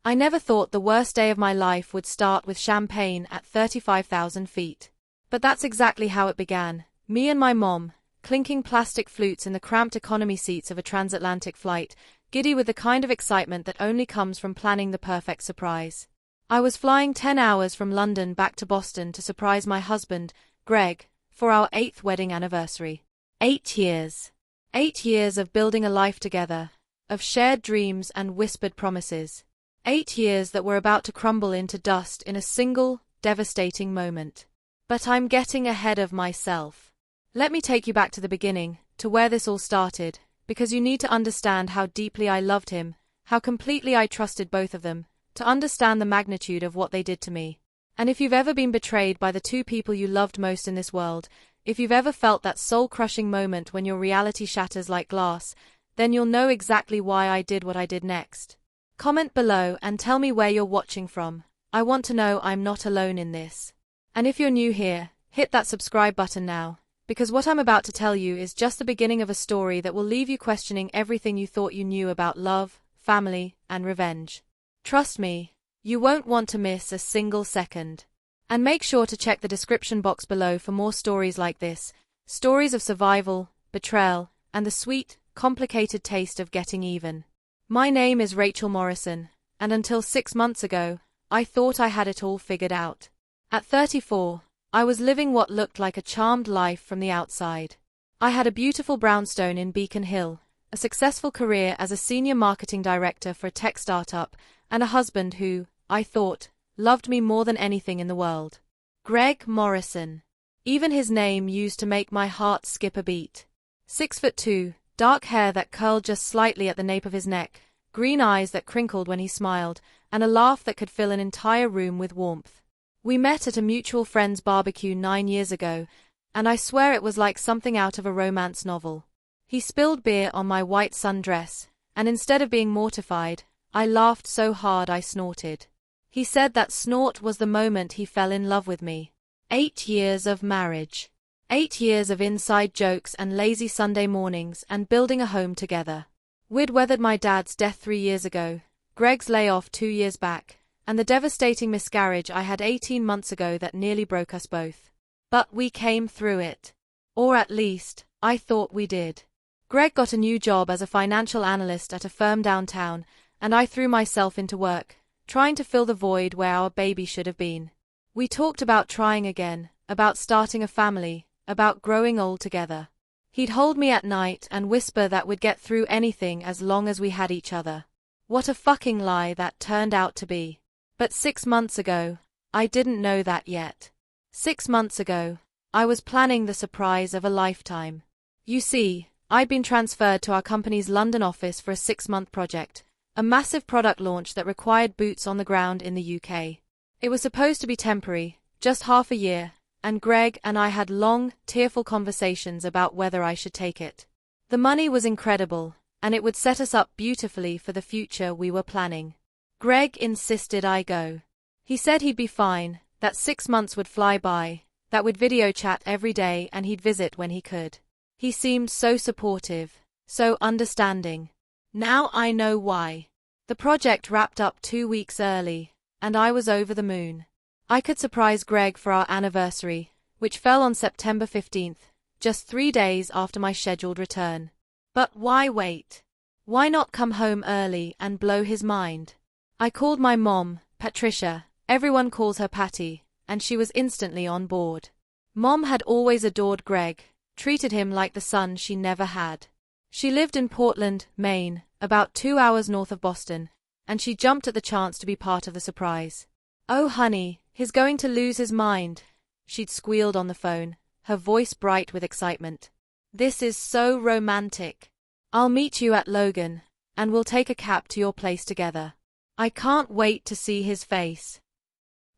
I never thought the worst day of my life would start with champagne at 35,000 feet. But that's exactly how it began. Me and my mom, clinking plastic flutes in the cramped economy seats of a transatlantic flight, giddy with the kind of excitement that only comes from planning the perfect surprise. I was flying 10 hours from London back to Boston to surprise my husband, Greg, for our 8th wedding anniversary. 8 years. 8 years of building a life together, of shared dreams and whispered promises. 8 years that were about to crumble into dust in a single, devastating moment. But I'm getting ahead of myself. Let me take you back to the beginning, to where this all started, because you need to understand how deeply I loved him, how completely I trusted both of them, to understand the magnitude of what they did to me. And if you've ever been betrayed by the two people you loved most in this world, if you've ever felt that soul-crushing moment when your reality shatters like glass, then you'll know exactly why I did what I did next. Comment below and tell me where you're watching from. I want to know I'm not alone in this. And if you're new here, hit that subscribe button now, because what I'm about to tell you is just the beginning of a story that will leave you questioning everything you thought you knew about love, family, and revenge. Trust me, you won't want to miss a single second. And make sure to check the description box below for more stories like this, stories of survival, betrayal, and the sweet, complicated taste of getting even. My name is Rachel Morrison, and until 6 months ago, I thought I had it all figured out. At 34, I was living what looked like a charmed life from the outside. I had a beautiful brownstone in Beacon Hill, a successful career as a senior marketing director for a tech startup, and a husband who, I thought, loved me more than anything in the world. Greg Morrison. Even his name used to make my heart skip a beat. 6'2", dark hair that curled just slightly at the nape of his neck, green eyes that crinkled when he smiled, and a laugh that could fill an entire room with warmth. We met at a mutual friend's barbecue 9 years ago, and I swear it was like something out of a romance novel. He spilled beer on my white sundress, and instead of being mortified, I laughed so hard I snorted. He said that snort was the moment he fell in love with me. 8 years of marriage. 8 years of inside jokes and lazy Sunday mornings and building a home together. We'd weathered my dad's death 3 years ago, Greg's layoff 2 years back, and the devastating miscarriage I had 18 months ago that nearly broke us both. But we came through it. Or at least, I thought we did. Greg got a new job as a financial analyst at a firm downtown, and I threw myself into work, trying to fill the void where our baby should have been. We talked about trying again, about starting a family, about growing old together. He'd hold me at night and whisper that we'd get through anything as long as we had each other. What a fucking lie that turned out to be. But 6 months ago, I didn't know that yet. 6 months ago, I was planning the surprise of a lifetime. You see, I'd been transferred to our company's London office for a 6-month project, a massive product launch that required boots on the ground in the UK. It was supposed to be temporary, just half a year, and Greg and I had long, tearful conversations about whether I should take it. The money was incredible, and it would set us up beautifully for the future we were planning. Greg insisted I go. He said he'd be fine, that 6 months would fly by, that we'd video chat every day and he'd visit when he could. He seemed so supportive, so understanding. Now I know why. The project wrapped up 2 weeks early, and I was over the moon. I could surprise Greg for our anniversary, which fell on September 15th, just 3 days after my scheduled return. But why wait? Why not come home early and blow his mind? I called my mom, Patricia, everyone calls her Patty, and she was instantly on board. Mom had always adored Greg, treated him like the son she never had. She lived in Portland, Maine, about 2 hours north of Boston, and she jumped at the chance to be part of the surprise. "Oh honey, he's going to lose his mind," she'd squealed on the phone, her voice bright with excitement. "This is so romantic. I'll meet you at Logan, and we'll take a cab to your place together. I can't wait to see his face."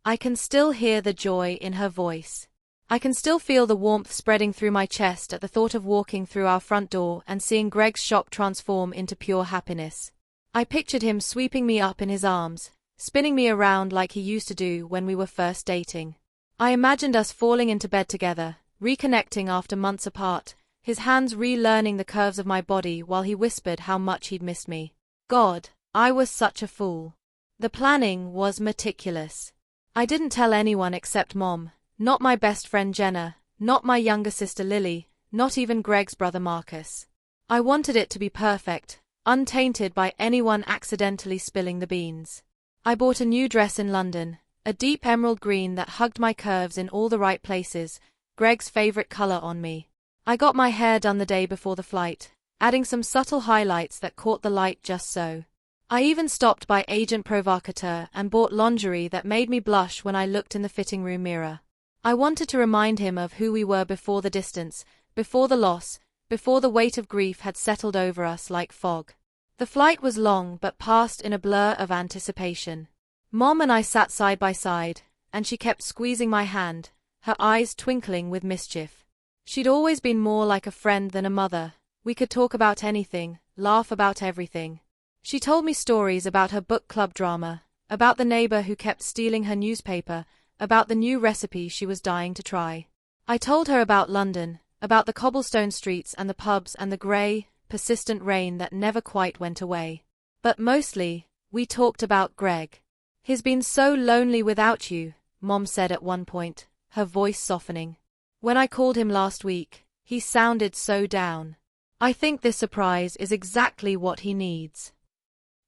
I can still hear the joy in her voice. I can still feel the warmth spreading through my chest at the thought of walking through our front door and seeing Greg's shock transform into pure happiness. I pictured him sweeping me up in his arms, spinning me around like he used to do when we were first dating. I imagined us falling into bed together, reconnecting after months apart, his hands relearning the curves of my body while he whispered how much he'd missed me. God, I was such a fool. The planning was meticulous. I didn't tell anyone except Mom, not my best friend Jenna, not my younger sister Lily, not even Greg's brother Marcus. I wanted it to be perfect, untainted by anyone accidentally spilling the beans. I bought a new dress in London, a deep emerald green that hugged my curves in all the right places, Greg's favorite color on me. I got my hair done the day before the flight, adding some subtle highlights that caught the light just so. I even stopped by Agent Provocateur and bought lingerie that made me blush when I looked in the fitting room mirror. I wanted to remind him of who we were before the distance, before the loss, before the weight of grief had settled over us like fog. The flight was long but passed in a blur of anticipation. Mom and I sat side by side, and she kept squeezing my hand, her eyes twinkling with mischief. She'd always been more like a friend than a mother. We could talk about anything, laugh about everything. She told me stories about her book club drama, about the neighbor who kept stealing her newspaper, about the new recipe she was dying to try. I told her about London, about the cobblestone streets and the pubs and the grey, persistent rain that never quite went away. But mostly, we talked about Greg. He's been so lonely without you, Mom said at one point, her voice softening. When I called him last week, he sounded so down. I think this surprise is exactly what he needs.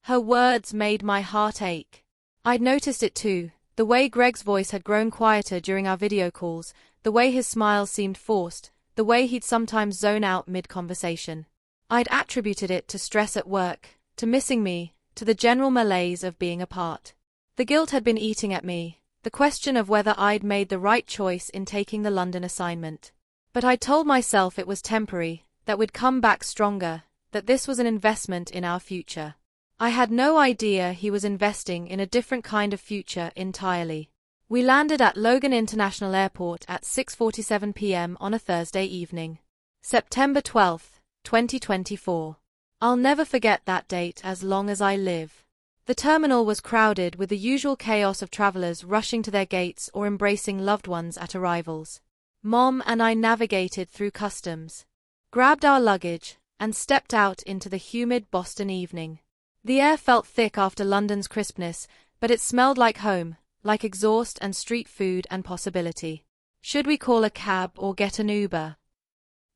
Her words made my heart ache. I'd noticed it too, the way Greg's voice had grown quieter during our video calls, the way his smile seemed forced, the way he'd sometimes zone out mid-conversation. I'd attributed it to stress at work, to missing me, to the general malaise of being apart. The guilt had been eating at me, the question of whether I'd made the right choice in taking the London assignment. But I told myself it was temporary, that we'd come back stronger, that this was an investment in our future. I had no idea he was investing in a different kind of future entirely. We landed at Logan International Airport at 6:47 p.m. on a Thursday evening. September 12th, 2024. I'll never forget that date as long as I live. The terminal was crowded with the usual chaos of travelers rushing to their gates or embracing loved ones at arrivals. Mom and I navigated through customs, grabbed our luggage, and stepped out into the humid Boston evening. The air felt thick after London's crispness, but it smelled like home, like exhaust and street food and possibility. Should we call a cab or get an Uber?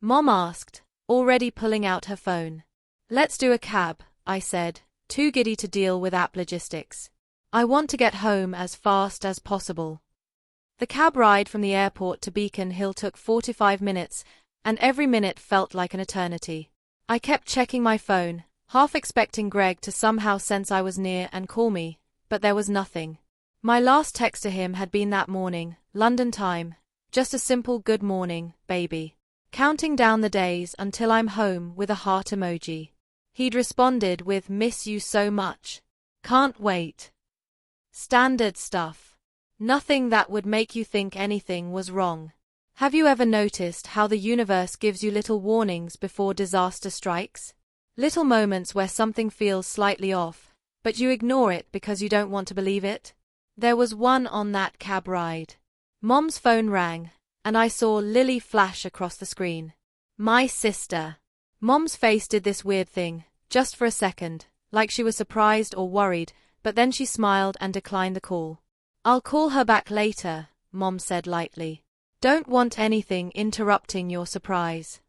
Mom asked, already pulling out her phone. Let's do a cab, I said, too giddy to deal with app logistics. I want to get home as fast as possible. The cab ride from the airport to Beacon Hill took 45 minutes, and every minute felt like an eternity. I kept checking my phone, half expecting Greg to somehow sense I was near and call me, but there was nothing. My last text to him had been that morning, London time, just a simple good morning, baby. Counting down the days until I'm home with a heart emoji. He'd responded with miss you so much. Can't wait. Standard stuff. Nothing that would make you think anything was wrong. Have you ever noticed how the universe gives you little warnings before disaster strikes? Little moments where something feels slightly off, but you ignore it because you don't want to believe it? There was one on that cab ride. Mom's phone rang, and I saw Lily flash across the screen. My sister. Mom's face did this weird thing, just for a second, like she was surprised or worried, but then she smiled and declined the call. I'll call her back later, Mom said lightly. Don't want anything interrupting your surprise.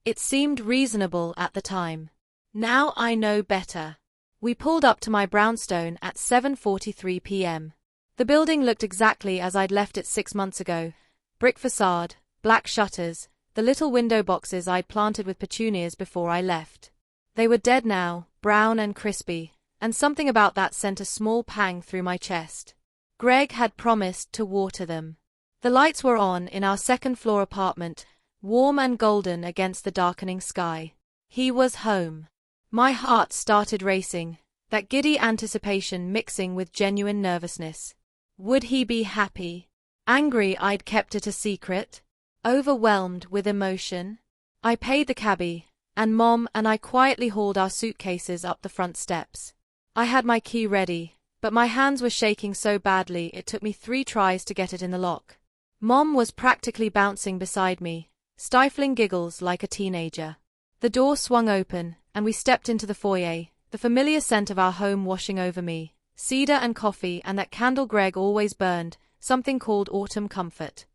It seemed reasonable at the time. Now I know better. We pulled up to my brownstone at 7:43 p.m. The building looked exactly as I'd left it 6 months ago. Brick facade, black shutters, the little window boxes I'd planted with petunias before I left. They were dead now, brown and crispy, and something about that sent a small pang through my chest. Greg had promised to water them. The lights were on in our second-floor apartment, warm and golden against the darkening sky. He was home. My heart started racing, that giddy anticipation mixing with genuine nervousness. Would he be happy? Angry I'd kept it a secret? Overwhelmed with emotion? I paid the cabbie, and Mom and I quietly hauled our suitcases up the front steps. I had my key ready, but my hands were shaking so badly it took me 3 tries to get it in the lock. Mom was practically bouncing beside me, stifling giggles like a teenager. The door swung open, and we stepped into the foyer, the familiar scent of our home washing over me, cedar and coffee, and that candle Greg always burned, something called Autumn Comfort.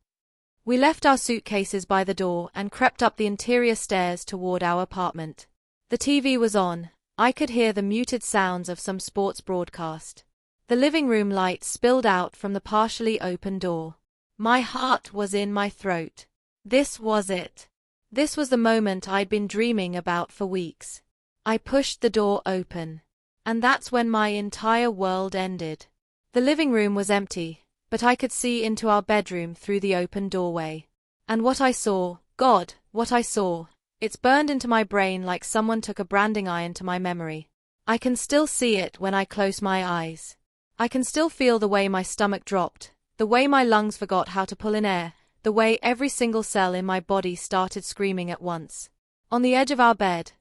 We left our suitcases by the door and crept up the interior stairs toward our apartment. The TV was on. I could hear the muted sounds of some sports broadcast. The living room light spilled out from the partially open door. My heart was in my throat. This was it. This was the moment I'd been dreaming about for weeks. I pushed the door open. And that's when my entire world ended. The living room was empty, but I could see into our bedroom through the open doorway. And what I saw, God, what I saw, it's burned into my brain like someone took a branding iron to my memory. I can still see it when I close my eyes. I can still feel the way my stomach dropped, the way my lungs forgot how to pull in air, the way every single cell in my body started screaming at once. On the edge of our bed,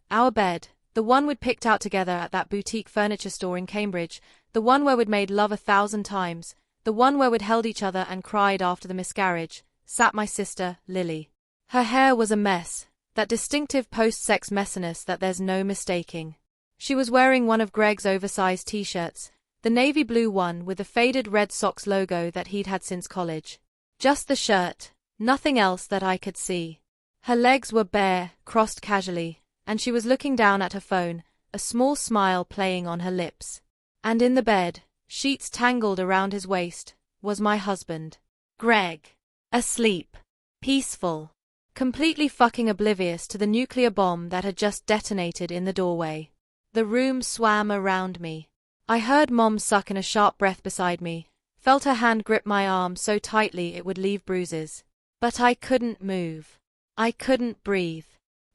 the one we'd picked out together at that boutique furniture store in Cambridge, the one where we'd made love 1,000 times, the one where we'd held each other and cried after the miscarriage, sat my sister, Lily. Her hair was a mess, that distinctive post-sex messiness that there's no mistaking. She was wearing one of Greg's oversized t-shirts, the navy blue one with the faded Red Sox logo that he'd had since college. Just the shirt, nothing else that I could see. Her legs were bare, crossed casually, and she was looking down at her phone, a small smile playing on her lips. And in the bed, sheets tangled around his waist, was my husband. Greg. Asleep. Peaceful. Completely fucking oblivious to the nuclear bomb that had just detonated in the doorway. The room swam around me. I heard Mom suck in a sharp breath beside me, felt her hand grip my arm so tightly it would leave bruises. But I couldn't move. I couldn't breathe.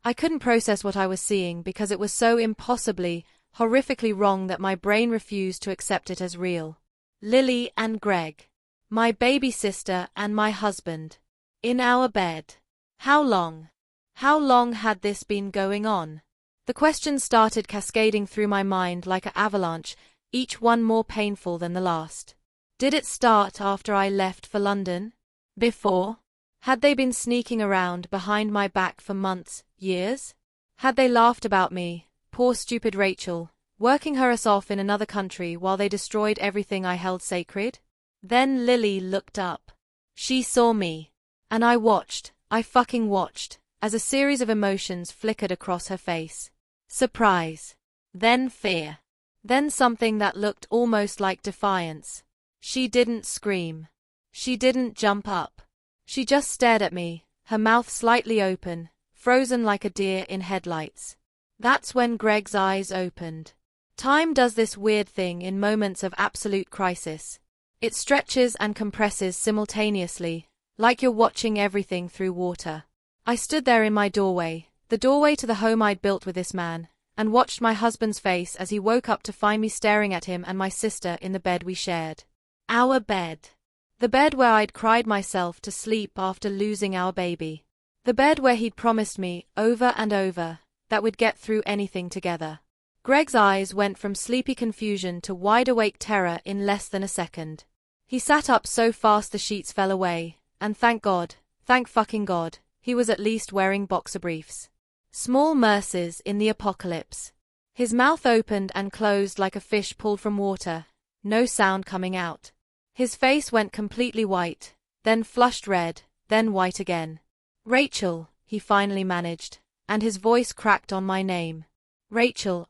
I couldn't process what I was seeing because it was so impossibly, horrifically wrong that my brain refused to accept it as real. Lily and Greg. My baby sister and my husband. In our bed. How long? How long had this been going on? The questions started cascading through my mind like an avalanche, each one more painful than the last. Did it start after I left for London? Before? Had they been sneaking around behind my back for months, years? Had they laughed about me, poor stupid Rachel, working her ass off in another country while they destroyed everything I held sacred? Then Lily looked up. She saw me. And I watched, I fucking watched, as a series of emotions flickered across her face. Surprise. Then fear. Then something that looked almost like defiance. She didn't scream. She didn't jump up. She just stared at me, her mouth slightly open, frozen like a deer in headlights. That's when Greg's eyes opened. Time does this weird thing in moments of absolute crisis. It stretches and compresses simultaneously, like you're watching everything through water. I stood there in my doorway, the doorway to the home I'd built with this man, and watched my husband's face as he woke up to find me staring at him and my sister in the bed we shared. Our bed. The bed where I'd cried myself to sleep after losing our baby. The bed where he'd promised me, over and over, that we'd get through anything together. Greg's eyes went from sleepy confusion to wide-awake terror in less than a second. He sat up so fast the sheets fell away, and thank God, thank fucking God, he was at least wearing boxer briefs. Small mercies in the apocalypse. His mouth opened and closed like a fish pulled from water, no sound coming out. His face went completely white, then flushed red, then white again. Rachel, he finally managed, and his voice cracked on my name. Rachel,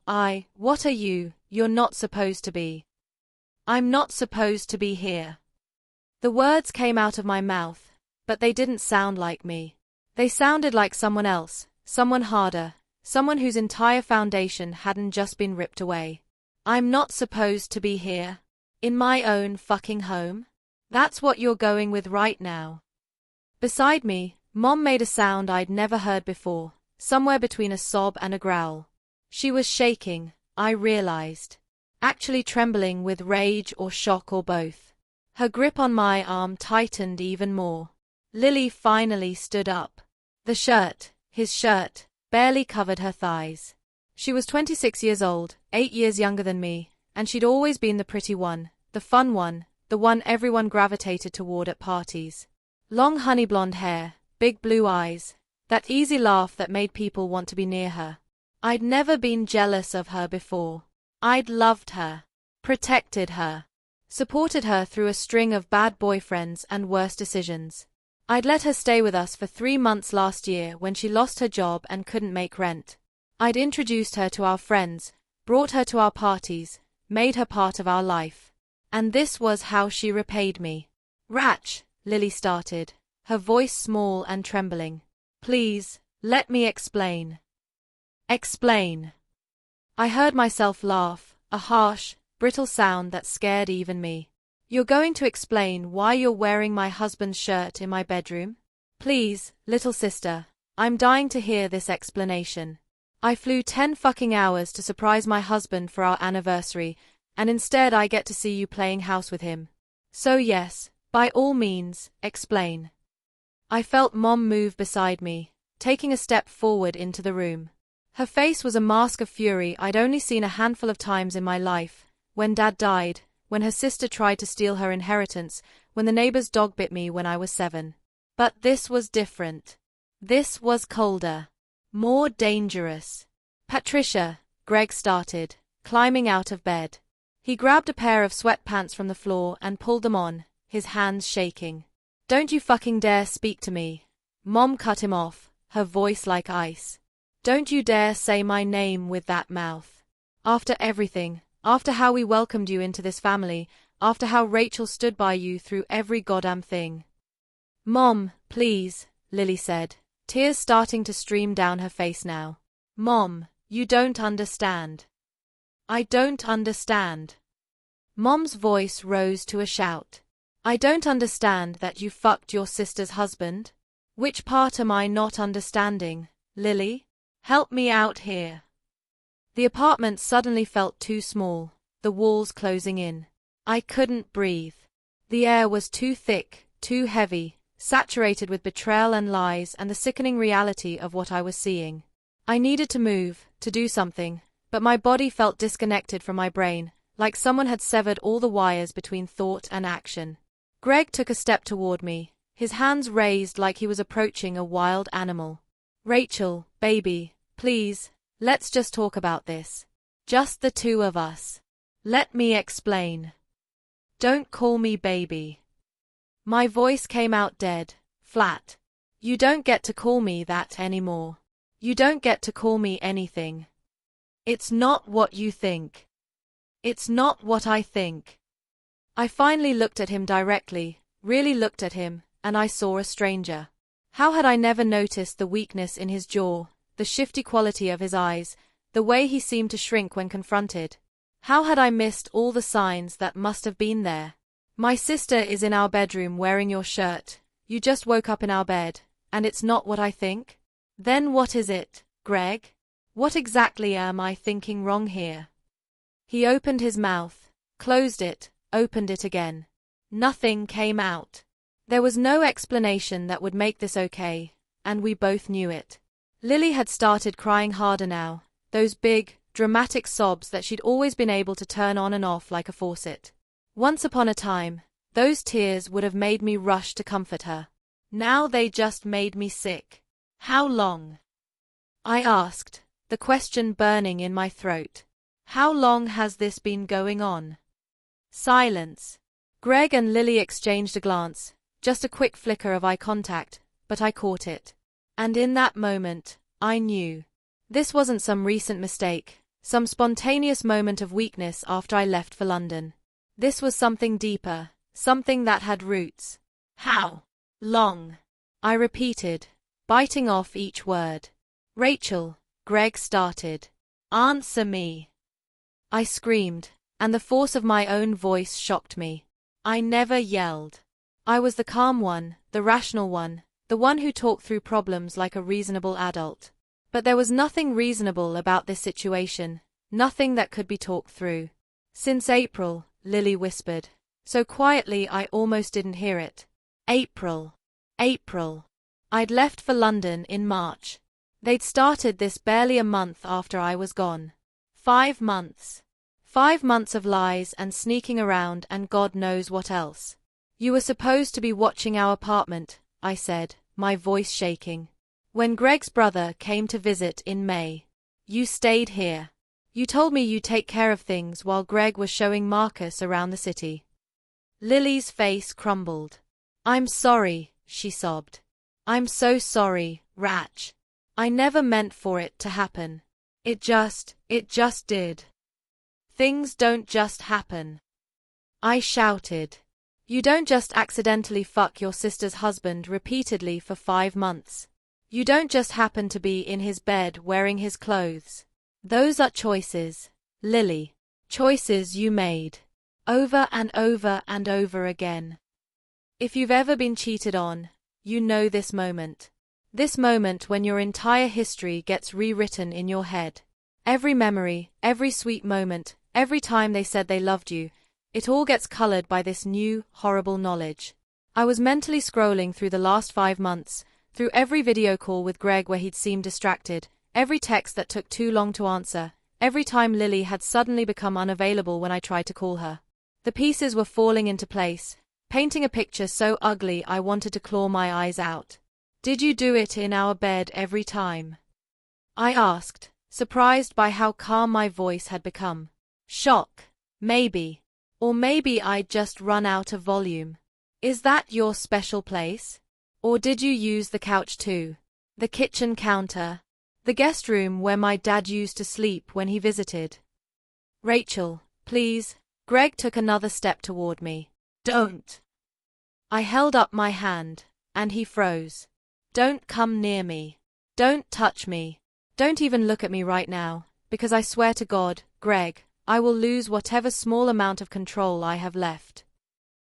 what are you? You're not supposed to be. I'm not supposed to be here. The words came out of my mouth, but they didn't sound like me. They sounded like someone else, someone harder, someone whose entire foundation hadn't just been ripped away. I'm not supposed to be here. In my own fucking home? That's what you're going with right now. Beside me, Mom made a sound I'd never heard before, somewhere between a sob and a growl. She was shaking, I realized. Actually trembling with rage or shock or both. Her grip on my arm tightened even more. Lily finally stood up. The shirt, his shirt, barely covered her thighs. She was 26 years old, 8 years younger than me, and she'd always been the pretty one, the fun one, the one everyone gravitated toward at parties. Long honey blonde hair, big blue eyes, that easy laugh that made people want to be near her. I'd never been jealous of her before. I'd loved her. protected her, supported her through a string of bad boyfriends and worse decisions. I'd let her stay with us for 3 months last year when she lost her job and couldn't make rent. I'd introduced her to our friends, brought her to our parties, made her part of our life. And this was how she repaid me. Ratch, Lily started, her voice small and trembling. Please, let me explain. Explain. I heard myself laugh, a harsh, brittle sound that scared even me. You're going to explain why you're wearing my husband's shirt in my bedroom? Please, little sister, I'm dying to hear this explanation. I flew 10 fucking hours to surprise my husband for our anniversary, and instead I get to see you playing house with him. So yes, by all means, explain. I felt Mom move beside me, taking a step forward into the room. Her face was a mask of fury I'd only seen a handful of times in my life, when Dad died, when her sister tried to steal her inheritance, when the neighbor's dog bit me when I was 7. But this was different. This was colder. More dangerous. Patricia, Greg started, climbing out of bed. He grabbed a pair of sweatpants from the floor and pulled them on, his hands shaking. Don't you fucking dare speak to me. Mom cut him off, her voice like ice. Don't you dare say my name with that mouth. After everything, after how we welcomed you into this family, after how Rachel stood by you through every goddamn thing. Mom, please, Lily said, tears starting to stream down her face now. Mom, you don't understand. I don't understand. Mom's voice rose to a shout. I don't understand that you fucked your sister's husband. Which part am I not understanding, Lily? Help me out here. The apartment suddenly felt too small, the walls closing in. I couldn't breathe. The air was too thick, too heavy, saturated with betrayal and lies and the sickening reality of what I was seeing. I needed to move, to do something, but my body felt disconnected from my brain, like someone had severed all the wires between thought and action. Greg took a step toward me, his hands raised like he was approaching a wild animal. Rachel, baby, please, let's just talk about this. Just the two of us. Let me explain. Don't call me baby. My voice came out dead, flat. You don't get to call me that anymore. You don't get to call me anything. It's not what you think. It's not what I think. I finally looked at him directly, really looked at him, and I saw a stranger. How had I never noticed the weakness in his jaw, the shifty quality of his eyes, the way he seemed to shrink when confronted? How had I missed all the signs that must have been there? My sister is in our bedroom wearing your shirt. You just woke up in our bed, and it's not what I think? Then what is it, Greg? What exactly am I thinking wrong here? He opened his mouth, closed it, opened it again. Nothing came out. There was no explanation that would make this okay, and we both knew it. Lily had started crying harder now, those big, dramatic sobs that she'd always been able to turn on and off like a faucet. Once upon a time, those tears would have made me rush to comfort her. Now they just made me sick. How long? I asked, the question burning in my throat. How long has this been going on? Silence. Greg and Lily exchanged a glance, just a quick flicker of eye contact, but I caught it. And in that moment, I knew. This wasn't some recent mistake, some spontaneous moment of weakness after I left for London. This was something deeper, something that had roots. How long? I repeated, biting off each word. Rachel, Greg started. Answer me. I screamed, and the force of my own voice shocked me. I never yelled. I was the calm one, the rational one, the one who talked through problems like a reasonable adult. But there was nothing reasonable about this situation, nothing that could be talked through. Since April, Lily whispered, so quietly I almost didn't hear it. April. April. I'd left for London in March. They'd started this barely a month after I was gone. 5 months. 5 months of lies and sneaking around and God knows what else. You were supposed to be watching our apartment, I said, my voice shaking. When Greg's brother came to visit in May. You stayed here. You told me you'd take care of things while Greg was showing Marcus around the city. Lily's face crumbled. I'm sorry, she sobbed. I'm so sorry, Ratch. I never meant for it to happen. It just did. Things don't just happen. I shouted. You don't just accidentally fuck your sister's husband repeatedly for 5 months. You don't just happen to be in his bed wearing his clothes. Those are choices, Lily. Choices you made. Over and over and over again. If you've ever been cheated on, you know this moment. This moment when your entire history gets rewritten in your head. Every memory, every sweet moment, every time they said they loved you, it all gets colored by this new, horrible knowledge. I was mentally scrolling through the last 5 months, through every video call with Greg where he'd seemed distracted, every text that took too long to answer, every time Lily had suddenly become unavailable when I tried to call her. The pieces were falling into place, painting a picture so ugly I wanted to claw my eyes out. Did you do it in our bed every time? I asked, surprised by how calm my voice had become. Shock, maybe. Or maybe I'd just run out of volume. Is that your special place? Or did you use the couch too? The kitchen counter? The guest room where my dad used to sleep when he visited? Rachel, please. Greg took another step toward me. Don't. I held up my hand, and he froze. Don't come near me. Don't touch me. Don't even look at me right now, because I swear to God, Greg, I will lose whatever small amount of control I have left.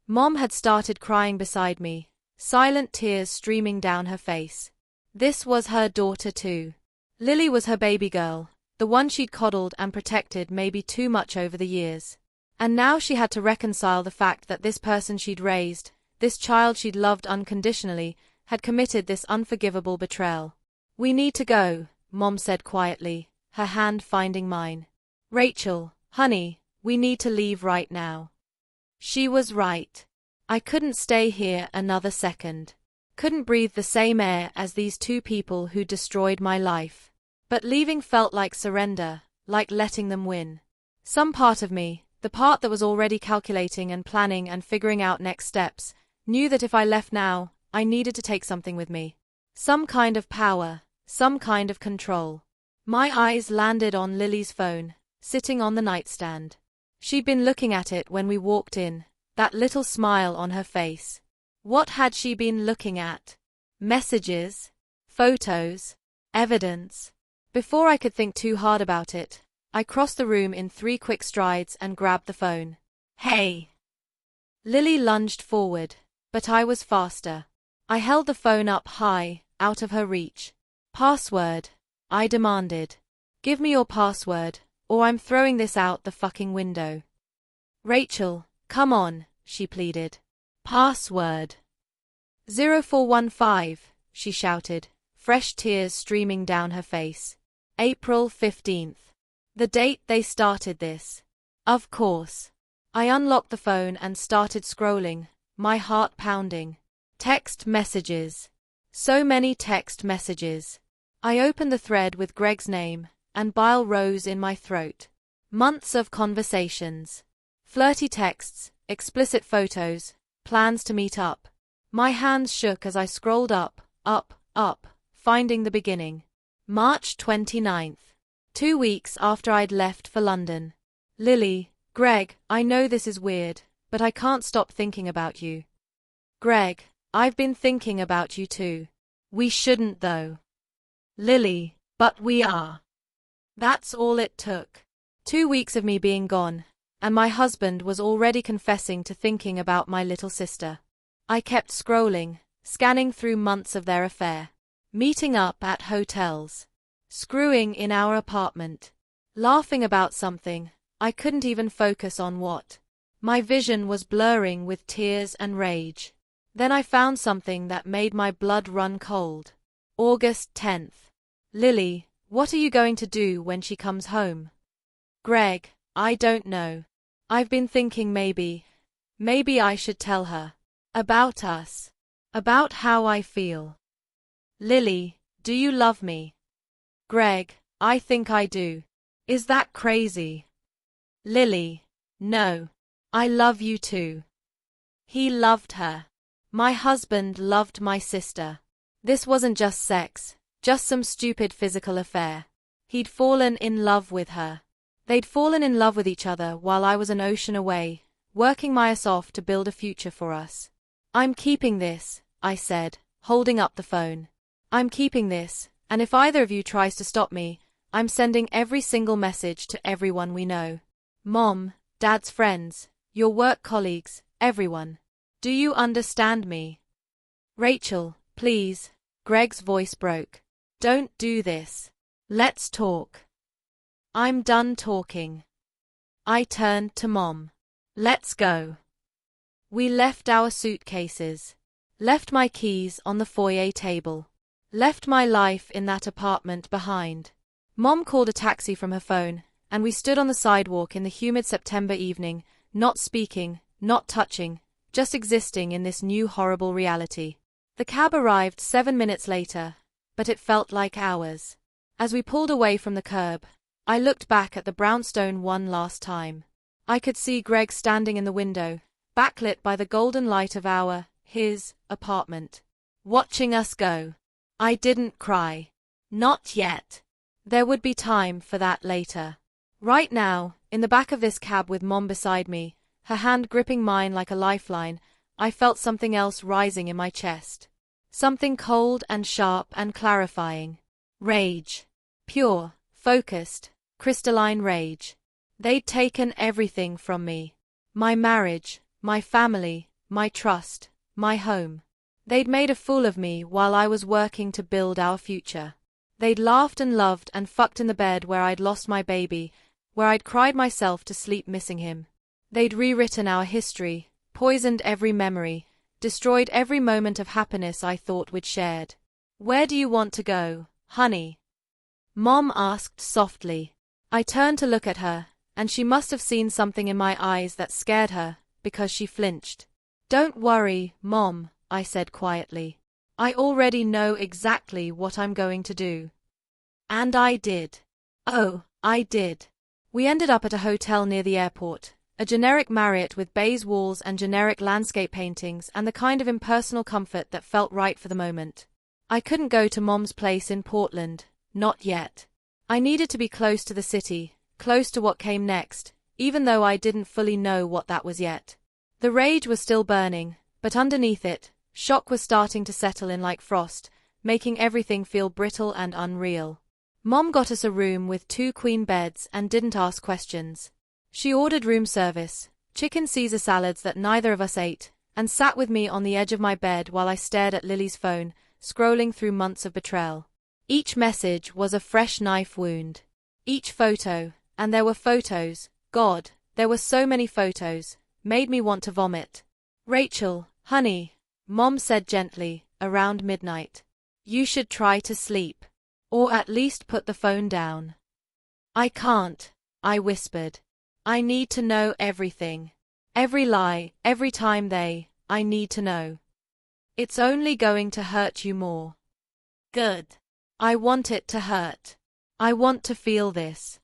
Mom had started crying beside me, silent tears streaming down her face. This was her daughter too. Lily was her baby girl, the one she'd coddled and protected maybe too much over the years. And now she had to reconcile the fact that this person she'd raised, this child she'd loved unconditionally, had committed this unforgivable betrayal. We need to go, Mom said quietly, her hand finding mine. Rachel, honey, we need to leave right now. She was right. I couldn't stay here another second. Couldn't breathe the same air as these two people who destroyed my life. But leaving felt like surrender, like letting them win. Some part of me, the part that was already calculating and planning and figuring out next steps, knew that if I left now, I needed to take something with me. Some kind of power, some kind of control. My eyes landed on Lily's phone, sitting on the nightstand. She'd been looking at it when we walked in, that little smile on her face. What had she been looking at? Messages? Photos? Evidence? Before I could think too hard about it, I crossed the room in 3 quick strides and grabbed the phone. Hey! Lily lunged forward, but I was faster. I held the phone up high, out of her reach. Password, I demanded. Give me your password, or I'm throwing this out the fucking window. Rachel, come on, she pleaded. Password. 0415, she shouted, fresh tears streaming down her face. April 15th. The date they started this. Of course. I unlocked the phone and started scrolling, my heart pounding. Text messages. So many text messages. I opened the thread with Greg's name, and bile rose in my throat. Months of conversations. Flirty texts, explicit photos, plans to meet up. My hands shook as I scrolled up, finding the beginning. March 29th. 2 weeks after I'd left for London. Lily, Greg, I know this is weird, but I can't stop thinking about you. Greg, I've been thinking about you too. We shouldn't though. Lily, but we are. That's all it took. 2 weeks of me being gone, and my husband was already confessing to thinking about my little sister. I kept scrolling, scanning through months of their affair. Meeting up at hotels. Screwing in our apartment. Laughing about something, I couldn't even focus on what. My vision was blurring with tears and rage. Then I found something that made my blood run cold. August 10th. Lily, what are you going to do when she comes home? Greg, I don't know. I've been thinking maybe I should tell her. About us. About how I feel. Lily, do you love me? Greg, I think I do. Is that crazy? Lily, no. I love you too. He loved her. My husband loved my sister. This wasn't just sex, just some stupid physical affair. He'd fallen in love with her. They'd fallen in love with each other while I was an ocean away, working my ass off to build a future for us. I'm keeping this, I said, holding up the phone. I'm keeping this, and if either of you tries to stop me, I'm sending every single message to everyone we know. Mom, Dad's friends, your work colleagues, everyone. Do you understand me? Rachel, please. Greg's voice broke. Don't do this. Let's talk. I'm done talking. I turned to Mom. Let's go. We left our suitcases. Left my keys on the foyer table. Left my life in that apartment behind. Mom called a taxi from her phone, and we stood on the sidewalk in the humid September evening, not speaking, not touching, just existing in this new horrible reality. The cab arrived 7 minutes later, but it felt like hours. As we pulled away from the curb, I looked back at the brownstone one last time. I could see Greg standing in the window, backlit by the golden light of his apartment, watching us go. I didn't cry. Not yet. There would be time for that later. Right now, in the back of this cab with Mom beside me, her hand gripping mine like a lifeline, I felt something else rising in my chest. Something cold and sharp and clarifying. Rage. Pure, focused, crystalline rage. They'd taken everything from me. My marriage, my family, my trust, my home. They'd made a fool of me while I was working to build our future. They'd laughed and loved and fucked in the bed where I'd lost my baby, where I'd cried myself to sleep missing him. They'd rewritten our history, poisoned every memory, destroyed every moment of happiness I thought we'd shared. Where do you want to go, honey? Mom asked softly. I turned to look at her, and she must have seen something in my eyes that scared her, because she flinched. Don't worry, Mom, I said quietly. I already know exactly what I'm going to do. And I did. Oh, I did. We ended up at a hotel near the airport, a generic Marriott with beige walls and generic landscape paintings and the kind of impersonal comfort that felt right for the moment. I couldn't go to Mom's place in Portland, not yet. I needed to be close to the city, close to what came next, even though I didn't fully know what that was yet. The rage was still burning, but underneath it, shock was starting to settle in like frost, making everything feel brittle and unreal. Mom got us a room with 2 queen beds and didn't ask questions. She ordered room service, chicken Caesar salads that neither of us ate, and sat with me on the edge of my bed while I stared at Lily's phone, scrolling through months of betrayal. Each message was a fresh knife wound. Each photo, and there were photos, God, there were so many photos, made me want to vomit. Rachel, honey, Mom said gently, around midnight. You should try to sleep. Or at least put the phone down. I can't, I whispered. I need to know everything. Every lie, every time I need to know. It's only going to hurt you more. Good. I want it to hurt. I want to feel this.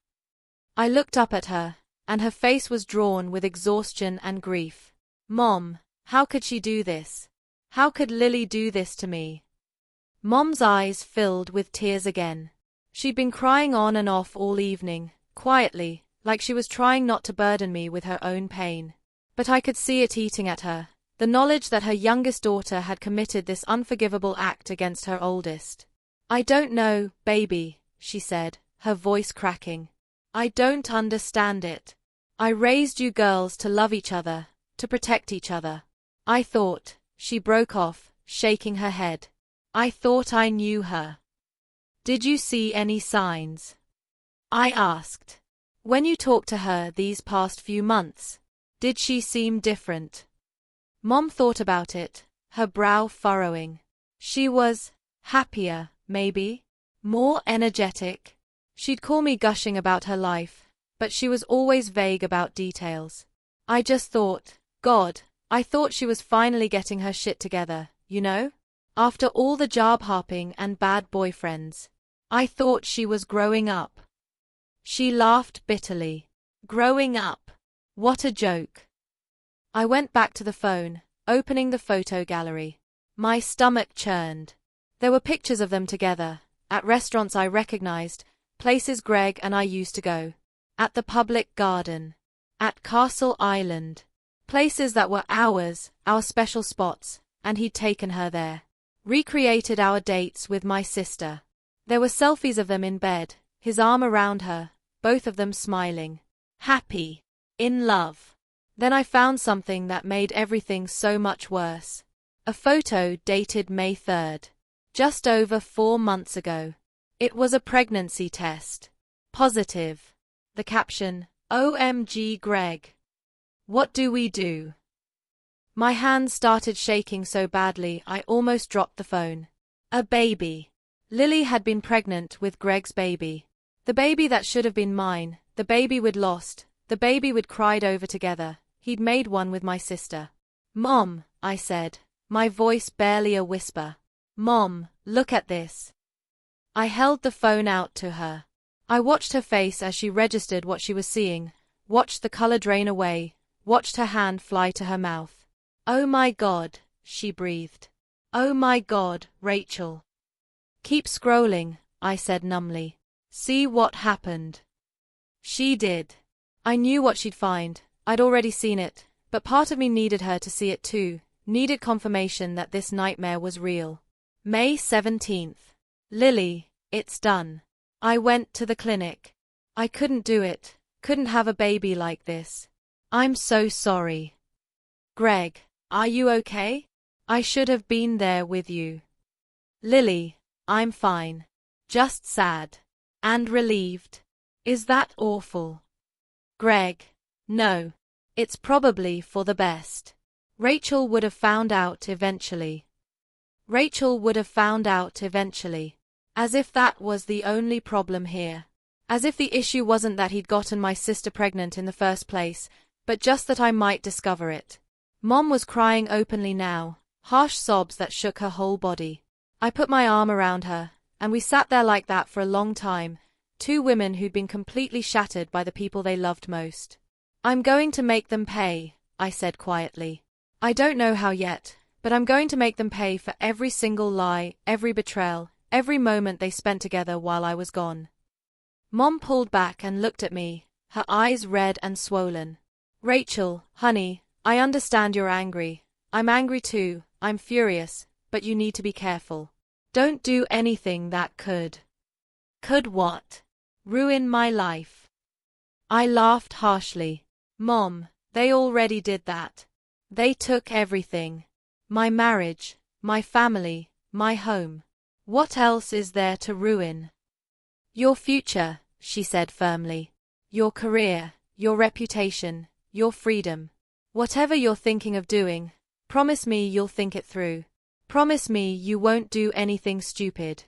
I looked up at her, and her face was drawn with exhaustion and grief. Mom, how could she do this? How could Lily do this to me? Mom's eyes filled with tears again. She'd been crying on and off all evening, quietly, like she was trying not to burden me with her own pain. But I could see it eating at her, the knowledge that her youngest daughter had committed this unforgivable act against her oldest. I don't know, baby, she said, her voice cracking. I don't understand it. I raised you girls to love each other, to protect each other. I thought, she broke off, shaking her head. I thought I knew her. Did you see any signs? I asked. When you talked to her these past few months, did she seem different? Mom thought about it, her brow furrowing. She was happier, maybe? More energetic? She'd call me gushing about her life, but she was always vague about details. I just thought, God, I thought she was finally getting her shit together, you know? After all the job hopping and bad boyfriends. I thought she was growing up. She laughed bitterly. Growing up. What a joke. I went back to the phone, opening the photo gallery. My stomach churned. There were pictures of them together, at restaurants I recognized, places Greg and I used to go. At the public garden. At Castle Island. Places that were ours, our special spots, and he'd taken her there. Recreated our dates with my sister. There were selfies of them in bed, his arm around her, both of them smiling. Happy. In love. Then I found something that made everything so much worse. A photo dated May 3rd. Just over 4 months ago. It was a pregnancy test. Positive. The caption, OMG Greg. What do we do? My hands started shaking so badly I almost dropped the phone. A baby. Lily had been pregnant with Greg's baby. The baby that should have been mine, the baby we'd lost, the baby we'd cried over together. He'd made one with my sister. Mom, I said, my voice barely a whisper. Mom, look at this. I held the phone out to her. I watched her face as she registered what she was seeing, watched the color drain away, watched her hand fly to her mouth. Oh my God, she breathed. Oh my God, Rachel. Keep scrolling, I said numbly. See what happened. She did. I knew what she'd find. I'd already seen it, but part of me needed her to see it too, needed confirmation that this nightmare was real. May 17th. Lily, it's done. I went to the clinic. I couldn't do it, couldn't have a baby like this. I'm so sorry. Greg, are you okay? I should have been there with you. Lily, I'm fine. Just sad. And relieved. Is that awful? Greg, no. It's probably for the best. Rachel would have found out eventually. Rachel would have found out eventually. As if that was the only problem here. As if the issue wasn't that he'd gotten my sister pregnant in the first place, but just that I might discover it. Mom was crying openly now, harsh sobs that shook her whole body. I put my arm around her, and we sat there like that for a long time, two women who'd been completely shattered by the people they loved most. I'm going to make them pay, I said quietly. I don't know how yet, but I'm going to make them pay for every single lie, every betrayal, every moment they spent together while I was gone. Mom pulled back and looked at me, her eyes red and swollen. Rachel, honey, I understand you're angry. I'm angry too, I'm furious, but you need to be careful. Don't do anything that could. Could what? Ruin my life. I laughed harshly. Mom, they already did that. They took everything. My marriage, my family, my home. What else is there to ruin? Your future, she said firmly. Your career, your reputation, your freedom. Whatever you're thinking of doing, promise me you'll think it through. Promise me you won't do anything stupid.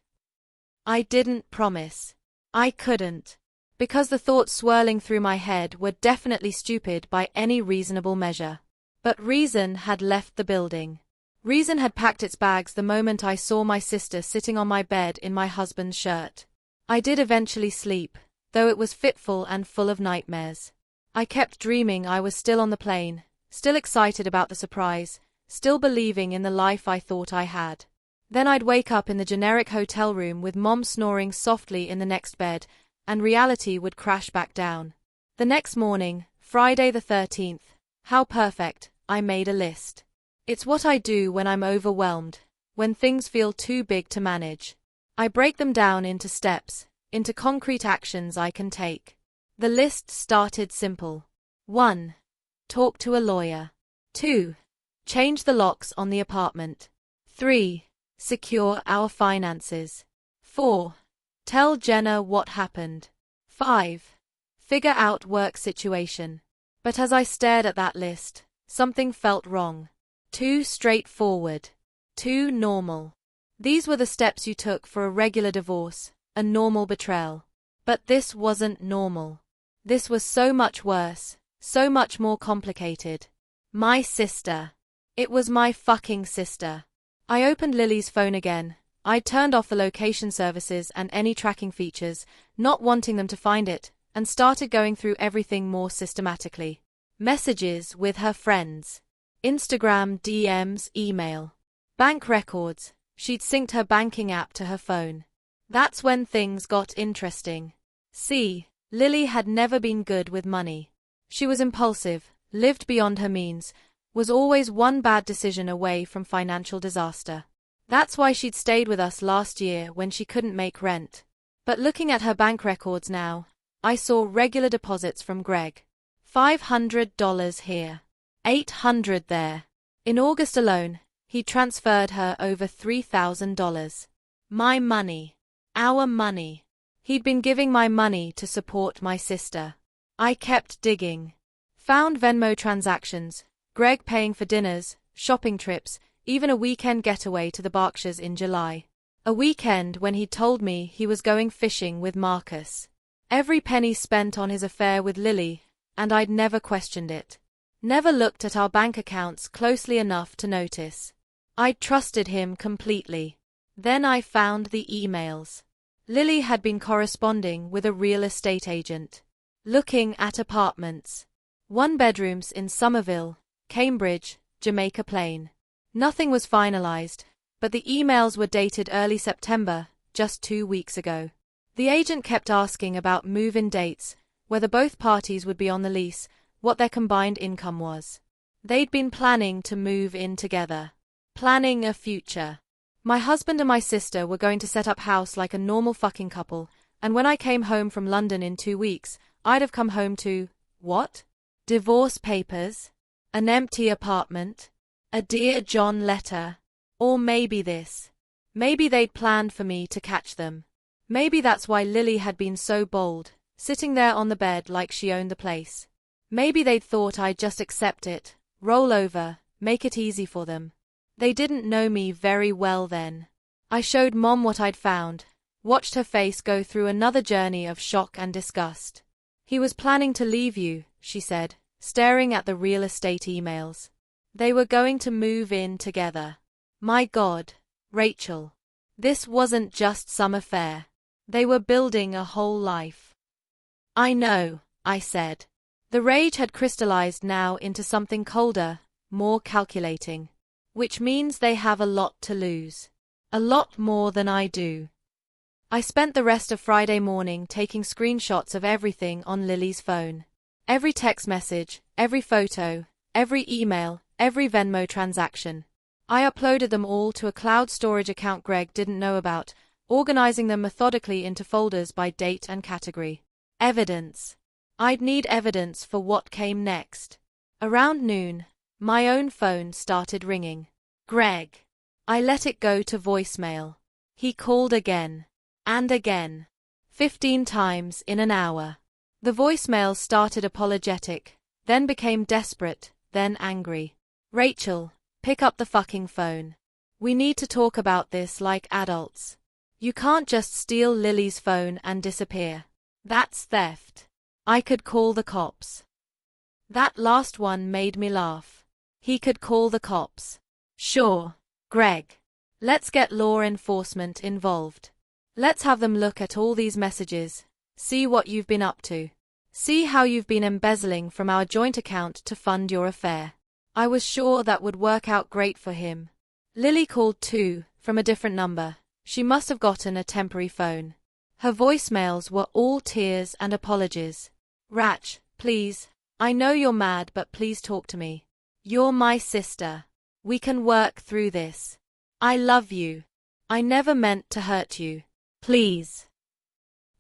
I didn't promise. I couldn't. Because the thoughts swirling through my head were definitely stupid by any reasonable measure. But reason had left the building. Reason had packed its bags the moment I saw my sister sitting on my bed in my husband's shirt. I did eventually sleep, though it was fitful and full of nightmares. I kept dreaming I was still on the plane, still excited about the surprise, still believing in the life I thought I had. Then I'd wake up in the generic hotel room with Mom snoring softly in the next bed, and reality would crash back down. The next morning, Friday the 13th, how perfect, I made a list. It's what I do when I'm overwhelmed, when things feel too big to manage. I break them down into steps, into concrete actions I can take. The list started simple. 1. Talk to a lawyer. 2. Change the locks on the apartment. 3. Secure our finances. 4. Tell Jenna what happened. 5. Figure out work situation. But as I stared at that list, something felt wrong. Too straightforward. Too normal. These were the steps you took for a regular divorce, a normal betrayal. But this wasn't normal. This was so much worse, so much more complicated. My sister. It was my fucking sister. I opened Lily's phone again. I turned off the location services and any tracking features, not wanting them to find it, and started going through everything more systematically. Messages with her friends, Instagram DMs, email, bank records. She'd synced her banking app to her phone. That's when things got interesting. See, Lily had never been good with money. She was impulsive, lived beyond her means, was always one bad decision away from financial disaster. That's why she'd stayed with us last year when she couldn't make rent. But looking at her bank records now, I saw regular deposits from Greg. $500 here, $800 there. In August alone, he transferred her over $3,000. My money. Our money. He'd been giving my money to support my sister. I kept digging. Found Venmo transactions, Greg paying for dinners, shopping trips, even a weekend getaway to the Berkshires in July. A weekend when he told me he was going fishing with Marcus. Every penny spent on his affair with Lily, and I'd never questioned it. Never looked at our bank accounts closely enough to notice. I'd trusted him completely. Then I found the emails. Lily had been corresponding with a real estate agent. Looking at apartments. 1-bedrooms in Somerville, Cambridge, Jamaica Plain. Nothing was finalized, but the emails were dated early September, just 2 weeks ago. The agent kept asking about move-in dates, whether both parties would be on the lease, what their combined income was. They'd been planning to move in together. Planning a future. My husband and my sister were going to set up house like a normal fucking couple, and when I came home from London in 2 weeks, I'd have come home to, what? Divorce papers? An empty apartment? A Dear John letter? Or maybe this. Maybe they'd planned for me to catch them. Maybe that's why Lily had been so bold, sitting there on the bed like she owned the place. Maybe they'd thought I'd just accept it, roll over, make it easy for them. They didn't know me very well then. I showed Mom what I'd found, watched her face go through another journey of shock and disgust. He was planning to leave you, she said, staring at the real estate emails. They were going to move in together. My God, Rachel. This wasn't just some affair. They were building a whole life. I know, I said. The rage had crystallized now into something colder, more calculating. Which means they have a lot to lose. A lot more than I do. I spent the rest of Friday morning taking screenshots of everything on Lily's phone. Every text message, every photo, every email, every Venmo transaction. I uploaded them all to a cloud storage account Greg didn't know about, organizing them methodically into folders by date and category. Evidence. I'd need evidence for what came next. Around noon, my own phone started ringing. Greg. I let it go to voicemail. He called again. And again. 15 times in an hour. The voicemail started apologetic, then became desperate, then angry. Rachel, pick up the fucking phone. We need to talk about this like adults. You can't just steal Lily's phone and disappear. That's theft. I could call the cops. That last one made me laugh. He could call the cops. Sure, Greg. Let's get law enforcement involved. Let's have them look at all these messages, see what you've been up to. See how you've been embezzling from our joint account to fund your affair. I was sure that would work out great for him. Lily called too, from a different number. She must have gotten a temporary phone. Her voicemails were all tears and apologies. Rach, please. I know you're mad, but please talk to me. You're my sister. We can work through this. I love you. I never meant to hurt you. Please.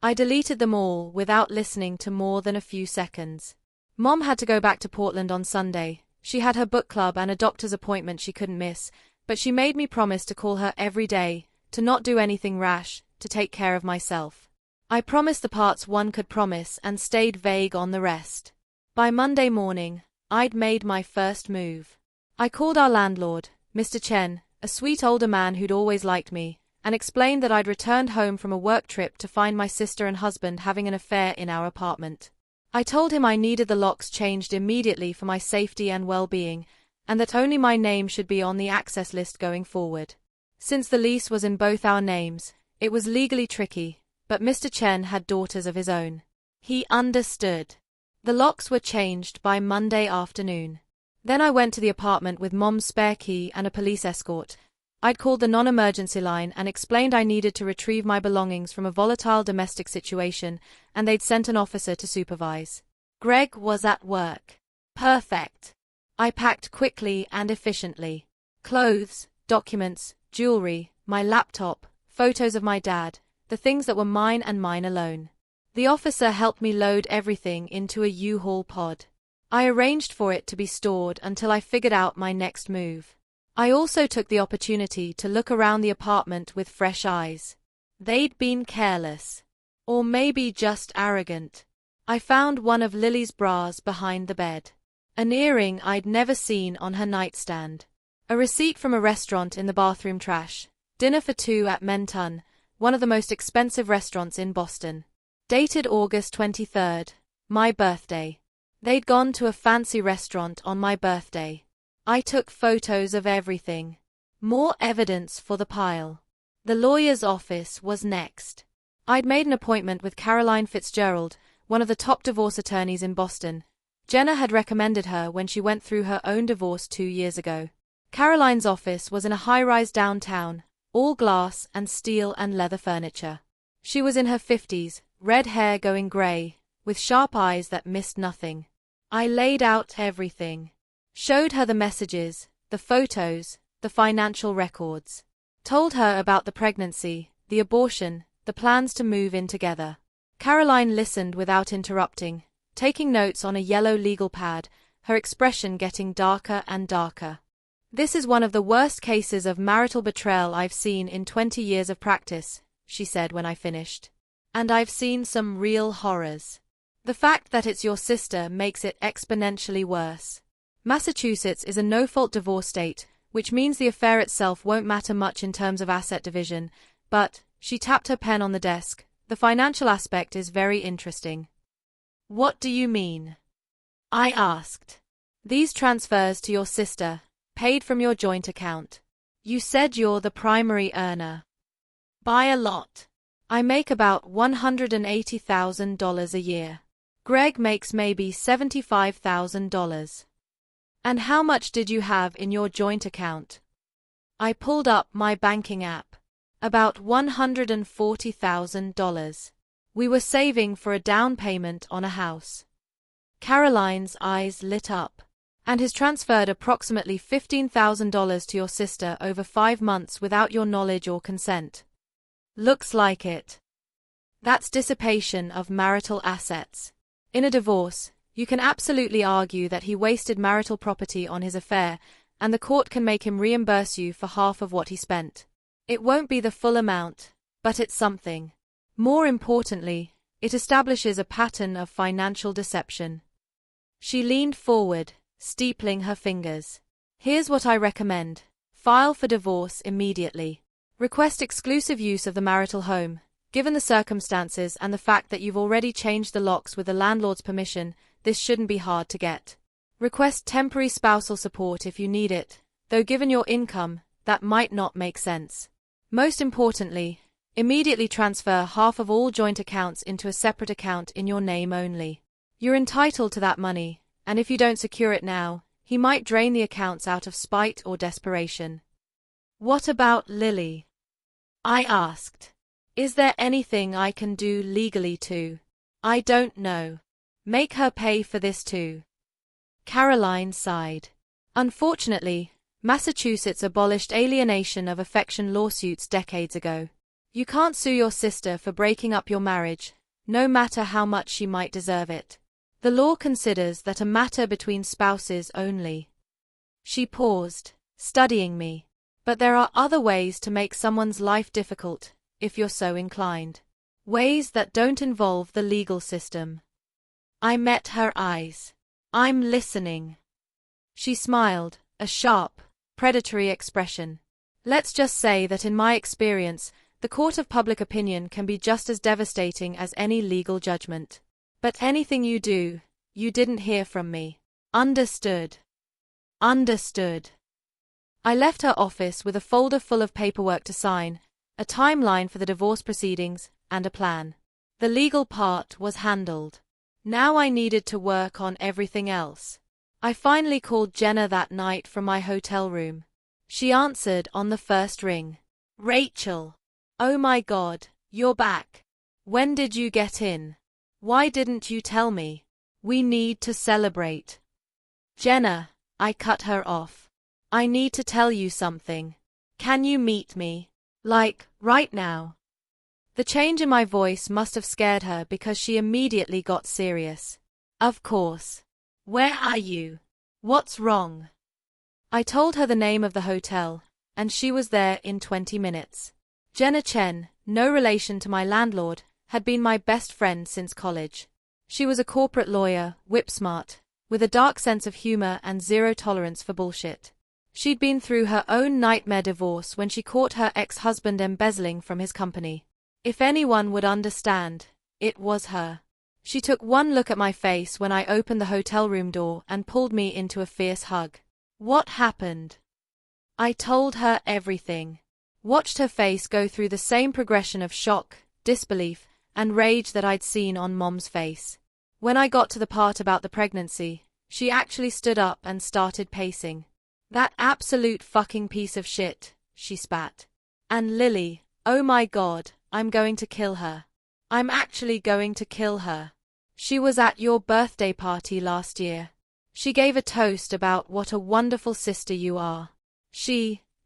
I deleted them all without listening to more than a few seconds. Mom had to go back to Portland on Sunday. She had her book club and a doctor's appointment she couldn't miss, but she made me promise to call her every day, to not do anything rash, to take care of myself. I promised the parts one could promise and stayed vague on the rest. By Monday morning, I'd made my first move. I called our landlord, Mr. Chen, a sweet older man who'd always liked me, and explained that I'd returned home from a work trip to find my sister and husband having an affair in our apartment. I told him I needed the locks changed immediately for my safety and well-being, and that only my name should be on the access list going forward. Since the lease was in both our names, it was legally tricky, but Mr. Chen had daughters of his own. He understood. The locks were changed by Monday afternoon. Then I went to the apartment with Mom's spare key and a police escort. I'd called the non-emergency line and explained I needed to retrieve my belongings from a volatile domestic situation, and they'd sent an officer to supervise. Greg was at work. Perfect. I packed quickly and efficiently. Clothes, documents, jewelry, my laptop, photos of my dad, the things that were mine and mine alone. The officer helped me load everything into a U-Haul pod. I arranged for it to be stored until I figured out my next move. I also took the opportunity to look around the apartment with fresh eyes. They'd been careless. Or maybe just arrogant. I found one of Lily's bras behind the bed. An earring I'd never seen on her nightstand. A receipt from a restaurant in the bathroom trash. Dinner for two at Mentun, one of the most expensive restaurants in Boston. Dated August 23rd, my birthday. They'd gone to a fancy restaurant on my birthday. I took photos of everything. More evidence for the pile. The lawyer's office was next. I'd made an appointment with Caroline Fitzgerald, one of the top divorce attorneys in Boston. Jenna had recommended her when she went through her own divorce 2 years ago. Caroline's office was in a high-rise downtown, all glass and steel and leather furniture. She was in her 50s, red hair going grey, with sharp eyes that missed nothing. I laid out everything. Showed her the messages, the photos, the financial records. Told her about the pregnancy, the abortion, the plans to move in together. Caroline listened without interrupting, taking notes on a yellow legal pad, her expression getting darker and darker. This is one of the worst cases of marital betrayal I've seen in 20 years of practice, she said when I finished. And I've seen some real horrors. The fact that it's your sister makes it exponentially worse. Massachusetts is a no-fault divorce state, which means the affair itself won't matter much in terms of asset division, but, she tapped her pen on the desk, the financial aspect is very interesting. What do you mean? I asked. These transfers to your sister, paid from your joint account. You said you're the primary earner. By a lot. I make about $180,000 a year. Greg makes maybe $75,000. And how much did you have in your joint account? I pulled up my banking app. About $140,000. We were saving for a down payment on a house. Caroline's eyes lit up. And has transferred approximately $15,000 to your sister over 5 months without your knowledge or consent. Looks like it. That's dissipation of marital assets. In a divorce, you can absolutely argue that he wasted marital property on his affair, and the court can make him reimburse you for half of what he spent. It won't be the full amount, but it's something. More importantly, it establishes a pattern of financial deception. She leaned forward, steepling her fingers. Here's what I recommend. File for divorce immediately. Request exclusive use of the marital home. Given the circumstances and the fact that you've already changed the locks with the landlord's permission, this shouldn't be hard to get. Request temporary spousal support if you need it, though given your income, that might not make sense. Most importantly, immediately transfer half of all joint accounts into a separate account in your name only. You're entitled to that money, and if you don't secure it now, he might drain the accounts out of spite or desperation. What about Lily? I asked. Is there anything I can do legally to? I don't know. Make her pay for this too. Caroline sighed. Unfortunately, Massachusetts abolished alienation of affection lawsuits decades ago. You can't sue your sister for breaking up your marriage, no matter how much she might deserve it. The law considers that a matter between spouses only. She paused, studying me. But there are other ways to make someone's life difficult, if you're so inclined. Ways that don't involve the legal system. I met her eyes. I'm listening. She smiled, a sharp, predatory expression. Let's just say that in my experience, the court of public opinion can be just as devastating as any legal judgment. But anything you do, you didn't hear from me. Understood. Understood. I left her office with a folder full of paperwork to sign, a timeline for the divorce proceedings, and a plan. The legal part was handled. Now I needed to work on everything else. I finally called Jenna that night from my hotel room. She answered on the first ring. Rachel. Oh my God, you're back. When did you get in? Why didn't you tell me? We need to celebrate. Jenna, I cut her off. I need to tell you something. Can you meet me? Like, right now? The change in my voice must have scared her because she immediately got serious. Of course. Where are you? What's wrong? I told her the name of the hotel, and she was there in 20 minutes. Jenna Chen, no relation to my landlord, had been my best friend since college. She was a corporate lawyer, whip-smart, with a dark sense of humor and zero tolerance for bullshit. She'd been through her own nightmare divorce when she caught her ex-husband embezzling from his company. If anyone would understand, it was her. She took one look at my face when I opened the hotel room door and pulled me into a fierce hug. What happened? I told her everything. Watched her face go through the same progression of shock, disbelief, and rage that I'd seen on Mom's face. When I got to the part about the pregnancy, she actually stood up and started pacing. That absolute fucking piece of shit, she spat. And Lily, oh my God, I'm going to kill her. I'm actually going to kill her. She was at your birthday party last year. She gave a toast about what a wonderful sister you are.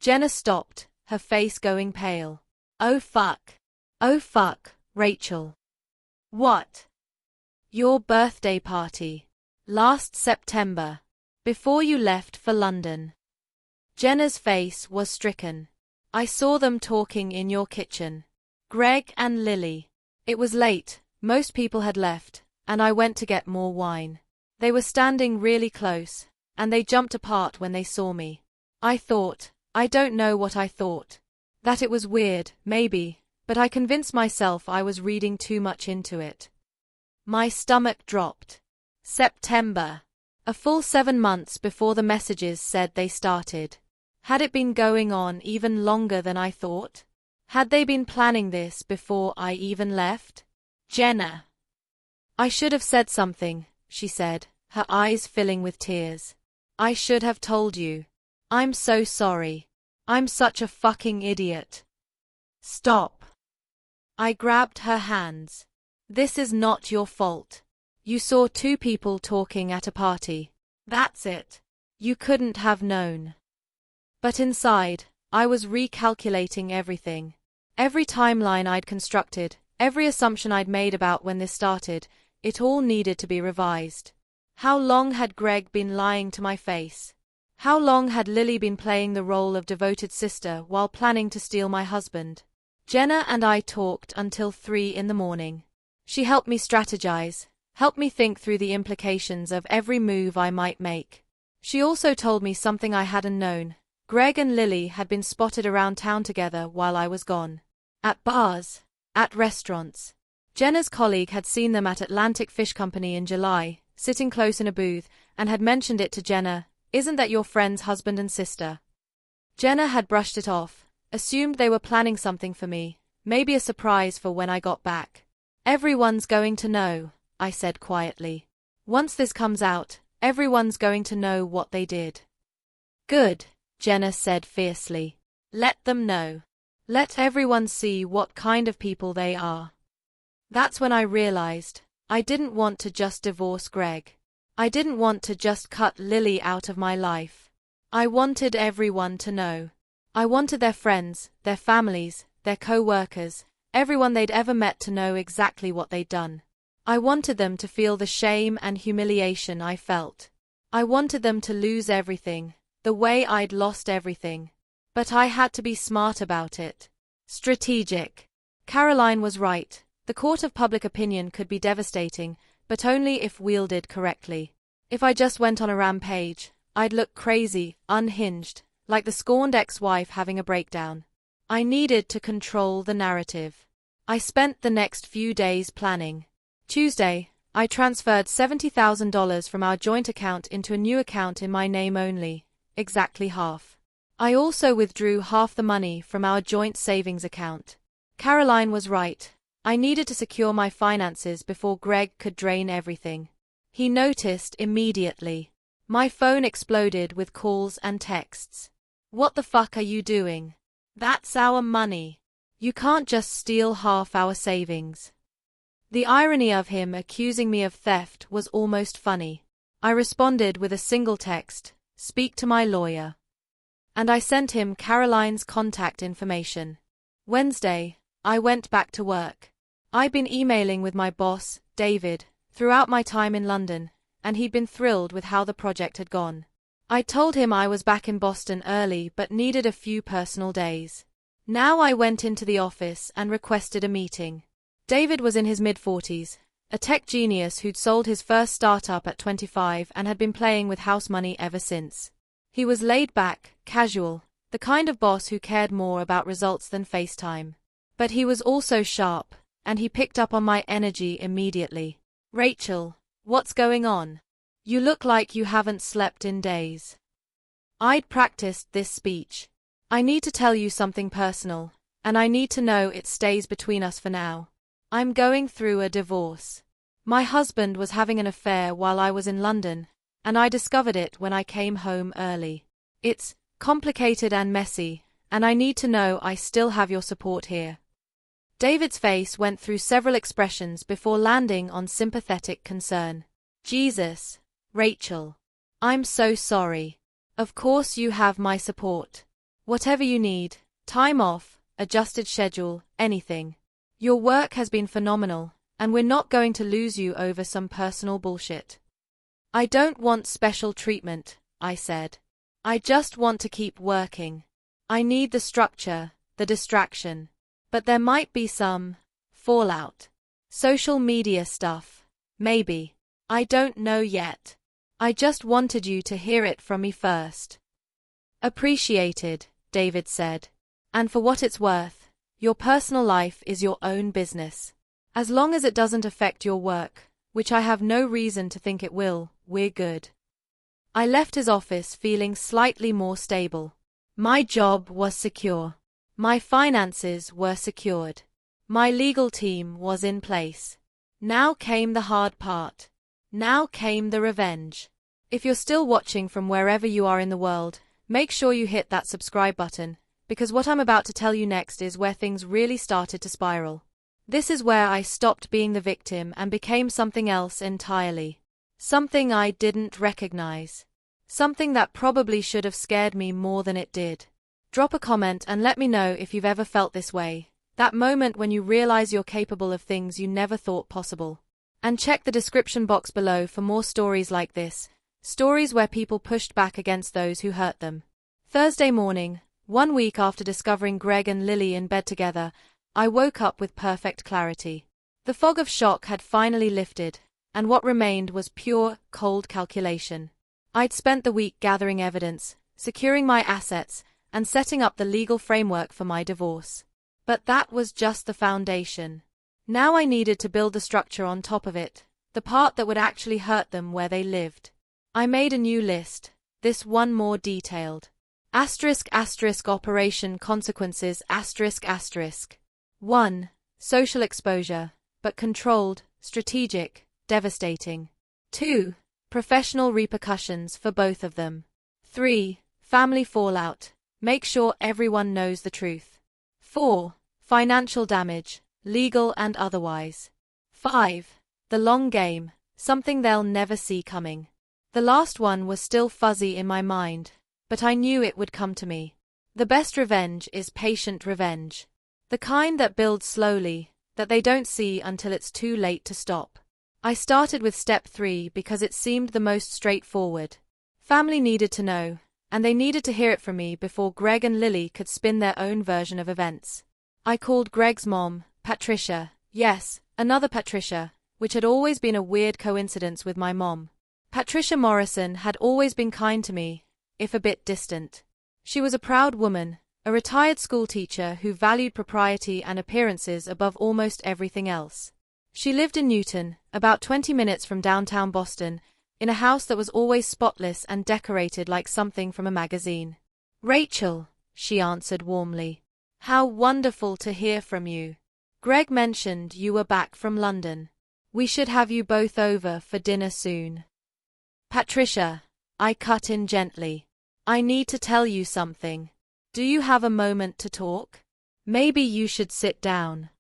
Jenna stopped, her face going pale. Oh fuck. Oh fuck, Rachel. What? Your birthday party. Last September. Before you left for London. Jenna's face was stricken. I saw them talking in your kitchen. Greg and Lily. It was late, most people had left, and I went to get more wine. They were standing really close, and they jumped apart when they saw me. I don't know what I thought. That it was weird, maybe, but I convinced myself I was reading too much into it. My stomach dropped. September. A full 7 months before the messages said they started. Had it been going on even longer than I thought? Had they been planning this before I even left? Jenna. I should have said something, she said, her eyes filling with tears. I should have told you. I'm so sorry. I'm such a fucking idiot. Stop. I grabbed her hands. This is not your fault. You saw 2 people talking at a party. That's it. You couldn't have known. But inside, I was recalculating everything. Every timeline I'd constructed, every assumption I'd made about when this started, it all needed to be revised. How long had Greg been lying to my face? How long had Lily been playing the role of devoted sister while planning to steal my husband? Jenna and I talked until 3 in the morning. She helped me strategize, helped me think through the implications of every move I might make. She also told me something I hadn't known. Greg and Lily had been spotted around town together while I was gone. At bars, at restaurants. Jenna's colleague had seen them at Atlantic Fish Company in July, sitting close in a booth, and had mentioned it to Jenna. Isn't that your friend's husband and sister? Jenna had brushed it off, assumed they were planning something for me, maybe a surprise for when I got back. Everyone's going to know, I said quietly. Once this comes out, everyone's going to know what they did. Good, Jenna said fiercely. Let them know. Let everyone see what kind of people they are. That's when I realized, I didn't want to just divorce Greg. I didn't want to just cut Lily out of my life. I wanted everyone to know. I wanted their friends, their families, their co-workers, everyone they'd ever met to know exactly what they'd done. I wanted them to feel the shame and humiliation I felt. I wanted them to lose everything, the way I'd lost everything. But I had to be smart about it. Strategic. Caroline was right. The court of public opinion could be devastating, but only if wielded correctly. If I just went on a rampage, I'd look crazy, unhinged, like the scorned ex-wife having a breakdown. I needed to control the narrative. I spent the next few days planning. Tuesday, I transferred $70,000 from our joint account into a new account in my name only, exactly half. I also withdrew half the money from our joint savings account. Caroline was right. I needed to secure my finances before Greg could drain everything. He noticed immediately. My phone exploded with calls and texts. "What the fuck are you doing? That's our money. You can't just steal half our savings." The irony of him accusing me of theft was almost funny. I responded with a single text, "Speak to my lawyer." And I sent him Caroline's contact information. Wednesday, I went back to work. I'd been emailing with my boss, David, throughout my time in London, and he'd been thrilled with how the project had gone. I told him I was back in Boston early but needed a few personal days. Now I went into the office and requested a meeting. David was in his mid-40s, a tech genius who'd sold his first startup at 25 and had been playing with house money ever since. He was laid back, casual, the kind of boss who cared more about results than FaceTime. But he was also sharp, and he picked up on my energy immediately. "Rachel, what's going on? You look like you haven't slept in days." I'd practiced this speech. "I need to tell you something personal, and I need to know it stays between us for now. I'm going through a divorce. My husband was having an affair while I was in London, and I discovered it when I came home early. It's complicated and messy, and I need to know I still have your support here." David's face went through several expressions before landing on sympathetic concern. "Jesus, Rachel. I'm so sorry. Of course you have my support. Whatever you need, time off, adjusted schedule, anything. Your work has been phenomenal, and we're not going to lose you over some personal bullshit." "I don't want special treatment," I said. "I just want to keep working. I need the structure, the distraction. But there might be some fallout. Social media stuff. Maybe. I don't know yet. I just wanted you to hear it from me first." "Appreciated," David said. "And for what it's worth, your personal life is your own business. As long as it doesn't affect your work, which I have no reason to think it will, we're good." I left his office feeling slightly more stable. My job was secure. My finances were secured. My legal team was in place. Now came the hard part. Now came the revenge. If you're still watching from wherever you are in the world, make sure you hit that subscribe button, because what I'm about to tell you next is where things really started to spiral. This is where I stopped being the victim and became something else entirely. Something I didn't recognize. Something that probably should have scared me more than it did. Drop a comment and let me know if you've ever felt this way, that moment when you realize you're capable of things you never thought possible. And check the description box below for more stories like this, stories where people pushed back against those who hurt them. Thursday morning, 1 week after discovering Greg and Lily in bed together, I woke up with perfect clarity. The fog of shock had finally lifted, and what remained was pure, cold calculation. I'd spent the week gathering evidence, securing my assets, and setting up the legal framework for my divorce. But that was just the foundation. Now I needed to build the structure on top of it, the part that would actually hurt them where they lived. I made a new list, this one more detailed. Operation consequences 1. Social exposure, but controlled, strategic, devastating. 2. Professional repercussions for both of them. 3. Family fallout. Make sure everyone knows the truth. 4. Financial damage, legal and otherwise. 5. The long game, something they'll never see coming. The last one was still fuzzy in my mind, but I knew it would come to me. The best revenge is patient revenge. The kind that builds slowly, that they don't see until it's too late to stop. I started with step 3 because it seemed the most straightforward. Family needed to know, and they needed to hear it from me before Greg and Lily could spin their own version of events. I called Greg's mom, Patricia, yes, another Patricia, which had always been a weird coincidence with my mom. Patricia Morrison had always been kind to me, if a bit distant. She was a proud woman, a retired schoolteacher who valued propriety and appearances above almost everything else. She lived in Newton, about 20 minutes from downtown Boston, in a house that was always spotless and decorated like something from a magazine. "Rachel," she answered warmly. "How wonderful to hear from you. Greg mentioned you were back from London. We should have you both over for dinner soon. Patricia, I cut in gently. I need to tell you something. Do you have a moment to talk? Maybe you should sit down.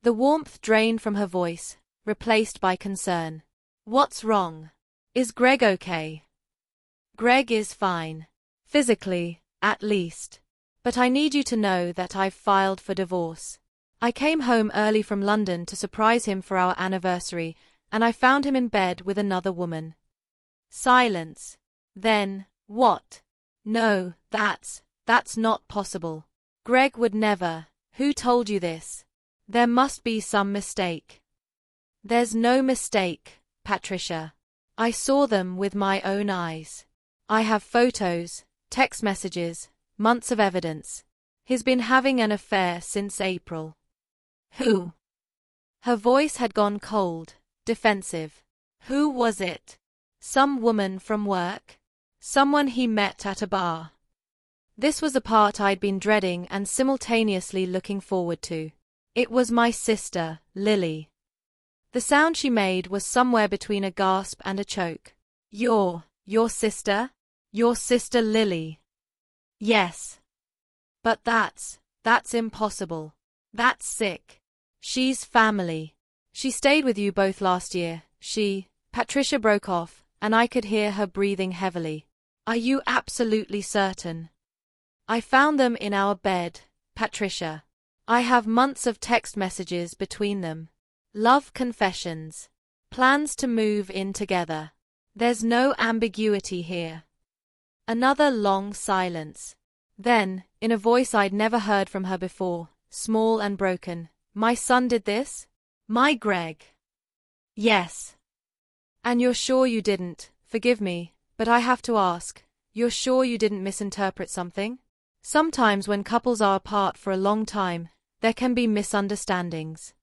The warmth drained from her voice, replaced by concern. What's wrong? Is Greg okay? Greg is fine. Physically, at least. But I need you to know that I've filed for divorce. I came home early from London to surprise him for our anniversary, and I found him in bed with another woman. Silence. Then, what? No, that's not possible. Greg would never. Who told you this? There must be some mistake. There's no mistake, Patricia. I saw them with my own eyes. I have photos, text messages, months of evidence. He's been having an affair since April. Who? Her voice had gone cold, defensive. Who was it? Some woman from work? Someone he met at a bar? This was the part I'd been dreading and simultaneously looking forward to. It was my sister, Lily. The sound she made was somewhere between a gasp and a choke. Your sister? Your sister Lily? Yes. But that's impossible. That's sick. She's family. She stayed with you both last year. Patricia broke off, and I could hear her breathing heavily. Are you absolutely certain? I found them in our bed, Patricia. I have months of text messages between them. Love confessions. Plans to move in together. There's no ambiguity here. Another long silence. Then, in a voice I'd never heard from her before, small and broken, my son did this? My Greg? Yes. And you're sure you didn't, forgive me, but I have to ask, you're sure you didn't misinterpret something? Sometimes when couples are apart for a long time, there can be misunderstandings.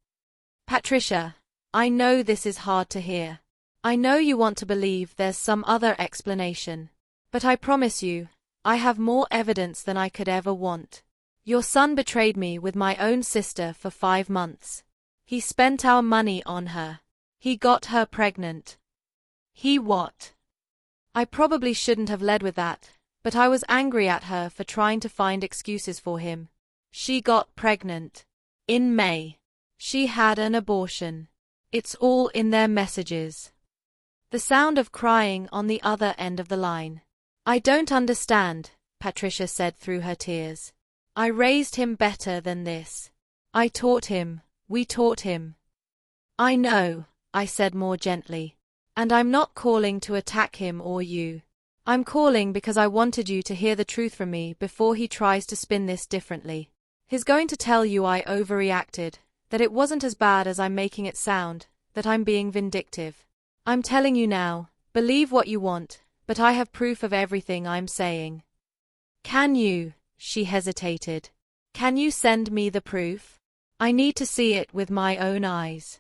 Patricia, I know this is hard to hear. I know you want to believe there's some other explanation. But I promise you, I have more evidence than I could ever want. Your son betrayed me with my own sister for 5 months. He spent our money on her. He got her pregnant. He what? I probably shouldn't have led with that, but I was angry at her for trying to find excuses for him. She got pregnant. In May. She had an abortion. It's all in their messages. The sound of crying on the other end of the line. I don't understand, Patricia said through her tears. I raised him better than this. I taught him, we taught him. I know, I said more gently. And I'm not calling to attack him or you. I'm calling because I wanted you to hear the truth from me before he tries to spin this differently. He's going to tell you I overreacted, that it wasn't as bad as I'm making it sound, that I'm being vindictive. I'm telling you now, believe what you want, but I have proof of everything I'm saying. Can you? She hesitated. Can you send me the proof? I need to see it with my own eyes.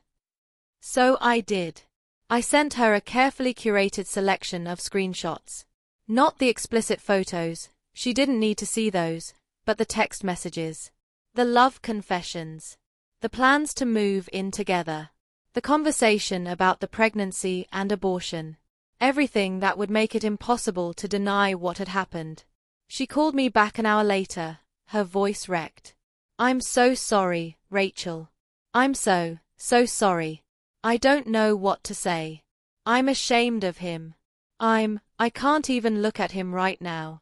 So I did. I sent her a carefully curated selection of screenshots. Not the explicit photos, she didn't need to see those, but the text messages. The love confessions. The plans to move in together. The conversation about the pregnancy and abortion. Everything that would make it impossible to deny what had happened. She called me back an hour later, her voice wrecked. I'm so sorry, Rachel. I'm so sorry. I don't know what to say. I'm ashamed of him. I can't even look at him right now.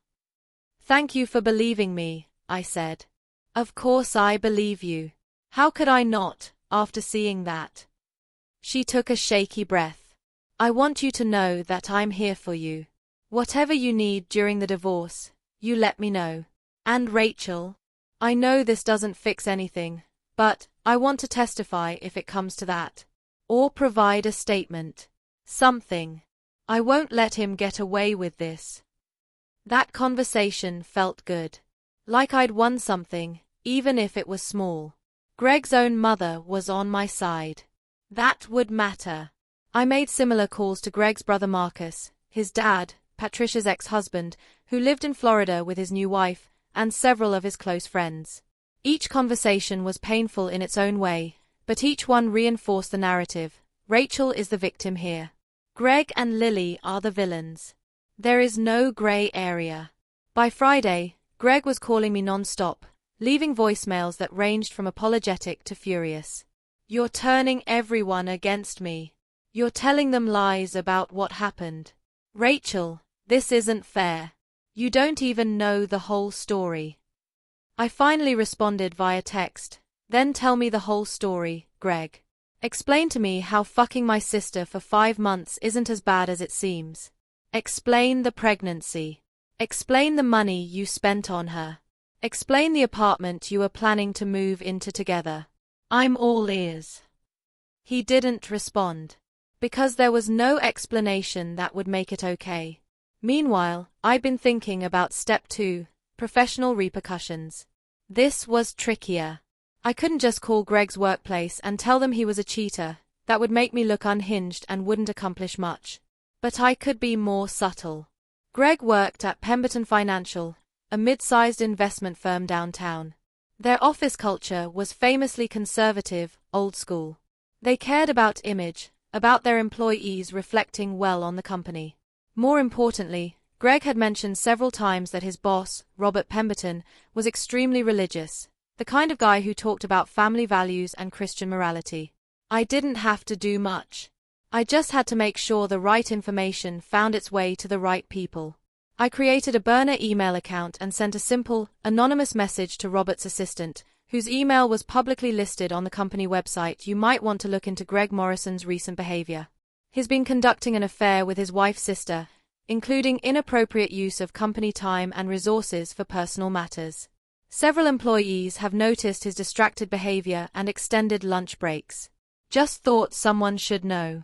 Thank you for believing me, I said. Of course I believe you. How could I not, after seeing that? She took a shaky breath. I want you to know that I'm here for you. Whatever you need during the divorce, you let me know. And Rachel, I know this doesn't fix anything, but I want to testify if it comes to that. Or provide a statement. Something. I won't let him get away with this. That conversation felt good. Like I'd won something, even if it was small. Greg's own mother was on my side. That would matter. I made similar calls to Greg's brother Marcus, his dad, Patricia's ex-husband, who lived in Florida with his new wife, and several of his close friends. Each conversation was painful in its own way, but each one reinforced the narrative. Rachel is the victim here. Greg and Lily are the villains. There is no gray area. By Friday, Greg was calling me non-stop, leaving voicemails that ranged from apologetic to furious. "You're turning everyone against me. You're telling them lies about what happened. Rachel, this isn't fair. You don't even know the whole story." I finally responded via text. "Then tell me the whole story, Greg. Explain to me how fucking my sister for 5 months isn't as bad as it seems. Explain the pregnancy. Explain the money you spent on her. Explain the apartment you were planning to move into together. I'm all ears." He didn't respond. Because there was no explanation that would make it okay. Meanwhile, I'd been thinking about step 2, professional repercussions. This was trickier. I couldn't just call Greg's workplace and tell them he was a cheater. That would make me look unhinged and wouldn't accomplish much. But I could be more subtle. Greg worked at Pemberton Financial, a mid-sized investment firm downtown. Their office culture was famously conservative, old school. They cared about image, about their employees reflecting well on the company. More importantly, Greg had mentioned several times that his boss, Robert Pemberton, was extremely religious, the kind of guy who talked about family values and Christian morality. I didn't have to do much. I just had to make sure the right information found its way to the right people. I created a burner email account and sent a simple, anonymous message to Robert's assistant, whose email was publicly listed on the company website. "You might want to look into Greg Morrison's recent behavior. He's been conducting an affair with his wife's sister, including inappropriate use of company time and resources for personal matters. Several employees have noticed his distracted behavior and extended lunch breaks. Just thought someone should know."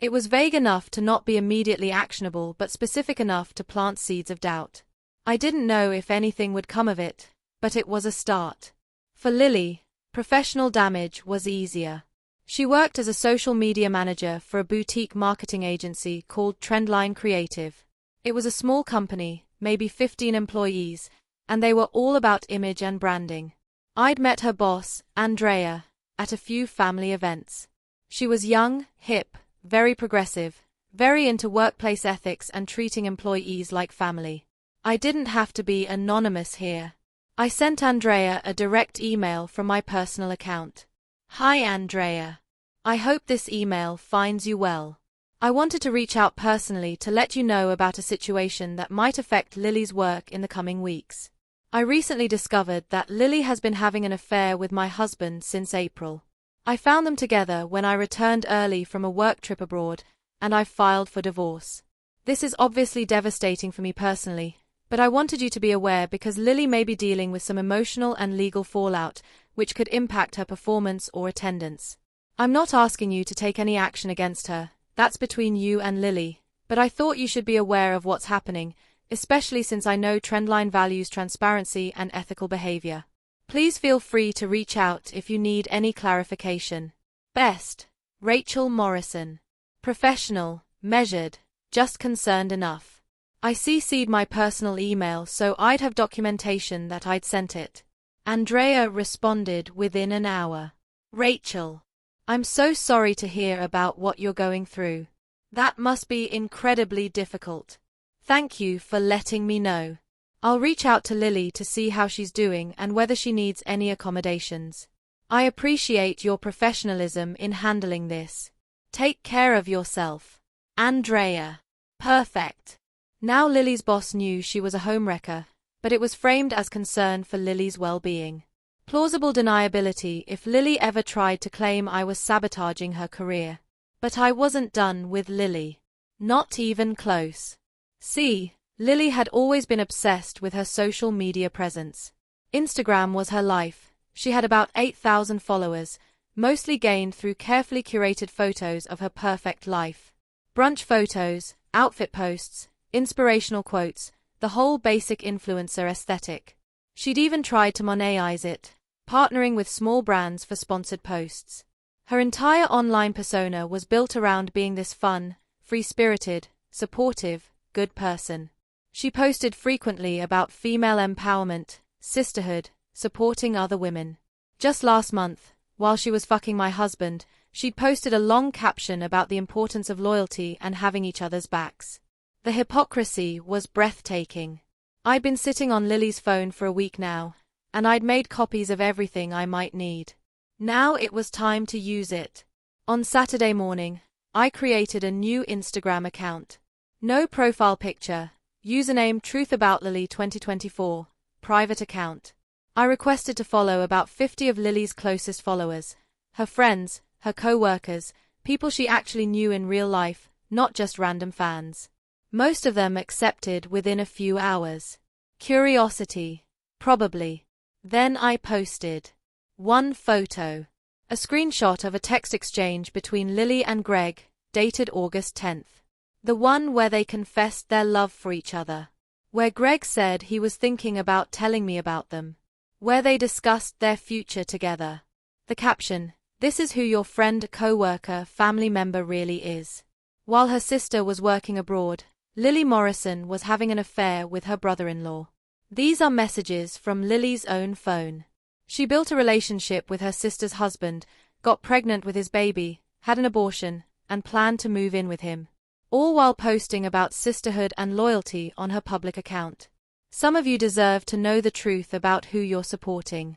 It was vague enough to not be immediately actionable but specific enough to plant seeds of doubt. I didn't know if anything would come of it, but it was a start. For Lily, professional damage was easier. She worked as a social media manager for a boutique marketing agency called Trendline Creative. It was a small company, maybe 15 employees, and they were all about image and branding. I'd met her boss, Andrea, at a few family events. She was young, hip, very progressive, very into workplace ethics and treating employees like family. I didn't have to be anonymous here. I sent Andrea a direct email from my personal account. "Hi Andrea. I hope this email finds you well. I wanted to reach out personally to let you know about a situation that might affect Lily's work in the coming weeks. I recently discovered that Lily has been having an affair with my husband since April. I found them together when I returned early from a work trip abroad, and I've filed for divorce. This is obviously devastating for me personally, but I wanted you to be aware because Lily may be dealing with some emotional and legal fallout, which could impact her performance or attendance. I'm not asking you to take any action against her, that's between you and Lily, but I thought you should be aware of what's happening, especially since I know Trendline values transparency and ethical behavior. Please feel free to reach out if you need any clarification. Best, Rachel Morrison. Professional, measured, just concerned enough." I CC'd my personal email so I'd have documentation that I'd sent it. Andrea responded within an hour. "Rachel, I'm so sorry to hear about what you're going through. That must be incredibly difficult. Thank you for letting me know. I'll reach out to Lily to see how she's doing and whether she needs any accommodations. I appreciate your professionalism in handling this. Take care of yourself. Andrea." Perfect. Now Lily's boss knew she was a homewrecker, but it was framed as concern for Lily's well-being. Plausible deniability if Lily ever tried to claim I was sabotaging her career. But I wasn't done with Lily. Not even close. See, Lily had always been obsessed with her social media presence. Instagram was her life. She had about 8,000 followers, mostly gained through carefully curated photos of her perfect life. Brunch photos, outfit posts, inspirational quotes, the whole basic influencer aesthetic. She'd even tried to Monetize it, partnering with small brands for sponsored posts. Her entire online persona was built around being this fun, free-spirited, supportive, good person. She posted frequently about female empowerment, sisterhood, supporting other women. Just last month, while she was fucking my husband, she'd posted a long caption about the importance of loyalty and having each other's backs. The hypocrisy was breathtaking. I'd been sitting on Lily's phone for a week now, and I'd made copies of everything I might need. Now it was time to use it. On Saturday morning, I created a new Instagram account. No profile picture, username TruthAboutLily 2024, private account. I requested to follow about 50 of Lily's closest followers, her friends, her co-workers, people she actually knew in real life, not just random fans. Most of them accepted within a few hours. Curiosity, probably. Then I posted one photo, a screenshot of a text exchange between Lily and Greg, dated August 10th. The one where they confessed their love for each other. Where Greg said he was thinking about telling me about them. Where they discussed their future together. The caption, "This is who your friend, co-worker, family member really is." While her sister was working abroad, Lily Morrison was having an affair with her brother-in-law. These are messages from Lily's own phone. She built a relationship with her sister's husband, got pregnant with his baby, had an abortion, and planned to move in with him. All while posting about sisterhood and loyalty on her public account. Some of you deserve to know the truth about who you're supporting.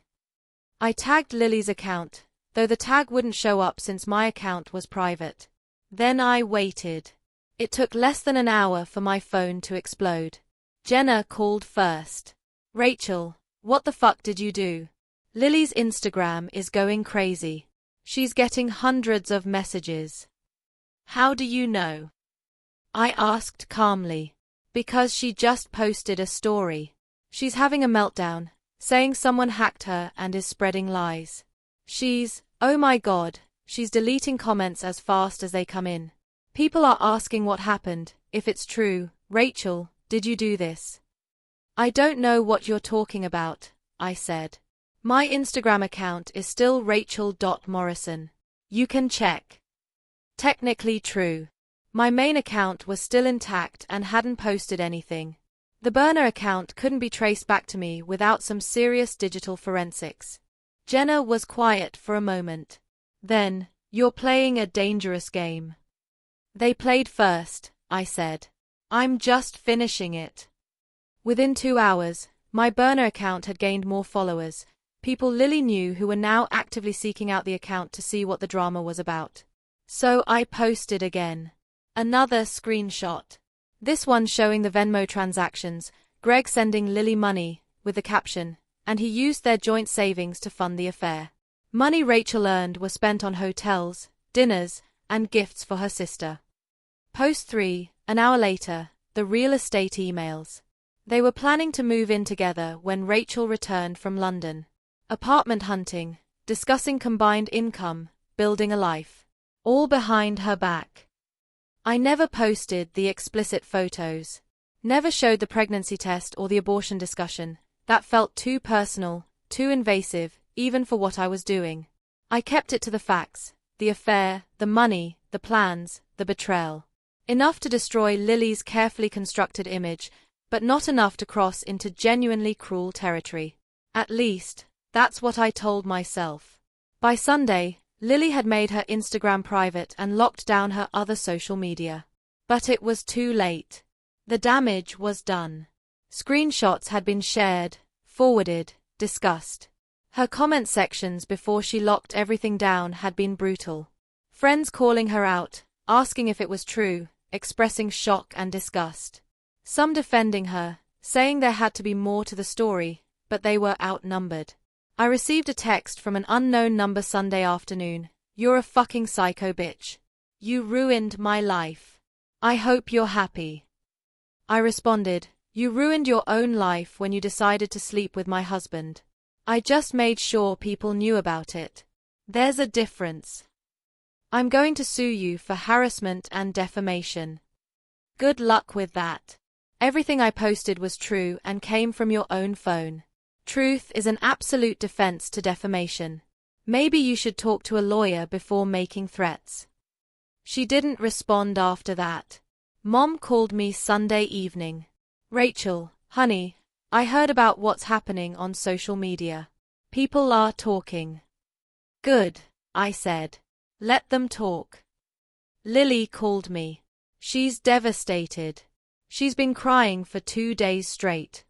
I tagged Lily's account, though the tag wouldn't show up since my account was private. Then I waited. It took less than an hour for my phone to explode. Jenna called first. "Rachel, what the fuck did you do? Lily's Instagram is going crazy. She's getting hundreds of messages." "How do you know?" I asked calmly. "Because she just posted a story. She's having a meltdown, saying someone hacked her and is spreading lies. Oh my God, she's deleting comments as fast as they come in. People are asking what happened, if it's true. Rachel, did you do this?" "I don't know what you're talking about," I said. "My Instagram account is still Rachel.Morrison. You can check." Technically true. My main account was still intact and hadn't posted anything. The burner account couldn't be traced back to me without some serious digital forensics. Jenna was quiet for a moment. Then, "You're playing a dangerous game." "They played first," I said. "I'm just finishing it." Within 2 hours, my burner account had gained more followers, people Lily knew who were now actively seeking out the account to see what the drama was about. So I posted again. Another screenshot. This one showing the Venmo transactions, Greg sending Lily money, with the caption, "And he used their joint savings to fund the affair." Money Rachel earned was spent on hotels, dinners, and gifts for her sister. Post 3, an hour later, the real estate emails. They were planning to move in together when Rachel returned from London. Apartment hunting, discussing combined income, building a life. All behind her back. I never posted the explicit photos. Never showed the pregnancy test or the abortion discussion. That felt too personal, too invasive, even for what I was doing. I kept it to the facts, the affair, the money, the plans, the betrayal. Enough to destroy Lily's carefully constructed image, but not enough to cross into genuinely cruel territory. At least, that's what I told myself. By Sunday, Lily had made her Instagram private and locked down her other social media. But it was too late. The damage was done. Screenshots had been shared, forwarded, discussed. Her comment sections before she locked everything down had been brutal. Friends calling her out, asking if it was true, expressing shock and disgust. Some defending her, saying there had to be more to the story, but they were outnumbered. I received a text from an unknown number Sunday afternoon. "You're a fucking psycho bitch. You ruined my life. I hope you're happy." I responded, "You ruined your own life when you decided to sleep with my husband. I just made sure people knew about it. There's a difference. I'm going to sue you for harassment and defamation. Good luck with that. Everything I posted was true and came from your own phone. Truth is an absolute defense to defamation. Maybe you should talk to a lawyer before making threats." She didn't respond after that. Mom called me Sunday evening. "Rachel, honey, I heard about what's happening on social media. People are talking. Good, I said. Let them talk. Lily called me. She's devastated. She's been crying for 2 days straight.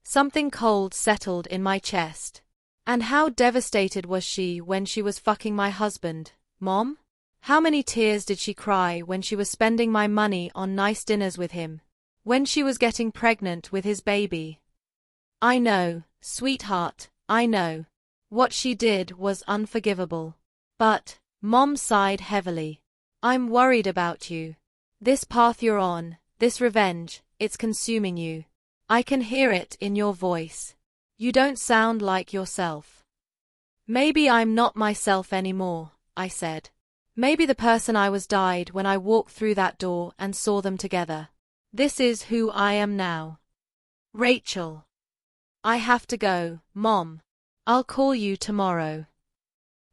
Something cold settled in my chest. And how devastated was she when she was fucking my husband, Mom? How many tears did she cry when she was spending my money on nice dinners with him? When she was getting pregnant with his baby? I know, sweetheart, I know. What she did was unforgivable. But, Mom sighed heavily. I'm worried about you. This path you're on, this revenge, it's consuming you. I can hear it in your voice. You don't sound like yourself. Maybe I'm not myself anymore, I said. Maybe the person I was died when I walked through that door and saw them together. This is who I am now. Rachel. I have to go, Mom. I'll call you tomorrow.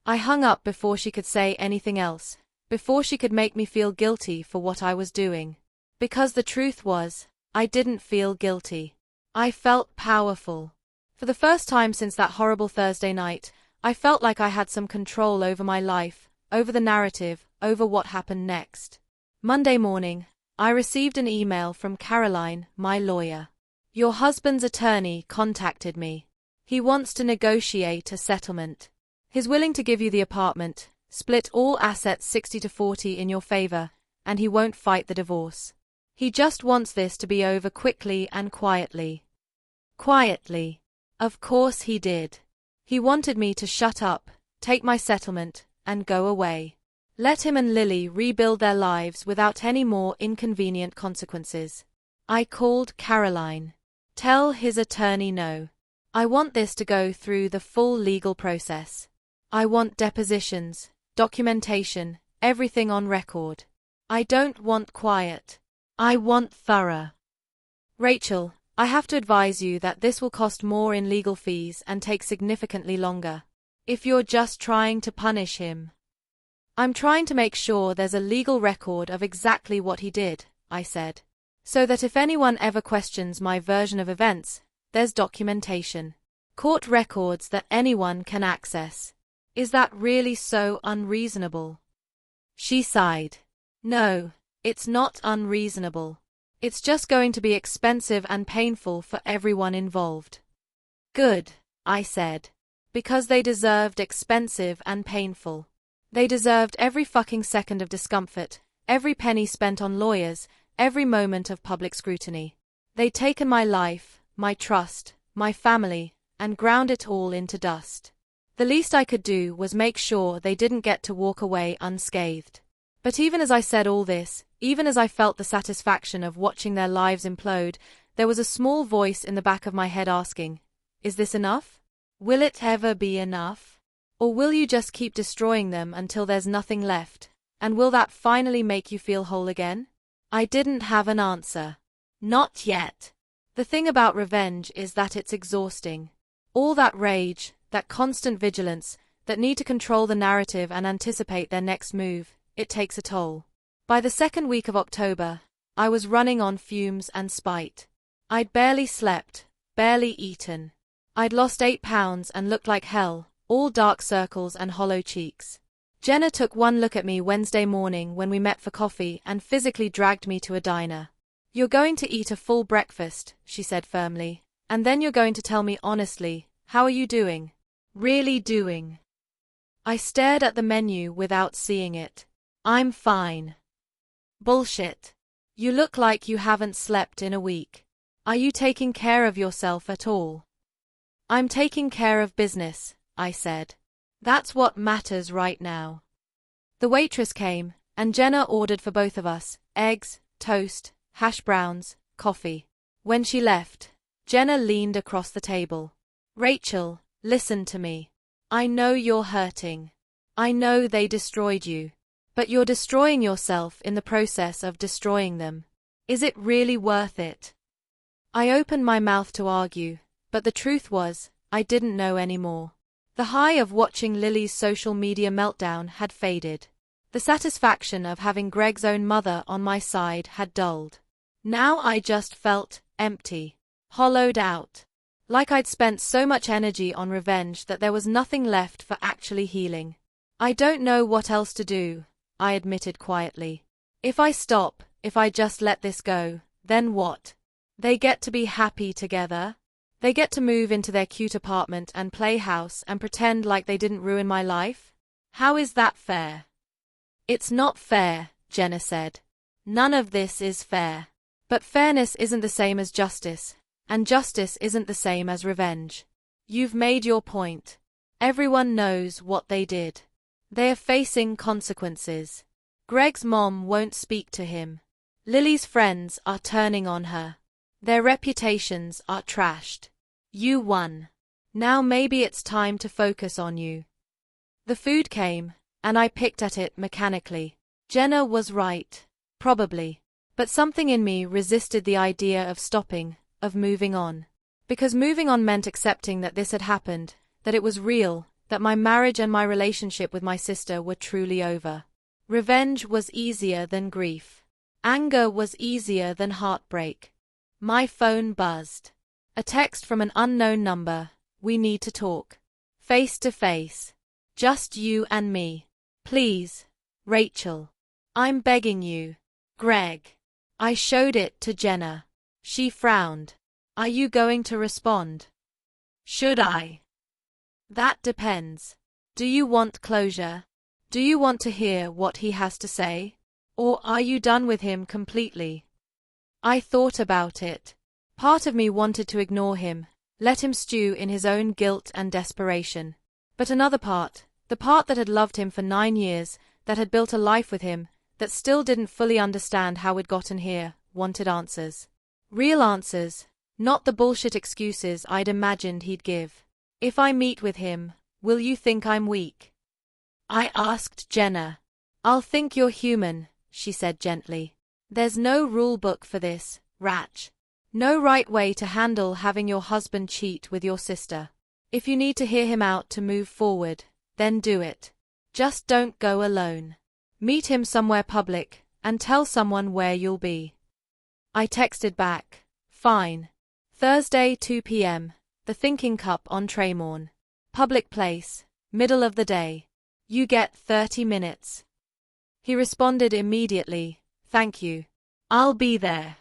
I hung up before she could say anything else, before she could make me feel guilty for what I was doing. Because the truth was, I didn't feel guilty. I felt powerful. For the first time since that horrible Thursday night, I felt like I had some control over my life, over the narrative, over what happened next. Monday morning, I received an email from Caroline, my lawyer. Your husband's attorney contacted me. He wants to negotiate a settlement. He's willing to give you the apartment, split all assets 60-40 in your favor, and he won't fight the divorce. He just wants this to be over quickly and quietly. Quietly. Of course he did. He wanted me to shut up, take my settlement, and go away. Let him and Lily rebuild their lives without any more inconvenient consequences. I called Caroline. Tell his attorney no. I want this to go through the full legal process. I want depositions, documentation, everything on record. I don't want quiet. I want thorough. Rachel, I have to advise you that this will cost more in legal fees and take significantly longer. If you're just trying to punish him. I'm trying to make sure there's a legal record of exactly what he did, I said. So that if anyone ever questions my version of events, there's documentation. Court records that anyone can access. Is that really so unreasonable? She sighed. No, it's not unreasonable. It's just going to be expensive and painful for everyone involved. Good, I said. Because they deserved expensive and painful. They deserved every fucking second of discomfort, every penny spent on lawyers, every moment of public scrutiny. They'd taken my life, my trust, my family, and ground it all into dust. The least I could do was make sure they didn't get to walk away unscathed. But even as I said all this, even as I felt the satisfaction of watching their lives implode, there was a small voice in the back of my head asking, is this enough? Will it ever be enough? Or will you just keep destroying them until there's nothing left, and will that finally make you feel whole again? I didn't have an answer. Not yet. The thing about revenge is that it's exhausting. All that rage, that constant vigilance, that need to control the narrative and anticipate their next move, it takes a toll. By the second week of October, I was running on fumes and spite. I'd barely slept, barely eaten. I'd lost 8 pounds and looked like hell, all dark circles and hollow cheeks. Jenna took one look at me Wednesday morning when we met for coffee and physically dragged me to a diner. You're going to eat a full breakfast, she said firmly, and then you're going to tell me honestly, how are you doing? Really doing? I stared at the menu without seeing it. I'm fine. Bullshit. You look like you haven't slept in a week. Are you taking care of yourself at all? I'm taking care of business, I said. That's what matters right now. The waitress came, and Jenna ordered for both of us, eggs, toast, hash browns, coffee. When she left, Jenna leaned across the table. Rachel, listen to me. I know you're hurting. I know they destroyed you. But you're destroying yourself in the process of destroying them. Is it really worth it? I opened my mouth to argue, but the truth was, I didn't know anymore. The high of watching Lily's social media meltdown had faded. The satisfaction of having Greg's own mother on my side had dulled. Now I just felt empty, hollowed out. Like I'd spent so much energy on revenge that there was nothing left for actually healing. I don't know what else to do, I admitted quietly. If I stop, if I just let this go, then what? They get to be happy together. They get to move into their cute apartment and play house and pretend like they didn't ruin my life? How is that fair? It's not fair, Jenna said. None of this is fair. But fairness isn't the same as justice, and justice isn't the same as revenge. You've made your point. Everyone knows what they did. They are facing consequences. Greg's mom won't speak to him. Lily's friends are turning on her. Their reputations are trashed. You won. Now maybe it's time to focus on you. The food came, and I picked at it mechanically. Jenna was right. Probably. But something in me resisted the idea of stopping, of moving on. Because moving on meant accepting that this had happened, that it was real, that my marriage and my relationship with my sister were truly over. Revenge was easier than grief. Anger was easier than heartbreak. My phone buzzed. A text from an unknown number. We need to talk. Face to face. Just you and me. Please. Rachel. I'm begging you. Greg. I showed it to Jenna. She frowned. Are you going to respond? Should I? That depends. Do you want closure? Do you want to hear what he has to say? Or are you done with him completely? I thought about it. Part of me wanted to ignore him, let him stew in his own guilt and desperation. But another part, the part that had loved him for 9 years, that had built a life with him, that still didn't fully understand how we'd gotten here, wanted answers. Real answers, not the bullshit excuses I'd imagined he'd give. If I meet with him, will you think I'm weak? I asked Jenna. I'll think you're human, she said gently. There's no rule book for this, Rach. No right way to handle having your husband cheat with your sister. If you need to hear him out to move forward, then do it. Just don't go alone. Meet him somewhere public, and tell someone where you'll be. I texted back. Fine. Thursday 2 p.m. The Thinking Cup on Tremorne. Public place. Middle of the day. You get 30 minutes. He responded immediately. Thank you. I'll be there.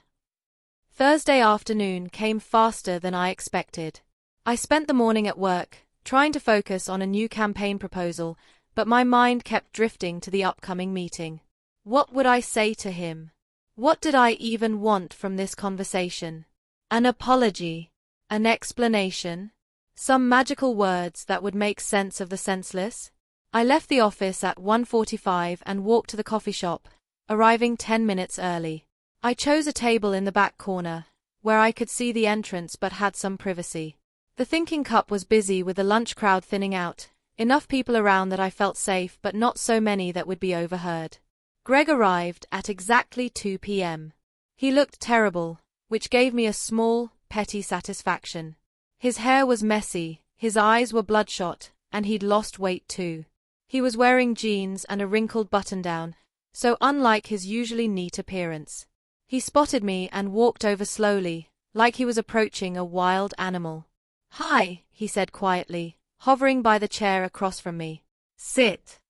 Thursday afternoon came faster than I expected. I spent the morning at work, trying to focus on a new campaign proposal, but my mind kept drifting to the upcoming meeting. What would I say to him? What did I even want from this conversation? An apology? An explanation? Some magical words that would make sense of the senseless? I left the office at 1:45 and walked to the coffee shop, arriving 10 minutes early. I chose a table in the back corner, where I could see the entrance but had some privacy. The Thinking Cup was busy with the lunch crowd thinning out, enough people around that I felt safe but not so many that would be overheard. Greg arrived at exactly 2 p.m. He looked terrible, which gave me a small, petty satisfaction. His hair was messy, his eyes were bloodshot, and he'd lost weight too. He was wearing jeans and a wrinkled button-down, so unlike his usually neat appearance. He spotted me and walked over slowly, like he was approaching a wild animal. Hi, he said quietly, hovering by the chair across from me. Sit.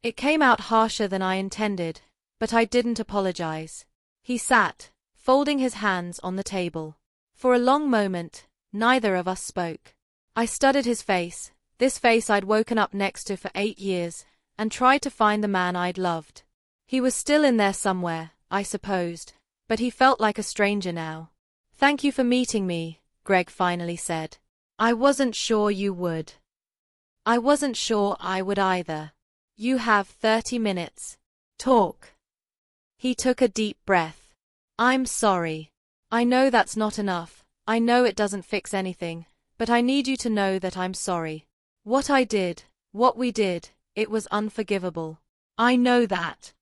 It came out harsher than I intended, but I didn't apologize. He sat, folding his hands on the table. For a long moment, neither of us spoke. I studied his face, this face I'd woken up next to for 8 years, and tried to find the man I'd loved. He was still in there somewhere, I supposed, but he felt like a stranger now. Thank you for meeting me, Greg finally said. I wasn't sure you would. I wasn't sure I would either. You have 30 minutes. Talk. He took a deep breath. I'm sorry. I know that's not enough. I know it doesn't fix anything, but I need you to know that I'm sorry. What I did, what we did, it was unforgivable. I know that.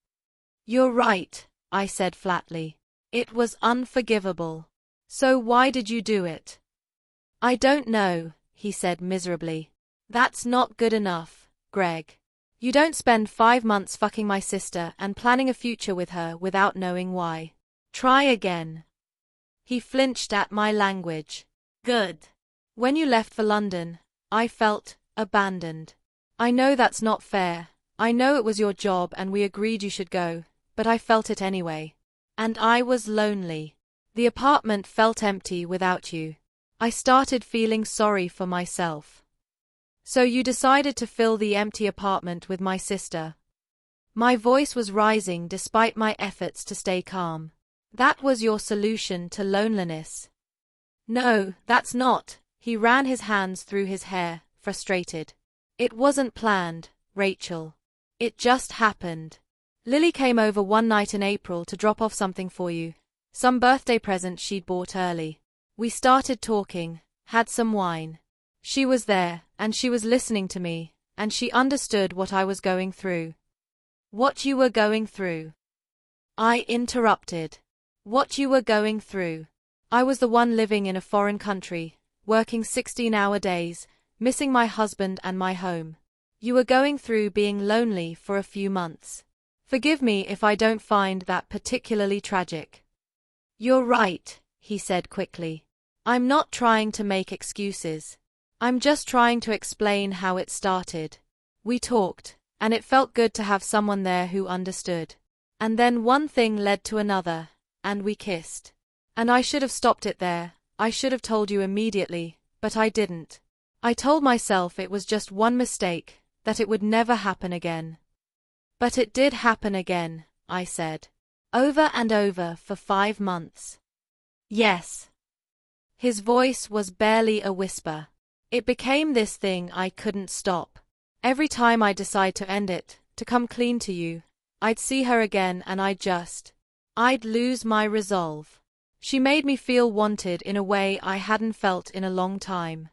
You're right, I said flatly. It was unforgivable. So why did you do it? I don't know, he said miserably. That's not good enough, Greg. You don't spend 5 months fucking my sister and planning a future with her without knowing why. Try again. He flinched at my language. Good. When you left for London, I felt abandoned. I know that's not fair. I know it was your job and we agreed you should go, but I felt it anyway. And I was lonely. The apartment felt empty without you. I started feeling sorry for myself. So you decided to fill the empty apartment with my sister. My voice was rising despite my efforts to stay calm. That was your solution to loneliness. No, that's not. He ran his hands through his hair, frustrated. It wasn't planned, Rachel. It just happened. Lily came over one night in April to drop off something for you. Some birthday present she'd bought early. We started talking, had some wine. She was there, and she was listening to me, and she understood what I was going through. What you were going through? I interrupted. What you were going through? I was the one living in a foreign country, working 16-hour days, missing my husband and my home. You were going through being lonely for a few months. Forgive me if I don't find that particularly tragic. You're right, he said quickly. I'm not trying to make excuses. I'm just trying to explain how it started. We talked, and it felt good to have someone there who understood. And then one thing led to another, and we kissed. And I should have stopped it there. I should have told you immediately, but I didn't. I told myself it was just one mistake, that it would never happen again. But it did happen again, I said. Over and over for 5 months. Yes. His voice was barely a whisper. It became this thing I couldn't stop. Every time I'd decide to end it, to come clean to you, I'd see her again and I'd lose my resolve. She made me feel wanted in a way I hadn't felt in a long time.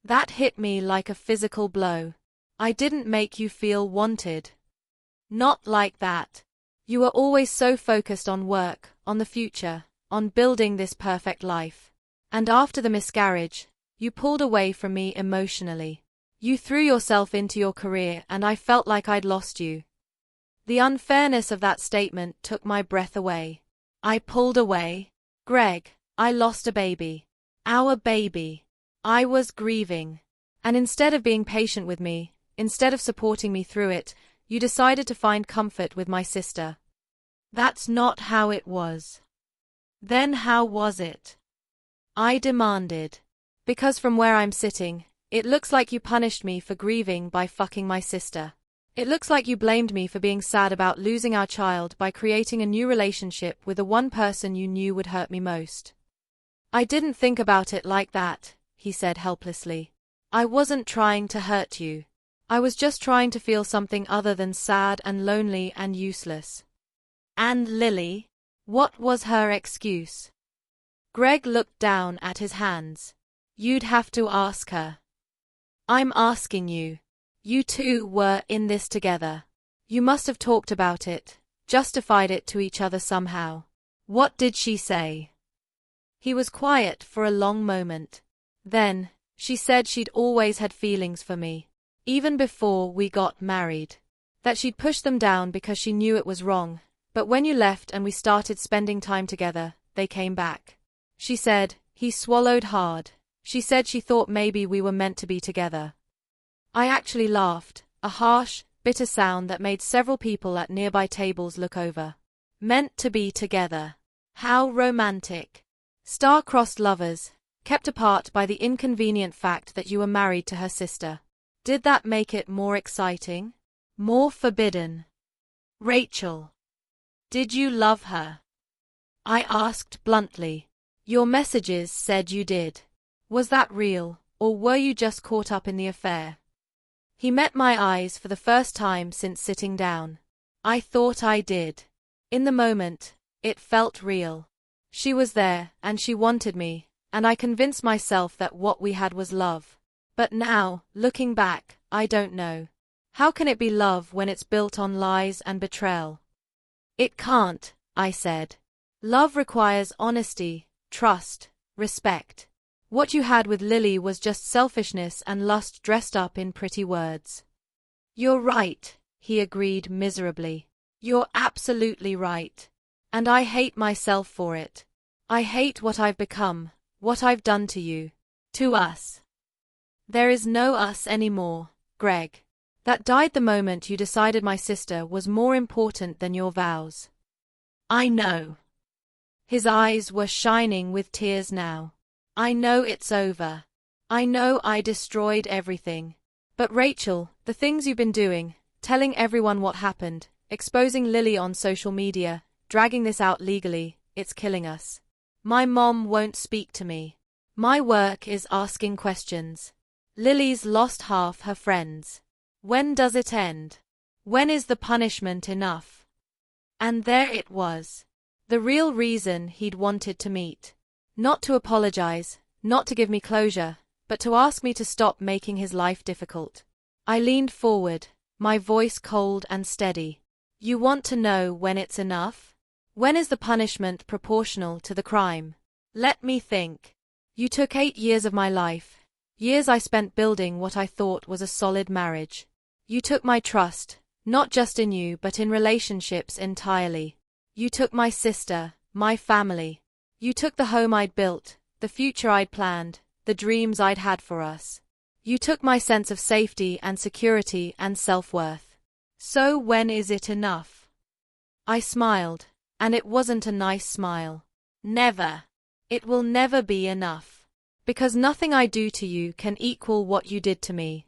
That hit me like a physical blow. I didn't make you feel wanted. Not like that. You were always so focused on work, on the future, on building this perfect life. And after the miscarriage, you pulled away from me emotionally. You threw yourself into your career and I felt like I'd lost you. The unfairness of that statement took my breath away. I pulled away. Greg, I lost a baby. Our baby. I was grieving. And instead of being patient with me, instead of supporting me through it, you decided to find comfort with my sister. That's not how it was. Then how was it? I demanded. Because from where I'm sitting, it looks like you punished me for grieving by fucking my sister. It looks like you blamed me for being sad about losing our child by creating a new relationship with the one person you knew would hurt me most. I didn't think about it like that, he said helplessly. I wasn't trying to hurt you. I was just trying to feel something other than sad and lonely and useless. And Lily? What was her excuse? Greg looked down at his hands. You'd have to ask her. I'm asking you. You two were in this together. You must have talked about it, justified it to each other somehow. What did she say? He was quiet for a long moment. Then, she said she'd always had feelings for me, even before we got married. That she'd pushed them down because she knew it was wrong, but when you left and we started spending time together, they came back. She said, he swallowed hard. She said she thought maybe we were meant to be together. I actually laughed, a harsh, bitter sound that made several people at nearby tables look over. Meant to be together. How romantic. Star-crossed lovers, kept apart by the inconvenient fact that you were married to her sister. Did that make it more exciting? More forbidden? Rachel. Did you love her? I asked bluntly. Your messages said you did. Was that real, or were you just caught up in the affair? He met my eyes for the first time since sitting down. I thought I did. In the moment, it felt real. She was there, and she wanted me, and I convinced myself that what we had was love. But now, looking back, I don't know. How can it be love when it's built on lies and betrayal? It can't, I said. Love requires honesty, trust, respect. What you had with Lily was just selfishness and lust dressed up in pretty words. You're right, he agreed miserably. You're absolutely right. And I hate myself for it. I hate what I've become, what I've done to you. To us. There is no us anymore, Greg. That died the moment you decided my sister was more important than your vows. I know. His eyes were shining with tears now. I know it's over. I know I destroyed everything. But Rachel, the things you've been doing, telling everyone what happened, exposing Lily on social media, dragging this out legally, it's killing us. My mom won't speak to me. My work is asking questions. Lily's lost half her friends. When does it end? When is the punishment enough? And there it was. The real reason he'd wanted to meet. Not to apologize, not to give me closure, but to ask me to stop making his life difficult. I leaned forward, my voice cold and steady. You want to know when it's enough? When is the punishment proportional to the crime? Let me think. You took 8 years of my life, years I spent building what I thought was a solid marriage. You took my trust, not just in you but in relationships entirely. You took my sister, my family. You took the home I'd built, the future I'd planned, the dreams I'd had for us. You took my sense of safety and security and self-worth. So when is it enough? I smiled, and it wasn't a nice smile. Never. It will never be enough. Because nothing I do to you can equal what you did to me.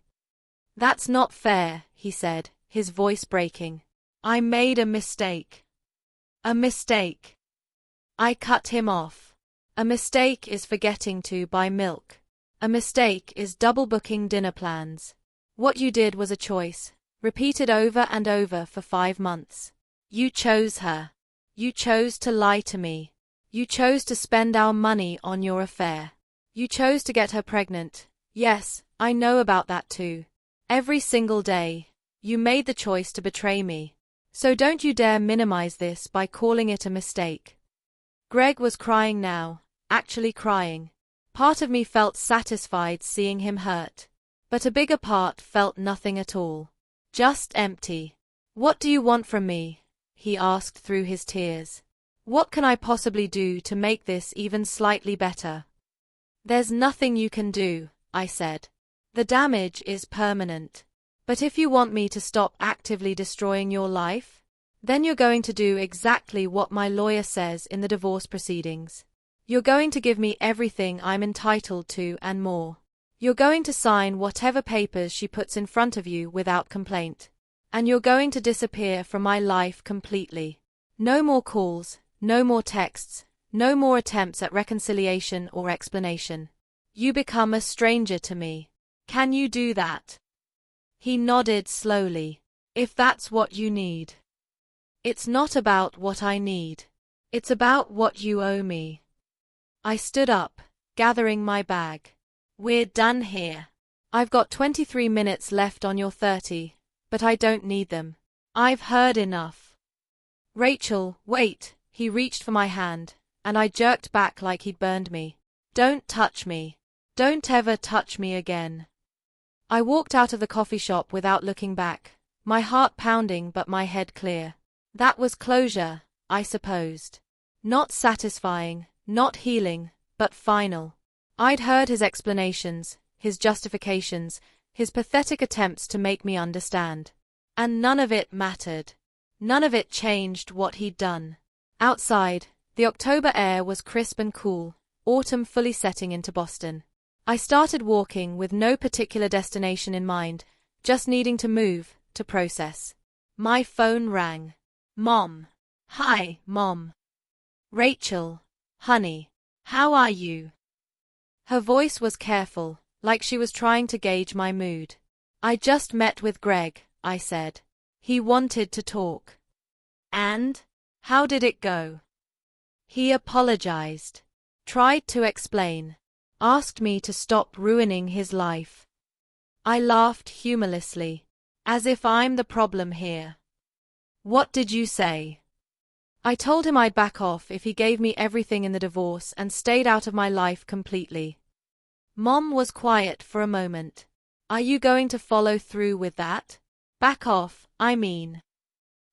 That's not fair, he said, his voice breaking. I made a mistake. A mistake. I cut him off. A mistake is forgetting to buy milk. A mistake is double booking dinner plans. What you did was a choice, repeated over and over for 5 months. You chose her. You chose to lie to me. You chose to spend our money on your affair. You chose to get her pregnant. Yes, I know about that too. Every single day, you made the choice to betray me. So don't you dare minimize this by calling it a mistake. Greg was crying now, actually crying. Part of me felt satisfied seeing him hurt. But a bigger part felt nothing at all. Just empty. What do you want from me? He asked through his tears. What can I possibly do to make this even slightly better? There's nothing you can do, I said. The damage is permanent. But if you want me to stop actively destroying your life, then you're going to do exactly what my lawyer says in the divorce proceedings. You're going to give me everything I'm entitled to and more. You're going to sign whatever papers she puts in front of you without complaint. And you're going to disappear from my life completely. No more calls, no more texts, no more attempts at reconciliation or explanation. You become a stranger to me. Can you do that? He nodded slowly. If that's what you need. It's not about what I need. It's about what you owe me. I stood up, gathering my bag. We're done here. I've got 23 minutes left on your 30, but I don't need them. I've heard enough. Rachel, wait. He reached for my hand, and I jerked back like he'd burned me. Don't touch me. Don't ever touch me again. I walked out of the coffee shop without looking back, my heart pounding but my head clear. That was closure, I supposed. Not satisfying, not healing, but final. I'd heard his explanations, his justifications, his pathetic attempts to make me understand. And none of it mattered. None of it changed what he'd done. Outside, the October air was crisp and cool, autumn fully setting into Boston. I started walking with no particular destination in mind, just needing to move, to process. My phone rang. Mom. Hi, Mom. Rachel. Honey. How are you? Her voice was careful, like she was trying to gauge my mood. I just met with Greg, I said. He wanted to talk. And? How did it go? He apologized. Tried to explain. Asked me to stop ruining his life. I laughed humorlessly, as if I'm the problem here. What did you say? I told him I'd back off if he gave me everything in the divorce and stayed out of my life completely. Mom was quiet for a moment. Are you going to follow through with that? Back off, I mean.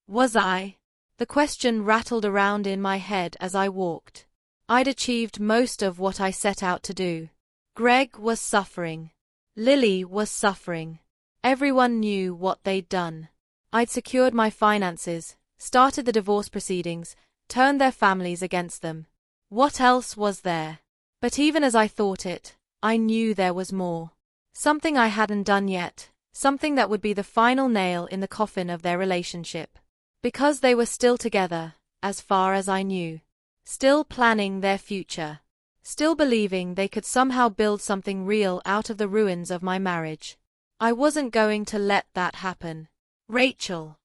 Was I? The question rattled around in my head as I walked. I'd achieved most of what I set out to do. Greg was suffering. Lily was suffering. Everyone knew what they'd done. I'd secured my finances, started the divorce proceedings, turned their families against them. What else was there? But even as I thought it, I knew there was more. Something I hadn't done yet, something that would be the final nail in the coffin of their relationship. Because they were still together, as far as I knew. Still planning their future. Still believing they could somehow build something real out of the ruins of my marriage. I wasn't going to let that happen. Rachel.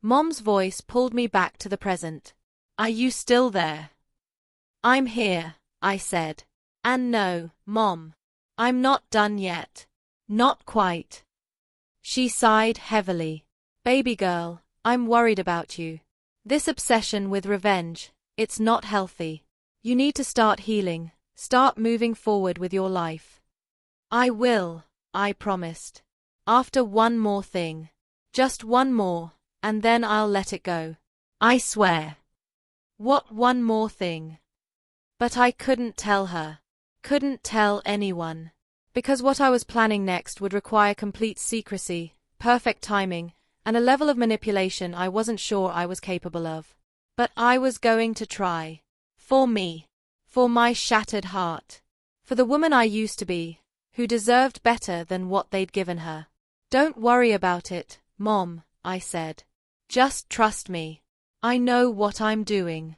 Mom's voice pulled me back to the present. Are you still there? I'm here, I said. And no, Mom. I'm not done yet. Not quite. She sighed heavily. Baby girl, I'm worried about you. This obsession with revenge, it's not healthy. You need to start healing, start moving forward with your life. I will, I promised. After one more thing. Just one more, and then I'll let it go. I swear. What one more thing? But I couldn't tell her. Couldn't tell anyone. Because what I was planning next would require complete secrecy, perfect timing, and a level of manipulation I wasn't sure I was capable of. But I was going to try. For me. For my shattered heart. For the woman I used to be, who deserved better than what they'd given her. Don't worry about it, Mom, I said. Just trust me. I know what I'm doing.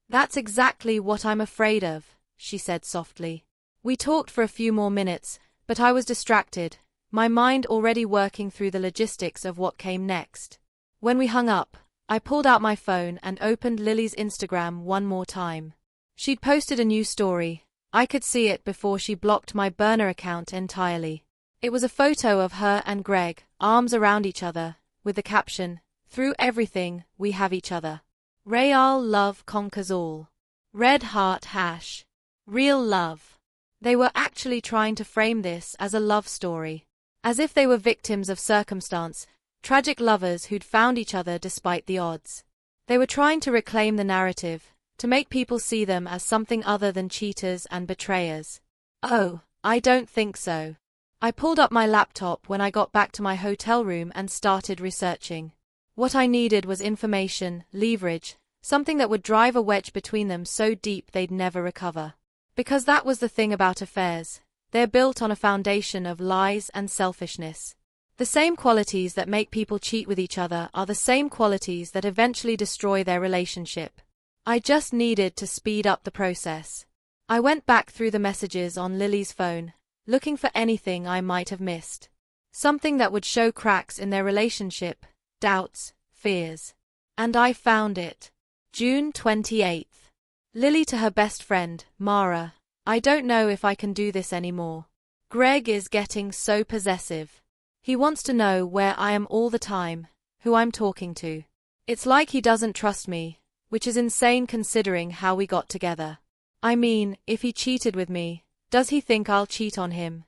That's exactly what I'm afraid of, she said softly. We talked for a few more minutes, but I was distracted, my mind already working through the logistics of what came next. When we hung up, I pulled out my phone and opened Lily's Instagram one more time. She'd posted a new story. I could see it before she blocked my burner account entirely. It was a photo of her and Greg, arms around each other, with the caption, "Through everything, we have each other. Real love conquers all. Red heart hash. Real love." They were actually trying to frame this as a love story. As if they were victims of circumstance, tragic lovers who'd found each other despite the odds. They were trying to reclaim the narrative, to make people see them as something other than cheaters and betrayers. Oh, I don't think so. I pulled up my laptop when I got back to my hotel room and started researching. What I needed was information, leverage, something that would drive a wedge between them so deep they'd never recover. Because that was the thing about affairs. They're built on a foundation of lies and selfishness. The same qualities that make people cheat with each other are the same qualities that eventually destroy their relationship. I just needed to speed up the process. I went back through the messages on Lily's phone, looking for anything I might have missed. Something that would show cracks in their relationship, doubts, fears. And I found it. June 28th. Lily to her best friend, Mara. I don't know if I can do this anymore. Greg is getting so possessive. He wants to know where I am all the time, who I'm talking to. It's like he doesn't trust me, which is insane considering how we got together. I mean, if he cheated with me, does he think I'll cheat on him?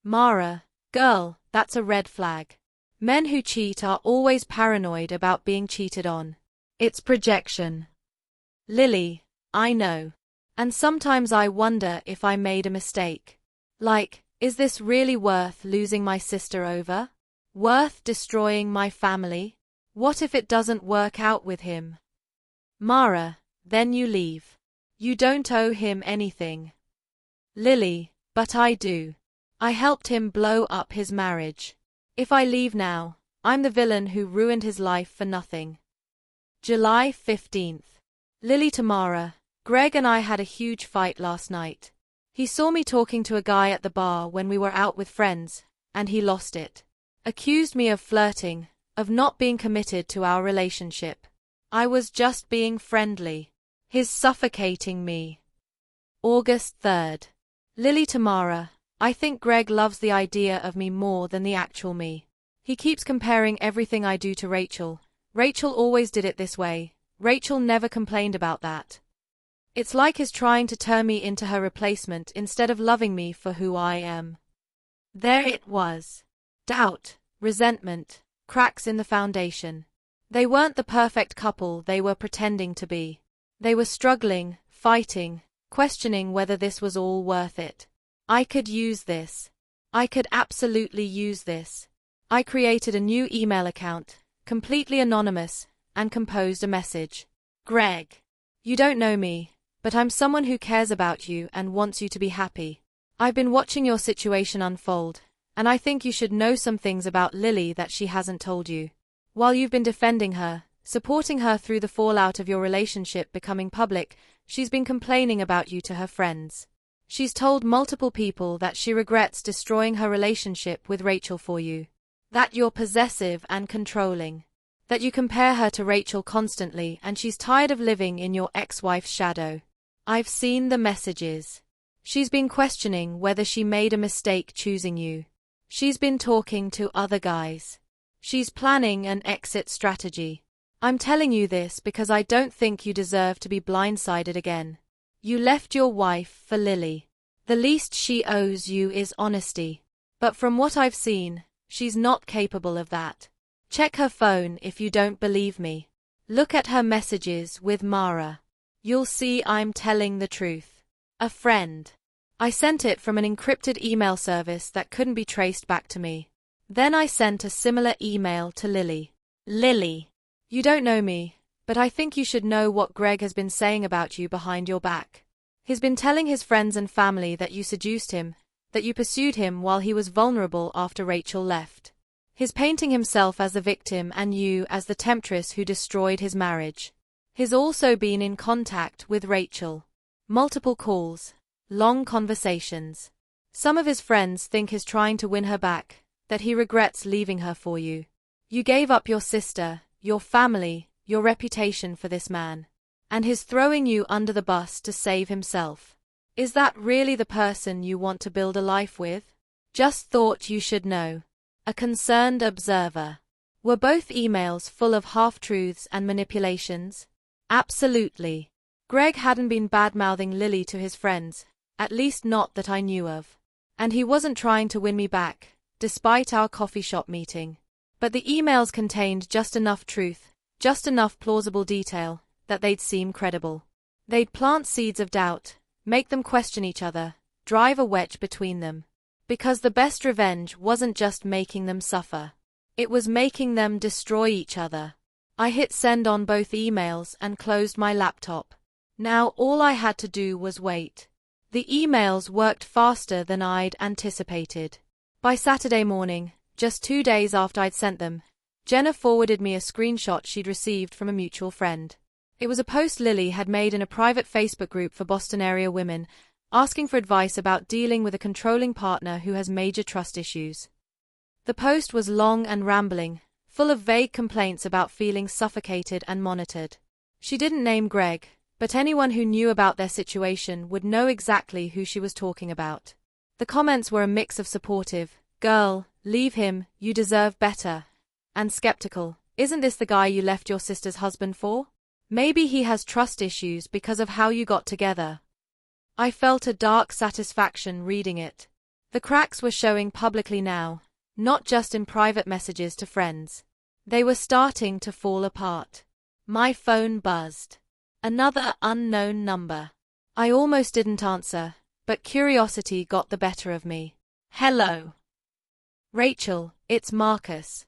Mara, girl, that's a red flag. Men who cheat are always paranoid about being cheated on. It's projection. Lily, I know. And sometimes I wonder if I made a mistake. Like, is this really worth losing my sister over? Worth destroying my family? What if it doesn't work out with him? Mara, then you leave. You don't owe him anything. Lily, but I do. I helped him blow up his marriage. If I leave now, I'm the villain who ruined his life for nothing. July 15th. Lily to Mara. Greg and I had a huge fight last night. He saw me talking to a guy at the bar when we were out with friends, and he lost it. Accused me of flirting, of not being committed to our relationship. I was just being friendly. He's suffocating me. August 3rd. Lily to Mara. I think Greg loves the idea of me more than the actual me. He keeps comparing everything I do to Rachel. Rachel always did it this way. Rachel never complained about that. It's like he's trying to turn me into her replacement instead of loving me for who I am. There it was. Doubt, resentment, cracks in the foundation. They weren't the perfect couple they were pretending to be. They were struggling, fighting, questioning whether this was all worth it. I could use this. I could absolutely use this. I created a new email account, completely anonymous, and composed a message. Greg, you don't know me, but I'm someone who cares about you and wants you to be happy. I've been watching your situation unfold, and I think you should know some things about Lily that she hasn't told you. While you've been defending her, supporting her through the fallout of your relationship becoming public, she's been complaining about you to her friends. She's told multiple people that she regrets destroying her relationship with Rachel for you. That you're possessive and controlling. That you compare her to Rachel constantly and she's tired of living in your ex-wife's shadow. I've seen the messages. She's been questioning whether she made a mistake choosing you. She's been talking to other guys. She's planning an exit strategy. I'm telling you this because I don't think you deserve to be blindsided again. You left your wife for Lily. The least she owes you is honesty. But from what I've seen, she's not capable of that. Check her phone if you don't believe me. Look at her messages with Mara. You'll see I'm telling the truth. A friend. I sent it from an encrypted email service that couldn't be traced back to me. Then I sent a similar email to Lily. Lily, you don't know me, but I think you should know what Greg has been saying about you behind your back. He's been telling his friends and family that you seduced him, that you pursued him while he was vulnerable after Rachel left. He's painting himself as the victim and you as the temptress who destroyed his marriage. He's also been in contact with Rachel. Multiple calls, long conversations. Some of his friends think he's trying to win her back, that he regrets leaving her for you. You gave up your sister, your family, your reputation for this man. And he's throwing you under the bus to save himself. Is that really the person you want to build a life with? Just thought you should know. A concerned observer. Were both emails full of half-truths and manipulations? Absolutely. Greg hadn't been bad-mouthing Lily to his friends, at least not that I knew of. And he wasn't trying to win me back, despite our coffee shop meeting. But the emails contained just enough truth, just enough plausible detail, that they'd seem credible. They'd plant seeds of doubt, make them question each other, drive a wedge between them. Because the best revenge wasn't just making them suffer. It was making them destroy each other. I hit send on both emails and closed my laptop. Now all I had to do was wait. The emails worked faster than I'd anticipated. By Saturday morning, just 2 days after I'd sent them, Jenna forwarded me a screenshot she'd received from a mutual friend. It was a post Lily had made in a private Facebook group for Boston area women, asking for advice about dealing with a controlling partner who has major trust issues. The post was long and rambling, full of vague complaints about feeling suffocated and monitored. She didn't name Greg, but anyone who knew about their situation would know exactly who she was talking about. The comments were a mix of supportive, "Girl, leave him, you deserve better," and skeptical, "Isn't this the guy you left your sister's husband for? Maybe he has trust issues because of how you got together." I felt a dark satisfaction reading it. The cracks were showing publicly now, not just in private messages to friends. They were starting to fall apart. My phone buzzed. Another unknown number. I almost didn't answer, but curiosity got the better of me. "Hello. Rachel, it's Marcus.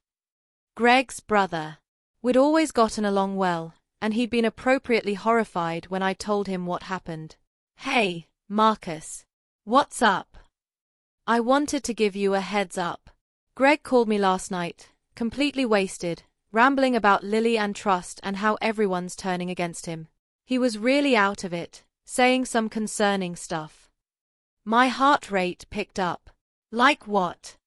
Greg's brother." We'd always gotten along well, and he'd been appropriately horrified when I told him what happened. "Hey, Marcus. What's up? I wanted to give you a heads up. Greg called me last night, completely wasted, rambling about Lily and trust and how everyone's turning against him. He was really out of it, saying some concerning stuff." My heart rate picked up. Like what?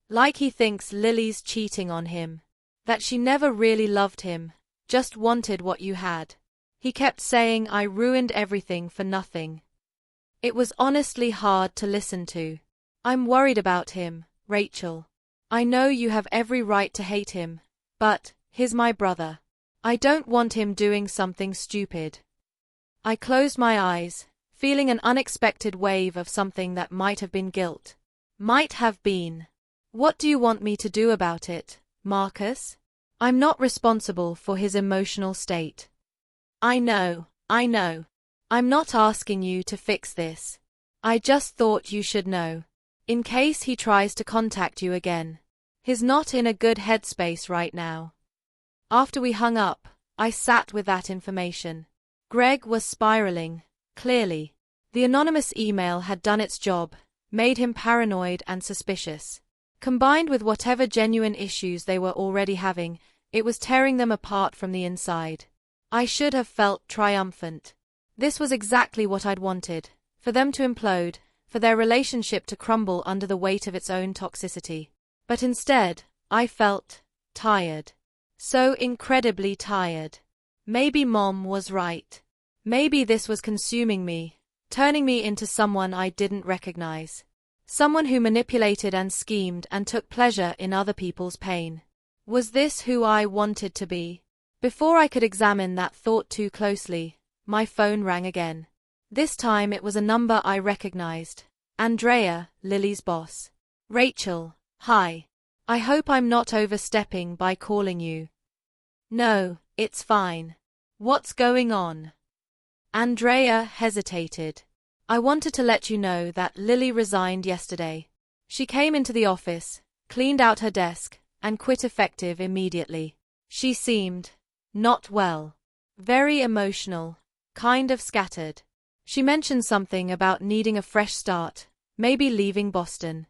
Like he thinks Lily's cheating on him. That she never really loved him, just wanted what you had. He kept saying I ruined everything for nothing. It was honestly hard to listen to. "I'm worried about him, Rachel. I know you have every right to hate him, but he's my brother. I don't want him doing something stupid." I closed my eyes, feeling an unexpected wave of something that might have been guilt. Might have been. "What do you want me to do about it, Marcus? I'm not responsible for his emotional state." I know. I'm not asking you to fix this. I just thought you should know. In case he tries to contact you again. He's not in a good headspace right now. After we hung up, I sat with that information. Greg was spiraling, clearly. The anonymous email had done its job, made him paranoid and suspicious. Combined with whatever genuine issues they were already having, it was tearing them apart from the inside. I should have felt triumphant. This was exactly what I'd wanted, for them to implode, for their relationship to crumble under the weight of its own toxicity. But instead, I felt tired. So incredibly tired. Maybe Mom was right. Maybe this was consuming me, turning me into someone I didn't recognize. Someone who manipulated and schemed and took pleasure in other people's pain. Was this who I wanted to be? Before I could examine that thought too closely, my phone rang again. This time it was a number I recognized. Andrea, Lily's boss. Rachel, hi. I hope I'm not overstepping by calling you. No, it's fine. What's going on? Andrea hesitated. I wanted to let you know that Lily resigned yesterday. She came into the office, cleaned out her desk, and quit effective immediately. She seemed not well. Very emotional, kind of scattered. She mentioned something about needing a fresh start, maybe leaving Boston.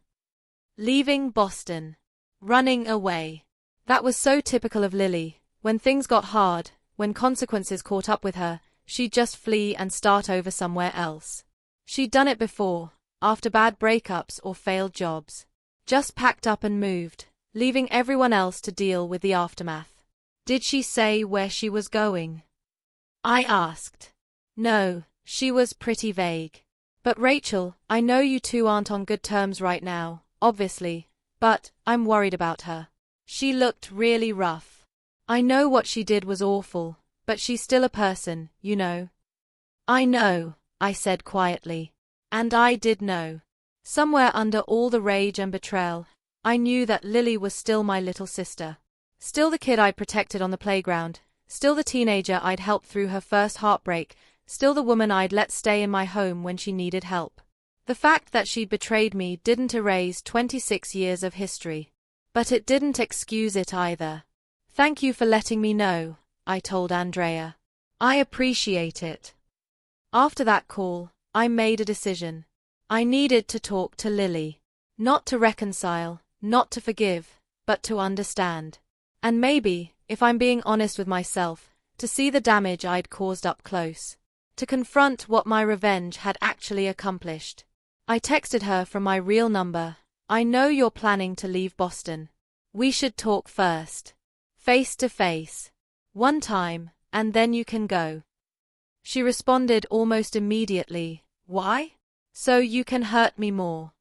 Leaving Boston. Running away. That was so typical of Lily. When things got hard, when consequences caught up with her, she'd just flee and start over somewhere else. She'd done it before, after bad breakups or failed jobs. Just packed up and moved, leaving everyone else to deal with the aftermath. Did she say where she was going? I asked. No, she was pretty vague. But Rachel, I know you two aren't on good terms right now, obviously, but I'm worried about her. She looked really rough. I know what she did was awful, but she's still a person, you know. I know, I said quietly. And I did know. Somewhere under all the rage and betrayal, I knew that Lily was still my little sister. Still the kid I'd protected on the playground, still the teenager I'd helped through her first heartbreak, still the woman I'd let stay in my home when she needed help. The fact that she'd betrayed me didn't erase 26 years of history. But it didn't excuse it either. Thank you for letting me know, I told Andrea. I appreciate it. After that call, I made a decision. I needed to talk to Lily. Not to reconcile, not to forgive, but to understand. And maybe, if I'm being honest with myself, to see the damage I'd caused up close. To confront what my revenge had actually accomplished. I texted her from my real number. I know you're planning to leave Boston. We should talk first. Face to face. One time, and then you can go. She responded almost immediately. Why? So you can hurt me more.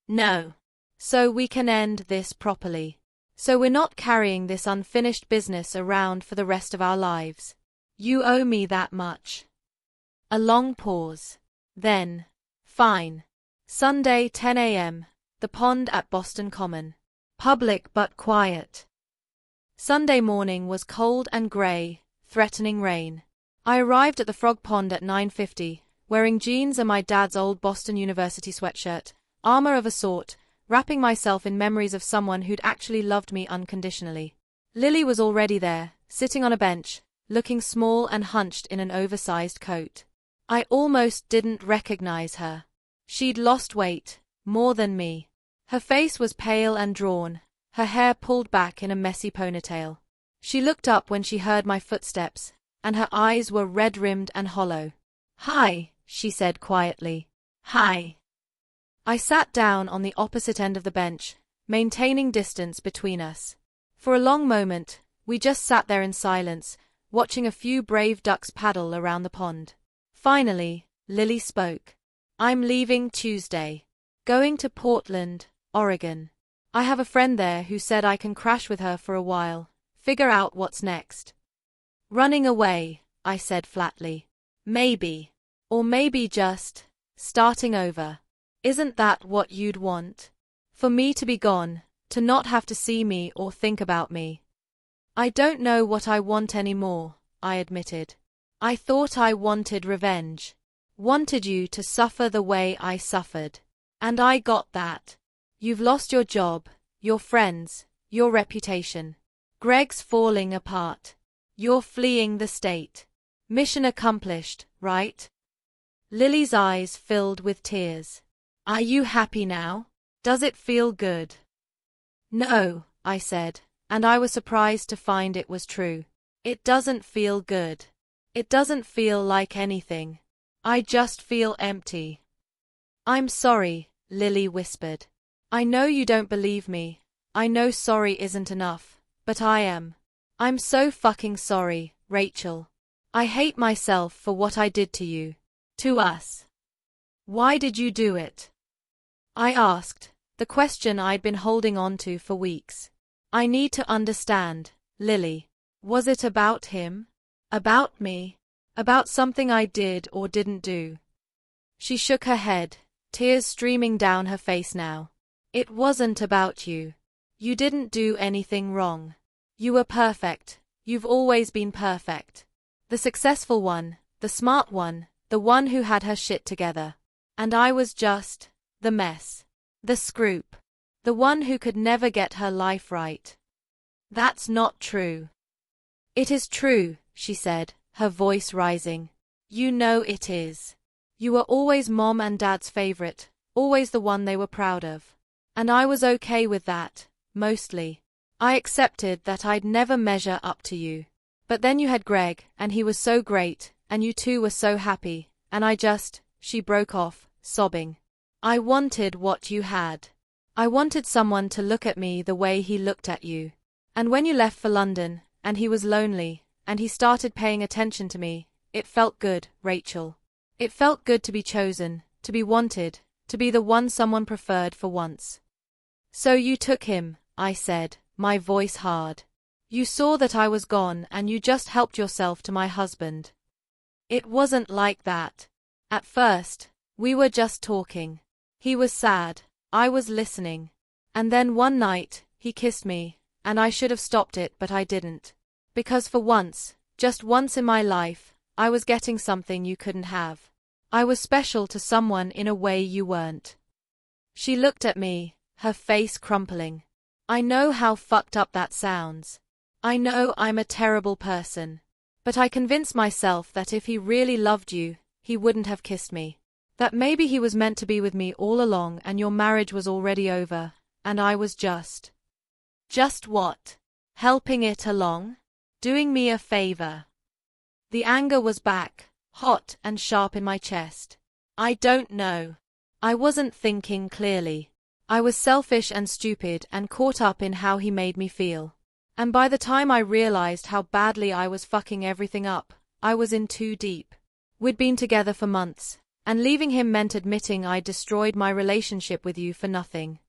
No. So we can end this properly. So we're not carrying this unfinished business around for the rest of our lives. You owe me that much. A long pause. Then, fine. Sunday 10 a.m. The pond at Boston Common. Public but quiet. Sunday morning was cold and grey, threatening rain. I arrived at the Frog Pond at 9:50, wearing jeans and my dad's old Boston University sweatshirt, armor of a sort, wrapping myself in memories of someone who'd actually loved me unconditionally. Lily was already there, sitting on a bench, looking small and hunched in an oversized coat. I almost didn't recognize her. She'd lost weight, more than me. Her face was pale and drawn, her hair pulled back in a messy ponytail. She looked up when she heard my footsteps, and her eyes were red-rimmed and hollow. Hi, she said quietly. Hi. I sat down on the opposite end of the bench, maintaining distance between us. For a long moment, we just sat there in silence, watching a few brave ducks paddle around the pond. Finally, Lily spoke. I'm leaving Tuesday. Going to Portland, Oregon. I have a friend there who said I can crash with her for a while, figure out what's next. Running away, I said flatly. Maybe. Or maybe just starting over. Isn't that what you'd want? For me to be gone, to not have to see me or think about me. I don't know what I want anymore, I admitted. I thought I wanted revenge. Wanted you to suffer the way I suffered. And I got that. You've lost your job, your friends, your reputation. Greg's falling apart. You're fleeing the state. Mission accomplished, right? Lily's eyes filled with tears. Are you happy now? Does it feel good? No, I said, and I was surprised to find it was true. It doesn't feel good. It doesn't feel like anything. I just feel empty. I'm sorry, Lily whispered. I know you don't believe me. I know sorry isn't enough, but I am. I'm so fucking sorry, Rachel. I hate myself for what I did to you. To us. Why did you do it? I asked, the question I'd been holding on to for weeks. I need to understand, Lily. Was it about him? About me? About something I did or didn't do? She shook her head, tears streaming down her face now. It wasn't about you. You didn't do anything wrong. You were perfect. You've always been perfect. The successful one, the smart one, the one who had her shit together. And I was just the mess. The scroop. The one who could never get her life right. That's not true. It is true, she said, her voice rising. You know it is. You were always Mom and Dad's favorite, always the one they were proud of. And I was okay with that, mostly. I accepted that I'd never measure up to you. But then you had Greg, and he was so great, and you two were so happy, and she broke off, sobbing. I wanted what you had. I wanted someone to look at me the way he looked at you. And when you left for London, and he was lonely, and he started paying attention to me, it felt good, Rachel. It felt good to be chosen, to be wanted, to be the one someone preferred for once. So you took him, I said, my voice hard. You saw that I was gone and you just helped yourself to my husband. It wasn't like that. At first, we were just talking. He was sad, I was listening. And then one night, he kissed me, and I should have stopped it but I didn't. Because for once, just once in my life, I was getting something you couldn't have. I was special to someone in a way you weren't. She looked at me, her face crumpling. I know how fucked up that sounds. I know I'm a terrible person. But I convinced myself that if he really loved you, he wouldn't have kissed me. That maybe he was meant to be with me all along and your marriage was already over, and I was just what? Helping it along? Doing me a favor? The anger was back, hot and sharp in my chest. I don't know. I wasn't thinking clearly. I was selfish and stupid and caught up in how he made me feel. And by the time I realized how badly I was fucking everything up, I was in too deep. We'd been together for months, and leaving him meant admitting I destroyed my relationship with you for nothing.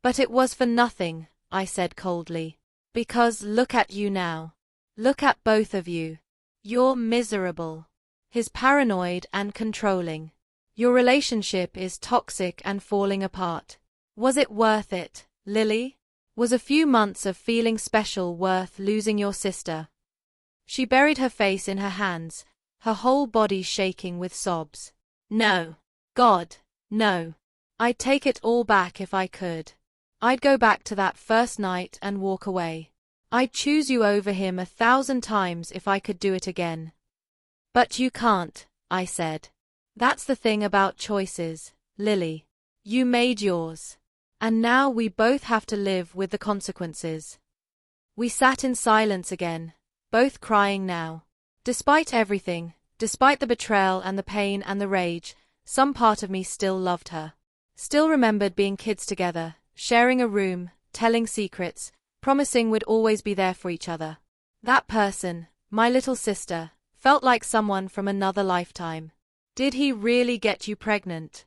But it was for nothing, I said coldly. Because look at you now. Look at both of you. You're miserable. He's paranoid and controlling. Your relationship is toxic and falling apart. Was it worth it, Lily? Was a few months of feeling special worth losing your sister? She buried her face in her hands, her whole body shaking with sobs. No. God, no. I'd take it all back if I could. I'd go back to that first night and walk away. I'd choose you over him 1,000 times if I could do it again. But you can't, I said. That's the thing about choices, Lily. You made yours. And now we both have to live with the consequences. We sat in silence again, both crying now. Despite everything, despite the betrayal and the pain and the rage, some part of me still loved her. Still remembered being kids together, sharing a room, telling secrets, promising we'd always be there for each other. That person, my little sister, felt like someone from another lifetime. Did he really get you pregnant?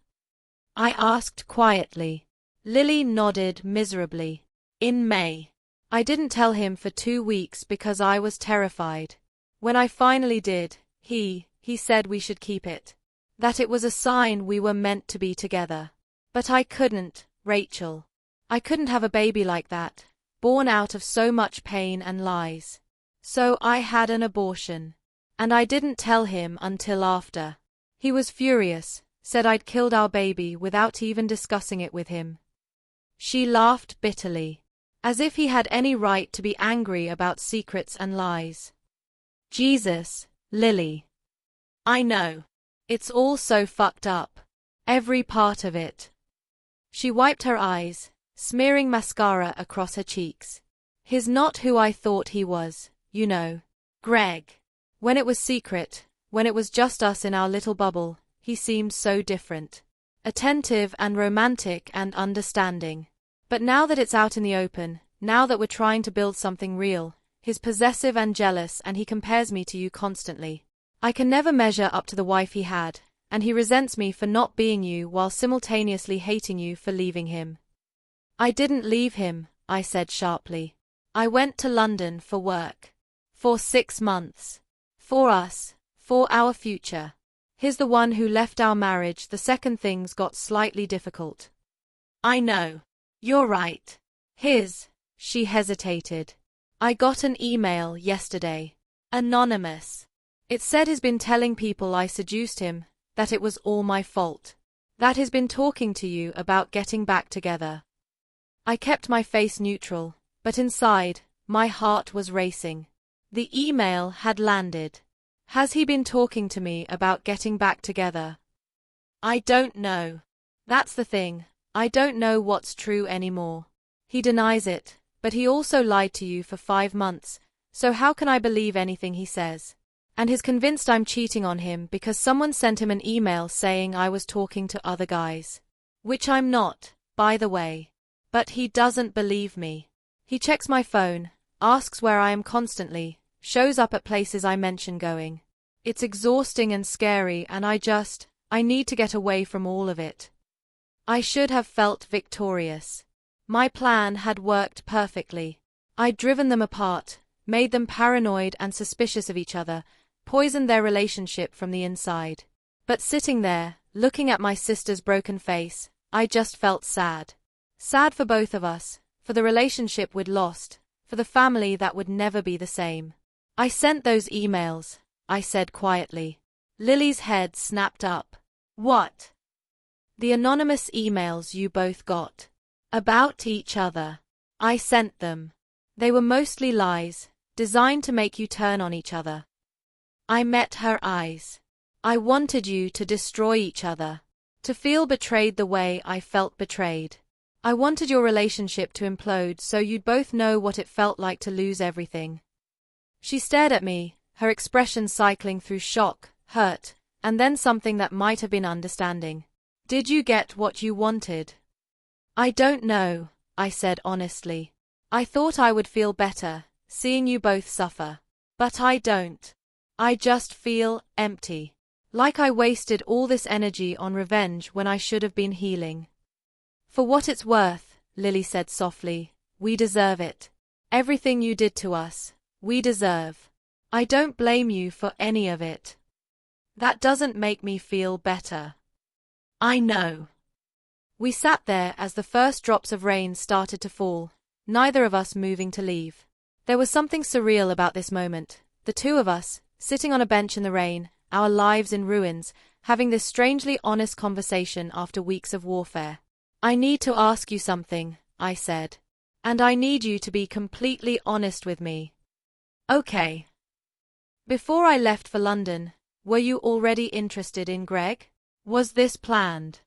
I asked quietly. Lily nodded miserably. In May. I didn't tell him for 2 weeks because I was terrified. When I finally did, he said we should keep it. That it was a sign we were meant to be together. But I couldn't, Rachel. I couldn't have a baby like that, born out of so much pain and lies. So I had an abortion. And I didn't tell him until after. He was furious, said I'd killed our baby without even discussing it with him. She laughed bitterly, as if he had any right to be angry about secrets and lies. Jesus, Lily. I know. It's all so fucked up. Every part of it. She wiped her eyes, smearing mascara across her cheeks. He's not who I thought he was, you know. Greg. When it was secret, when it was just us in our little bubble, he seemed so different. Attentive and romantic and understanding. But now that it's out in the open, now that we're trying to build something real, he's possessive and jealous and he compares me to you constantly. I can never measure up to the wife he had, and he resents me for not being you while simultaneously hating you for leaving him. I didn't leave him, I said sharply. I went to London for work. For 6 months. For us. For our future. He's the one who left our marriage the second things got slightly difficult. I know. You're right. She hesitated. I got an email yesterday. Anonymous. It said he's been telling people I seduced him, that it was all my fault. That he's been talking to you about getting back together. I kept my face neutral, but inside, my heart was racing. The email had landed. Has he been talking to me about getting back together? I don't know. That's the thing. I don't know what's true anymore. He denies it, but he also lied to you for 5 months, so how can I believe anything he says? And he's convinced I'm cheating on him because someone sent him an email saying I was talking to other guys. Which I'm not, by the way. But he doesn't believe me. He checks my phone, asks where I am constantly, shows up at places I mention going. It's exhausting and scary and I need to get away from all of it. I should have felt victorious. My plan had worked perfectly. I'd driven them apart, made them paranoid and suspicious of each other, poisoned their relationship from the inside. But sitting there, looking at my sister's broken face, I just felt sad. Sad for both of us, for the relationship we'd lost, for the family that would never be the same. I sent those emails, I said quietly. Lily's head snapped up. What? The anonymous emails you both got. About each other. I sent them. They were mostly lies, designed to make you turn on each other. I met her eyes. I wanted you to destroy each other. To feel betrayed the way I felt betrayed. I wanted your relationship to implode so you'd both know what it felt like to lose everything. She stared at me, her expression cycling through shock, hurt, and then something that might have been understanding. Did you get what you wanted? I don't know, I said honestly. I thought I would feel better, seeing you both suffer. But I don't. I just feel empty. Like I wasted all this energy on revenge when I should have been healing. For what it's worth, Lily said softly, we deserve it. Everything you did to us, we deserve. I don't blame you for any of it. That doesn't make me feel better. I know. We sat there as the first drops of rain started to fall, neither of us moving to leave. There was something surreal about this moment, the two of us, sitting on a bench in the rain, our lives in ruins, having this strangely honest conversation after weeks of warfare. I need to ask you something, I said. And I need you to be completely honest with me. Okay. Before I left for London, were you already interested in Greg? Was this planned?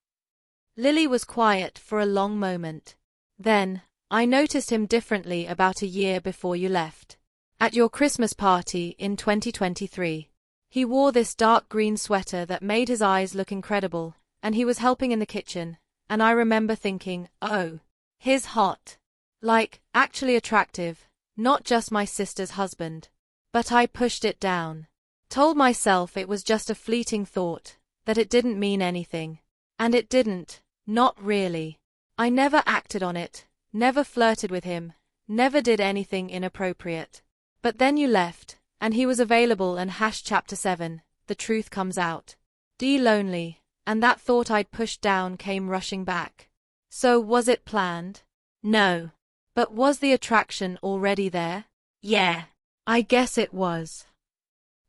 Lily was quiet for a long moment. Then, I noticed him differently about a year before you left. At your Christmas party in 2023. He wore this dark green sweater that made his eyes look incredible, and he was helping in the kitchen, and I remember thinking, oh, he's hot. Like, actually attractive, not just my sister's husband. But I pushed it down. Told myself it was just a fleeting thought, that it didn't mean anything. And it didn't, not really. I never acted on it, never flirted with him, never did anything inappropriate. But then you left, and he was available and Chapter 7, the truth comes out. Lonely, and that thought I'd pushed down came rushing back. So was it planned? No. But was the attraction already there? Yeah. I guess it was.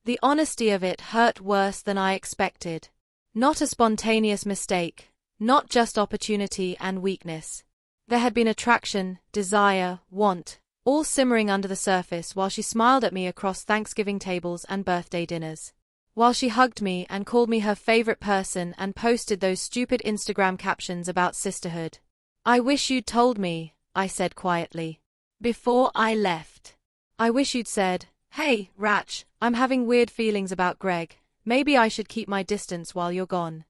The honesty of it hurt worse than I expected. Not a spontaneous mistake, not just opportunity and weakness. There had been attraction, desire, want, all simmering under the surface while she smiled at me across Thanksgiving tables and birthday dinners. While she hugged me and called me her favorite person and posted those stupid Instagram captions about sisterhood. "I wish you'd told me," I said quietly, "before I left. I wish you'd said, 'Hey, Ratch, I'm having weird feelings about Greg. Maybe I should keep my distance while you're gone.'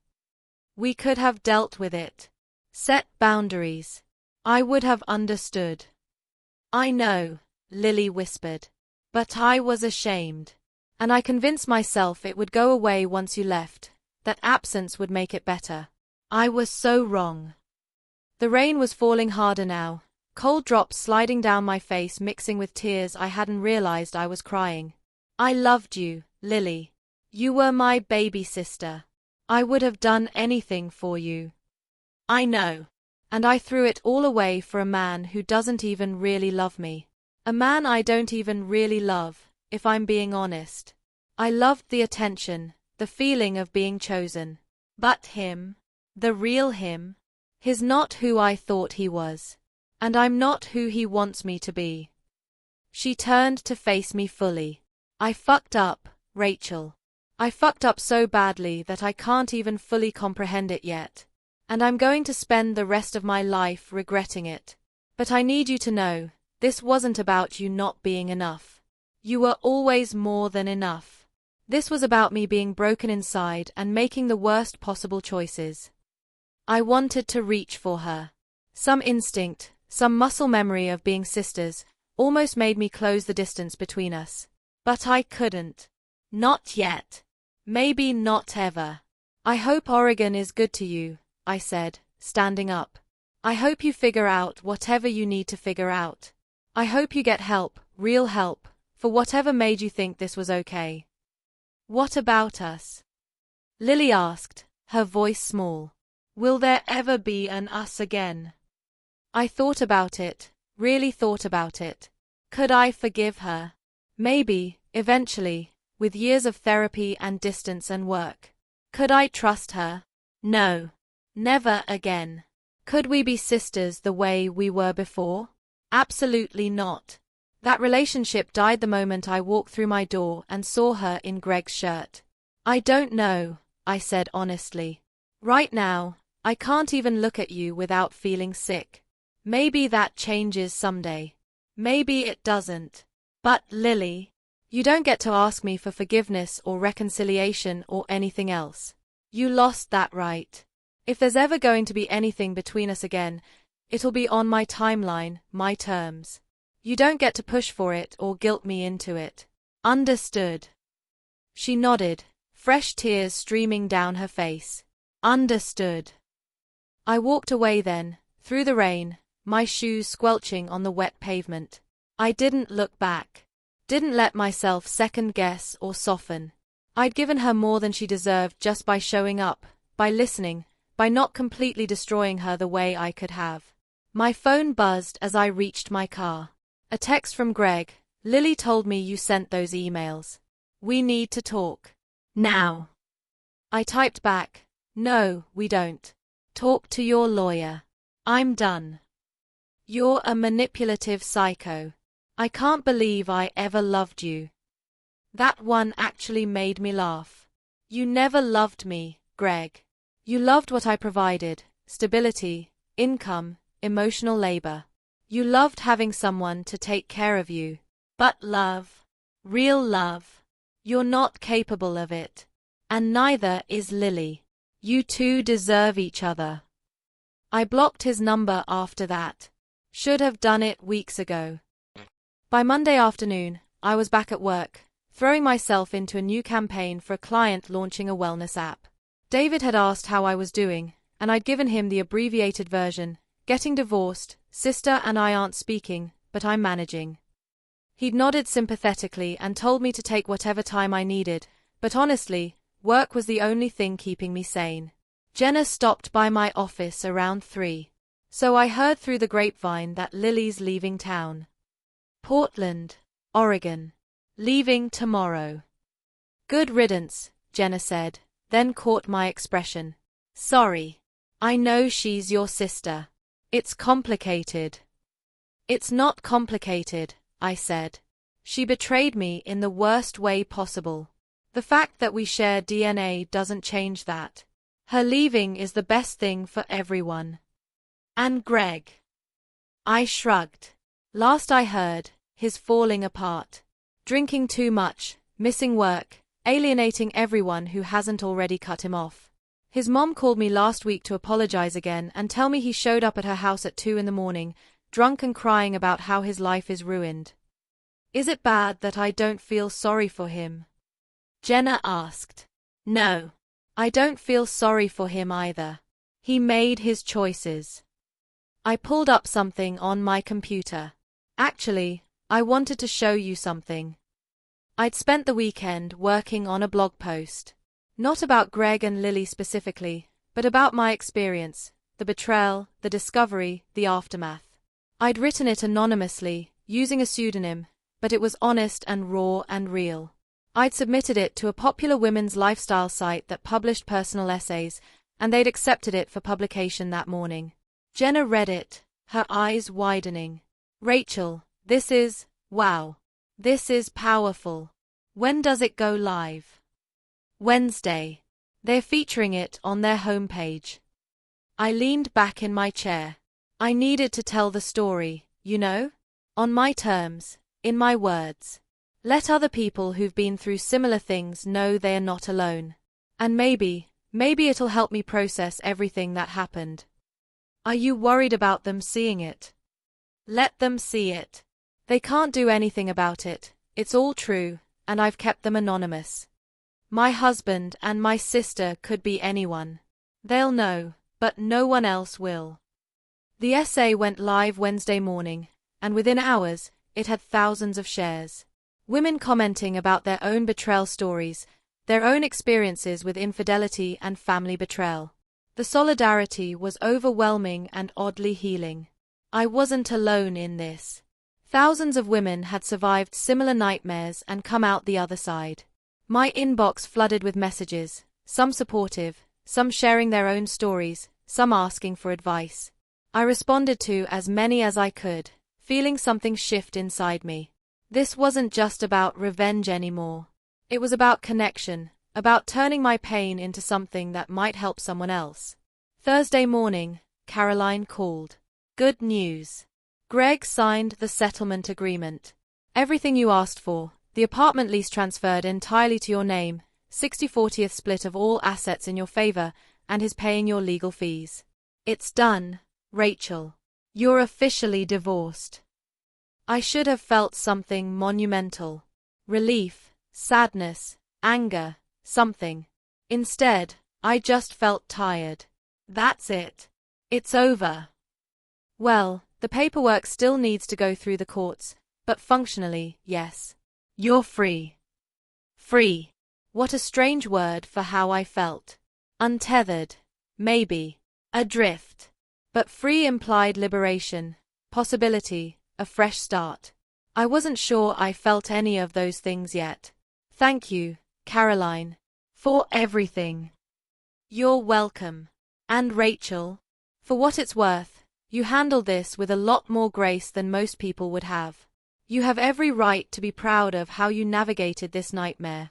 We could have dealt with it. Set boundaries. I would have understood." "I know," Lily whispered. "But I was ashamed. And I convinced myself it would go away once you left, that absence would make it better. I was so wrong." The rain was falling harder now, cold drops sliding down my face mixing with tears I hadn't realized I was crying. "I loved you, Lily. You were my baby sister. I would have done anything for you." "I know." "And I threw it all away for a man who doesn't even really love me. A man I don't even really love, if I'm being honest. I loved the attention, the feeling of being chosen. But him, the real him, he's not who I thought he was. And I'm not who he wants me to be." She turned to face me fully. "I fucked up, Rachel. I fucked up so badly that I can't even fully comprehend it yet. And I'm going to spend the rest of my life regretting it. But I need you to know, this wasn't about you not being enough. You were always more than enough. This was about me being broken inside and making the worst possible choices." I wanted to reach for her. Some instinct, some muscle memory of being sisters, almost made me close the distance between us. But I couldn't. "Not yet. Maybe not ever. I hope Oregon is good to you," I said, standing up. "I hope you figure out whatever you need to figure out. I hope you get help, real help, for whatever made you think this was okay." "What about us?" Lily asked, her voice small. "Will there ever be an us again?" I thought about it, really thought about it. Could I forgive her? Maybe, eventually, with years of therapy and distance and work. Could I trust her? No. Never again. Could we be sisters the way we were before? Absolutely not. That relationship died the moment I walked through my door and saw her in Greg's shirt. "I don't know," I said honestly. "Right now, I can't even look at you without feeling sick. Maybe that changes someday. Maybe it doesn't. But Lily, you don't get to ask me for forgiveness or reconciliation or anything else. You lost that right. If there's ever going to be anything between us again, it'll be on my timeline, my terms. You don't get to push for it or guilt me into it. Understood?" She nodded, fresh tears streaming down her face. "Understood." I walked away then, through the rain, my shoes squelching on the wet pavement. I didn't look back. Didn't let myself second-guess or soften. I'd given her more than she deserved just by showing up, by listening, by not completely destroying her the way I could have. My phone buzzed as I reached my car. A text from Greg. "Lily told me you sent those emails. We need to talk. Now." I typed back, "No, we don't. Talk to your lawyer. I'm done. You're a manipulative psycho. I can't believe I ever loved you." That one actually made me laugh. "You never loved me, Greg. You loved what I provided, stability, income, emotional labor. You loved having someone to take care of you. But love, real love, you're not capable of it. And neither is Lily. You two deserve each other." I blocked his number after that. Should have done it weeks ago. By Monday afternoon, I was back at work, throwing myself into a new campaign for a client launching a wellness app. David had asked how I was doing, and I'd given him the abbreviated version: getting divorced, sister and I aren't speaking, but I'm managing. He'd nodded sympathetically and told me to take whatever time I needed, but honestly, work was the only thing keeping me sane. Jenna stopped by my office around 3. So I heard through the grapevine that Lily's leaving town. Portland, Oregon. Leaving tomorrow. "Good riddance," Jenna said, then caught my expression. Sorry. I know she's your sister. It's complicated. It's not complicated, I said. She betrayed me in the worst way possible. The fact that we share DNA doesn't change that. Her leaving is the best thing for everyone. And Greg? I shrugged. Last I heard, he's falling apart. Drinking too much, missing work, alienating everyone who hasn't already cut him off. His mom called me last week to apologize again and tell me he showed up at her house at 2 a.m, drunk and crying about how his life is ruined. Is it bad that I don't feel sorry for him? Jenna asked. No. I don't feel sorry for him either. He made his choices. I pulled up something on my computer. Actually, I wanted to show you something. I'd spent the weekend working on a blog post. Not about Greg and Lily specifically, but about my experience, the betrayal, the discovery, the aftermath. I'd written it anonymously, using a pseudonym, but it was honest and raw and real. I'd submitted it to a popular women's lifestyle site that published personal essays, and they'd accepted it for publication that morning. Jenna read it, her eyes widening. Rachel, this is, wow. This is powerful. When does it go live? Wednesday. They're featuring it on their homepage. I leaned back in my chair. I needed to tell the story, you know? On my terms, in my words. Let other people who've been through similar things know they are not alone. And maybe it'll help me process everything that happened. Are you worried about them seeing it? Let them see it. They can't do anything about it. It's all true, and I've kept them anonymous. My husband and my sister could be anyone. They'll know, but no one else will. The essay went live Wednesday morning, and within hours, it had thousands of shares. Women commenting about their own betrayal stories, their own experiences with infidelity and family betrayal. The solidarity was overwhelming and oddly healing. I wasn't alone in this. Thousands of women had survived similar nightmares and come out the other side. My inbox flooded with messages, some supportive, some sharing their own stories, some asking for advice. I responded to as many as I could, feeling something shift inside me. This wasn't just about revenge anymore. It was about connection, about turning my pain into something that might help someone else. Thursday morning, Caroline called. Good news. Greg signed the settlement agreement. Everything you asked for, the apartment lease transferred entirely to your name, 60/40 split of all assets in your favor, and his paying your legal fees. It's done, Rachel. You're officially divorced. I should have felt something monumental. Relief, sadness, anger, something. Instead, I just felt tired. That's it. It's over. Well, the paperwork still needs to go through the courts, but functionally, yes. You're free. Free. What a strange word for how I felt. Untethered. Maybe. Adrift. But free implied liberation, possibility, a fresh start. I wasn't sure I felt any of those things yet. Thank you, Caroline, for everything. You're welcome. And Rachel, for what it's worth, you handled this with a lot more grace than most people would have. You have every right to be proud of how you navigated this nightmare.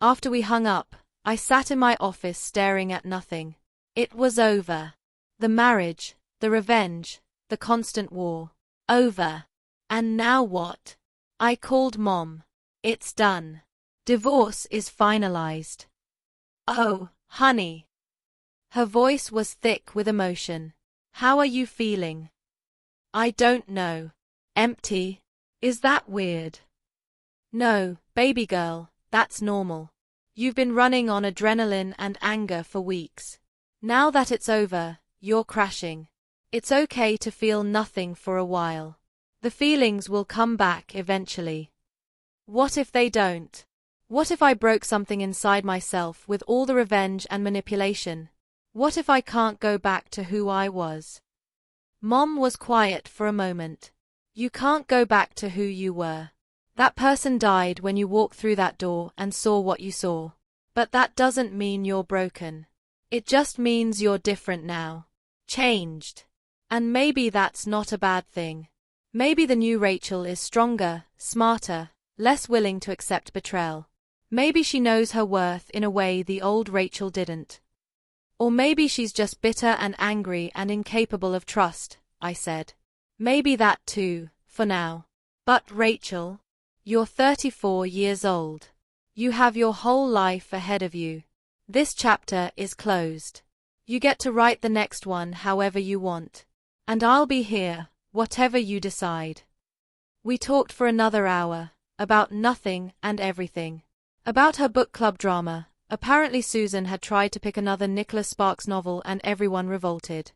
After we hung up, I sat in my office staring at nothing. It was over. The marriage, the revenge, the constant war. Over. And now what? I called Mom. It's done. Divorce is finalized. Oh, honey. Her voice was thick with emotion. How are you feeling? I don't know. Empty. Is that weird? No, baby girl, that's normal. You've been running on adrenaline and anger for weeks. Now that it's over, you're crashing. It's okay to feel nothing for a while. The feelings will come back eventually. What if they don't? What if I broke something inside myself with all the revenge and manipulation? What if I can't go back to who I was? Mom was quiet for a moment. You can't go back to who you were. That person died when you walked through that door and saw what you saw. But that doesn't mean you're broken. It just means you're different now. Changed. And maybe that's not a bad thing. Maybe the new Rachel is stronger, smarter, less willing to accept betrayal. Maybe she knows her worth in a way the old Rachel didn't. Or maybe she's just bitter and angry and incapable of trust, I said. Maybe that too, for now. But Rachel, you're 34 years old. You have your whole life ahead of you. This chapter is closed. You get to write the next one however you want. And I'll be here, whatever you decide. We talked for another hour, about nothing and everything. About her book club drama. Apparently Susan had tried to pick another Nicholas Sparks novel and everyone revolted.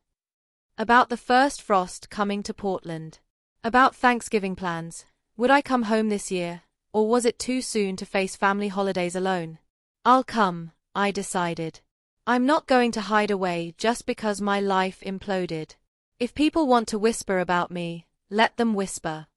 About the first frost coming to Portland. About Thanksgiving plans. Would I come home this year, or was it too soon to face family holidays alone? I'll come, I decided. I'm not going to hide away just because my life imploded. If people want to whisper about me, let them whisper.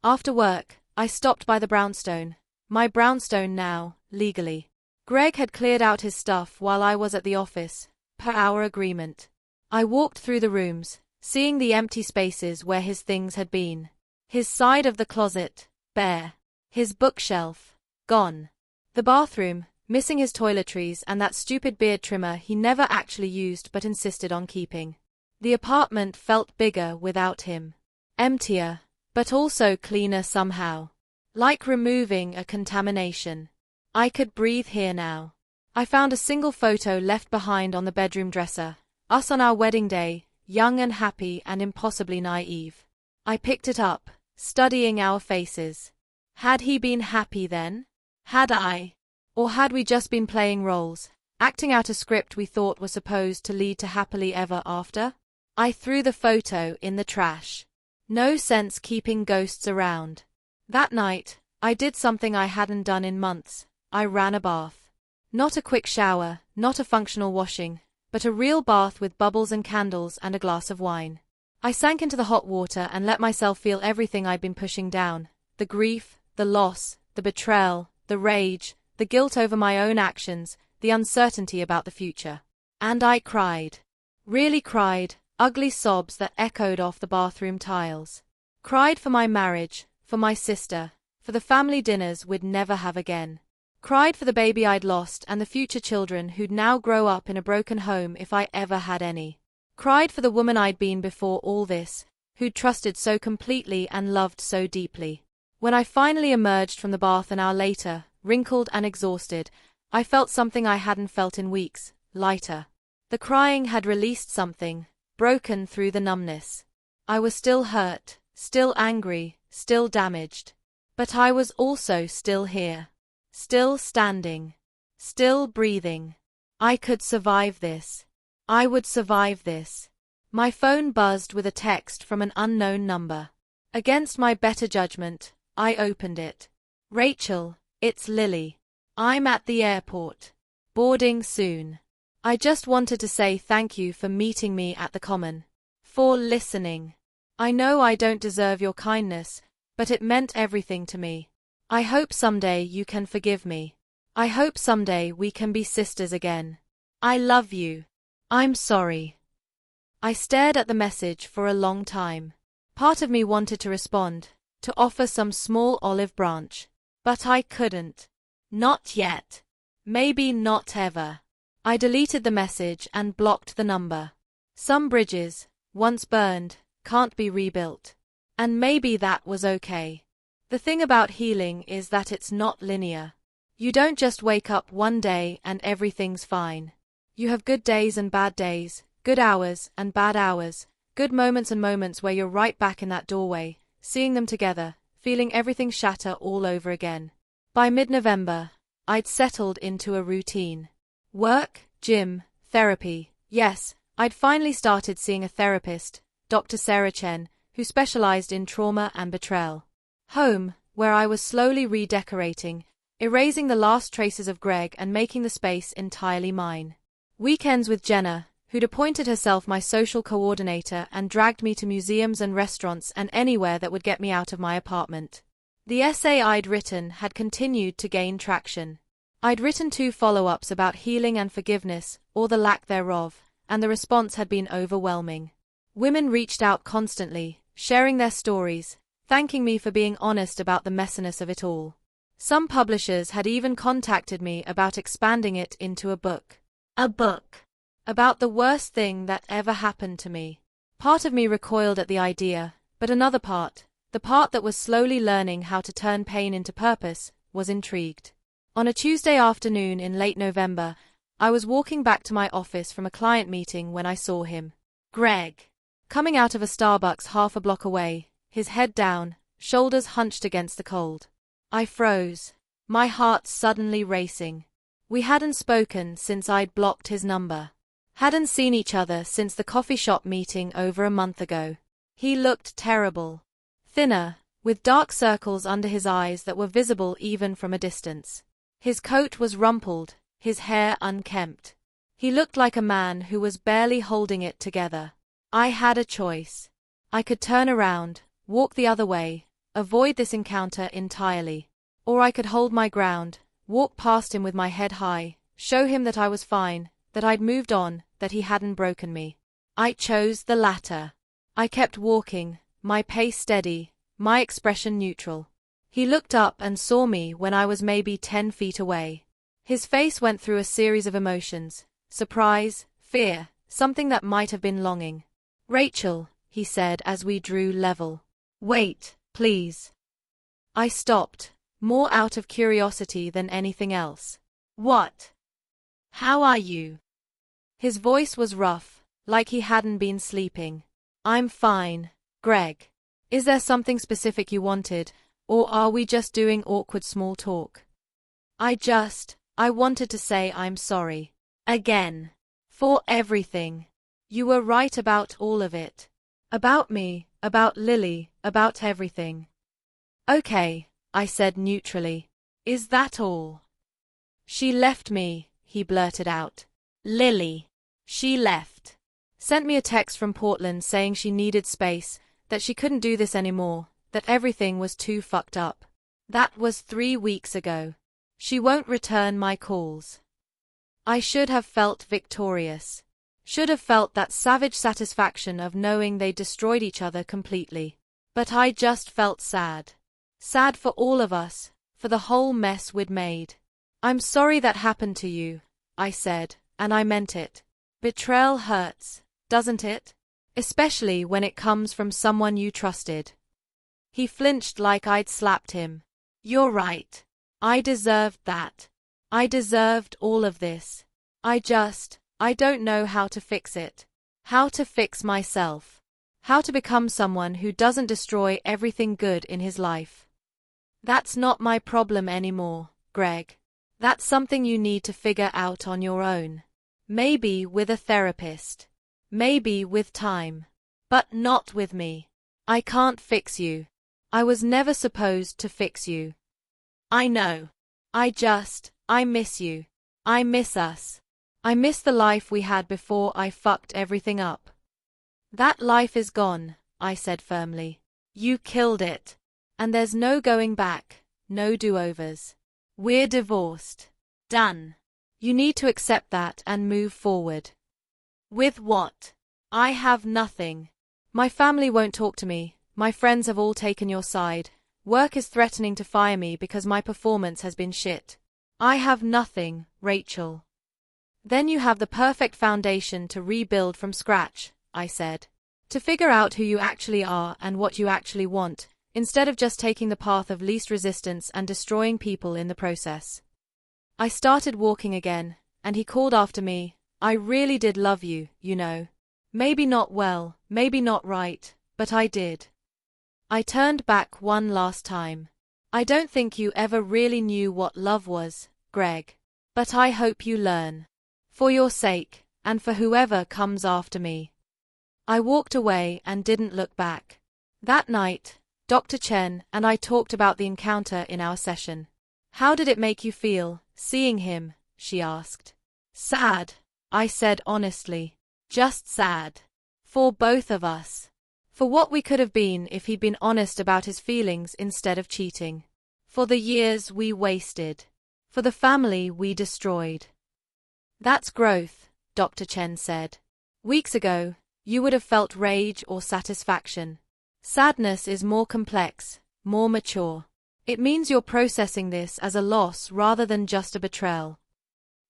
After work, I stopped by the brownstone. My brownstone now, legally. Greg had cleared out his stuff while I was at the office, per our agreement. I walked through the rooms, seeing the empty spaces where his things had been. His side of the closet, bare. His bookshelf, gone. The bathroom, missing his toiletries and that stupid beard trimmer he never actually used but insisted on keeping. The apartment felt bigger without him. Emptier, but also cleaner somehow. Like removing a contamination. I could breathe here now. I found a single photo left behind on the bedroom dresser. Us on our wedding day, young and happy and impossibly naive. I picked it up, studying our faces. Had he been happy then? Had I? Or had we just been playing roles, acting out a script we thought was supposed to lead to happily ever after? I threw the photo in the trash. No sense keeping ghosts around. That night, I did something I hadn't done in months. I ran a bath. Not a quick shower, not a functional washing, but a real bath with bubbles and candles and a glass of wine. I sank into the hot water and let myself feel everything I'd been pushing down. The grief, the loss, the betrayal, the rage, the guilt over my own actions, the uncertainty about the future. And I cried. Really cried, ugly sobs that echoed off the bathroom tiles. Cried for my marriage, for my sister, for the family dinners we'd never have again. Cried for the baby I'd lost and the future children who'd now grow up in a broken home if I ever had any. Cried for the woman I'd been before all this, who'd trusted so completely and loved so deeply. When I finally emerged from the bath an hour later, wrinkled and exhausted, I felt something I hadn't felt in weeks, lighter. The crying had released something, broken through the numbness. I was still hurt, still angry, still damaged. But I was also still here. Still standing. Still breathing. I could survive this. I would survive this. My phone buzzed with a text from an unknown number. Against my better judgment, I opened it. Rachel, it's Lily. I'm at the airport. Boarding soon. I just wanted to say thank you for meeting me at the Common. For listening. I know I don't deserve your kindness, but it meant everything to me. I hope someday you can forgive me. I hope someday we can be sisters again. I love you. I'm sorry. I stared at the message for a long time. Part of me wanted to respond, to offer some small olive branch. But I couldn't. Not yet. Maybe not ever. I deleted the message and blocked the number. Some bridges, once burned, can't be rebuilt. And maybe that was okay. The thing about healing is that it's not linear. You don't just wake up one day and everything's fine. You have good days and bad days, good hours and bad hours, good moments and moments where you're right back in that doorway, seeing them together, feeling everything shatter all over again. By mid-November, I'd settled into a routine. Work, gym, therapy. Yes, I'd finally started seeing a therapist, Dr. Sarah Chen, who specialized in trauma and betrayal. Home, where I was slowly redecorating, erasing the last traces of Greg and making the space entirely mine. Weekends with Jenna, who'd appointed herself my social coordinator and dragged me to museums and restaurants and anywhere that would get me out of my apartment. The essay I'd written had continued to gain traction. I'd written 2 follow-ups about healing and forgiveness, or the lack thereof, and the response had been overwhelming. Women reached out constantly, sharing their stories, thanking me for being honest about the messiness of it all. Some publishers had even contacted me about expanding it into a book. A book about the worst thing that ever happened to me. Part of me recoiled at the idea, but another part, the part that was slowly learning how to turn pain into purpose, was intrigued. On a Tuesday afternoon in late November, I was walking back to my office from a client meeting when I saw him. Greg. Coming out of a Starbucks half a block away, his head down, shoulders hunched against the cold. I froze, my heart suddenly racing. We hadn't spoken since I'd blocked his number. Hadn't seen each other since the coffee shop meeting over a month ago. He looked terrible. Thinner, with dark circles under his eyes that were visible even from a distance. His coat was rumpled, his hair unkempt. He looked like a man who was barely holding it together. I had a choice. I could turn around, walk the other way, avoid this encounter entirely. Or I could hold my ground, walk past him with my head high, show him that I was fine, that I'd moved on, that he hadn't broken me. I chose the latter. I kept walking, my pace steady, my expression neutral. He looked up and saw me when I was maybe 10 feet away. His face went through a series of emotions: surprise, fear, something that might have been longing. "Rachel," he said as we drew level. "Wait, please." I stopped, more out of curiosity than anything else. "What? How are you?" His voice was rough, like he hadn't been sleeping. "I'm fine, Greg. Is there something specific you wanted, or are we just doing awkward small talk?" I wanted to say I'm sorry. Again. For everything. You were right about all of it. About me, about Lily, about everything. "Okay," I said neutrally. "Is that all?" "She left me," he blurted out. "Lily. She left. Sent me a text from Portland saying she needed space, that she couldn't do this anymore, that everything was too fucked up. That was 3 weeks ago. She won't return my calls." I should have felt victorious. Should have felt that savage satisfaction of knowing they destroyed each other completely. But I just felt sad. Sad for all of us, for the whole mess we'd made. "I'm sorry that happened to you," I said, and I meant it. Betrayal hurts, doesn't it? Especially when it comes from someone you trusted. He flinched like I'd slapped him. "You're right. I deserved that. I deserved all of this. I don't know how to fix it. How to fix myself. How to become someone who doesn't destroy everything good in his life. That's not my problem anymore, Greg. That's something you need to figure out on your own. Maybe with a therapist. Maybe with time. But not with me. I can't fix you. I was never supposed to fix you. I know. I miss you. I miss us. I miss the life we had before I fucked everything up." "That life is gone," I said firmly. "You killed it. And there's no going back, no do-overs. We're divorced. Done. You need to accept that and move forward." "With what? I have nothing. My family won't talk to me, my friends have all taken your side, work is threatening to fire me because my performance has been shit. I have nothing, Rachel." "Then you have the perfect foundation to rebuild from scratch," I said. "To figure out who you actually are and what you actually want, instead of just taking the path of least resistance and destroying people in the process." I started walking again, and he called after me, "I really did love you, you know. Maybe not well, maybe not right, but I did." I turned back one last time. "I don't think you ever really knew what love was, Greg. But I hope you learn. For your sake, and for whoever comes after me." I walked away and didn't look back. That night, Dr. Chen and I talked about the encounter in our session. "How did it make you feel, seeing him?" she asked. "Sad," I said honestly. "Just sad. For both of us. For what we could have been if he'd been honest about his feelings instead of cheating. For the years we wasted. For the family we destroyed. That's growth, Dr. Chen said. Weeks ago, you would have felt rage or satisfaction. Sadness is more complex, more mature. It means you're processing this as a loss rather than just a betrayal.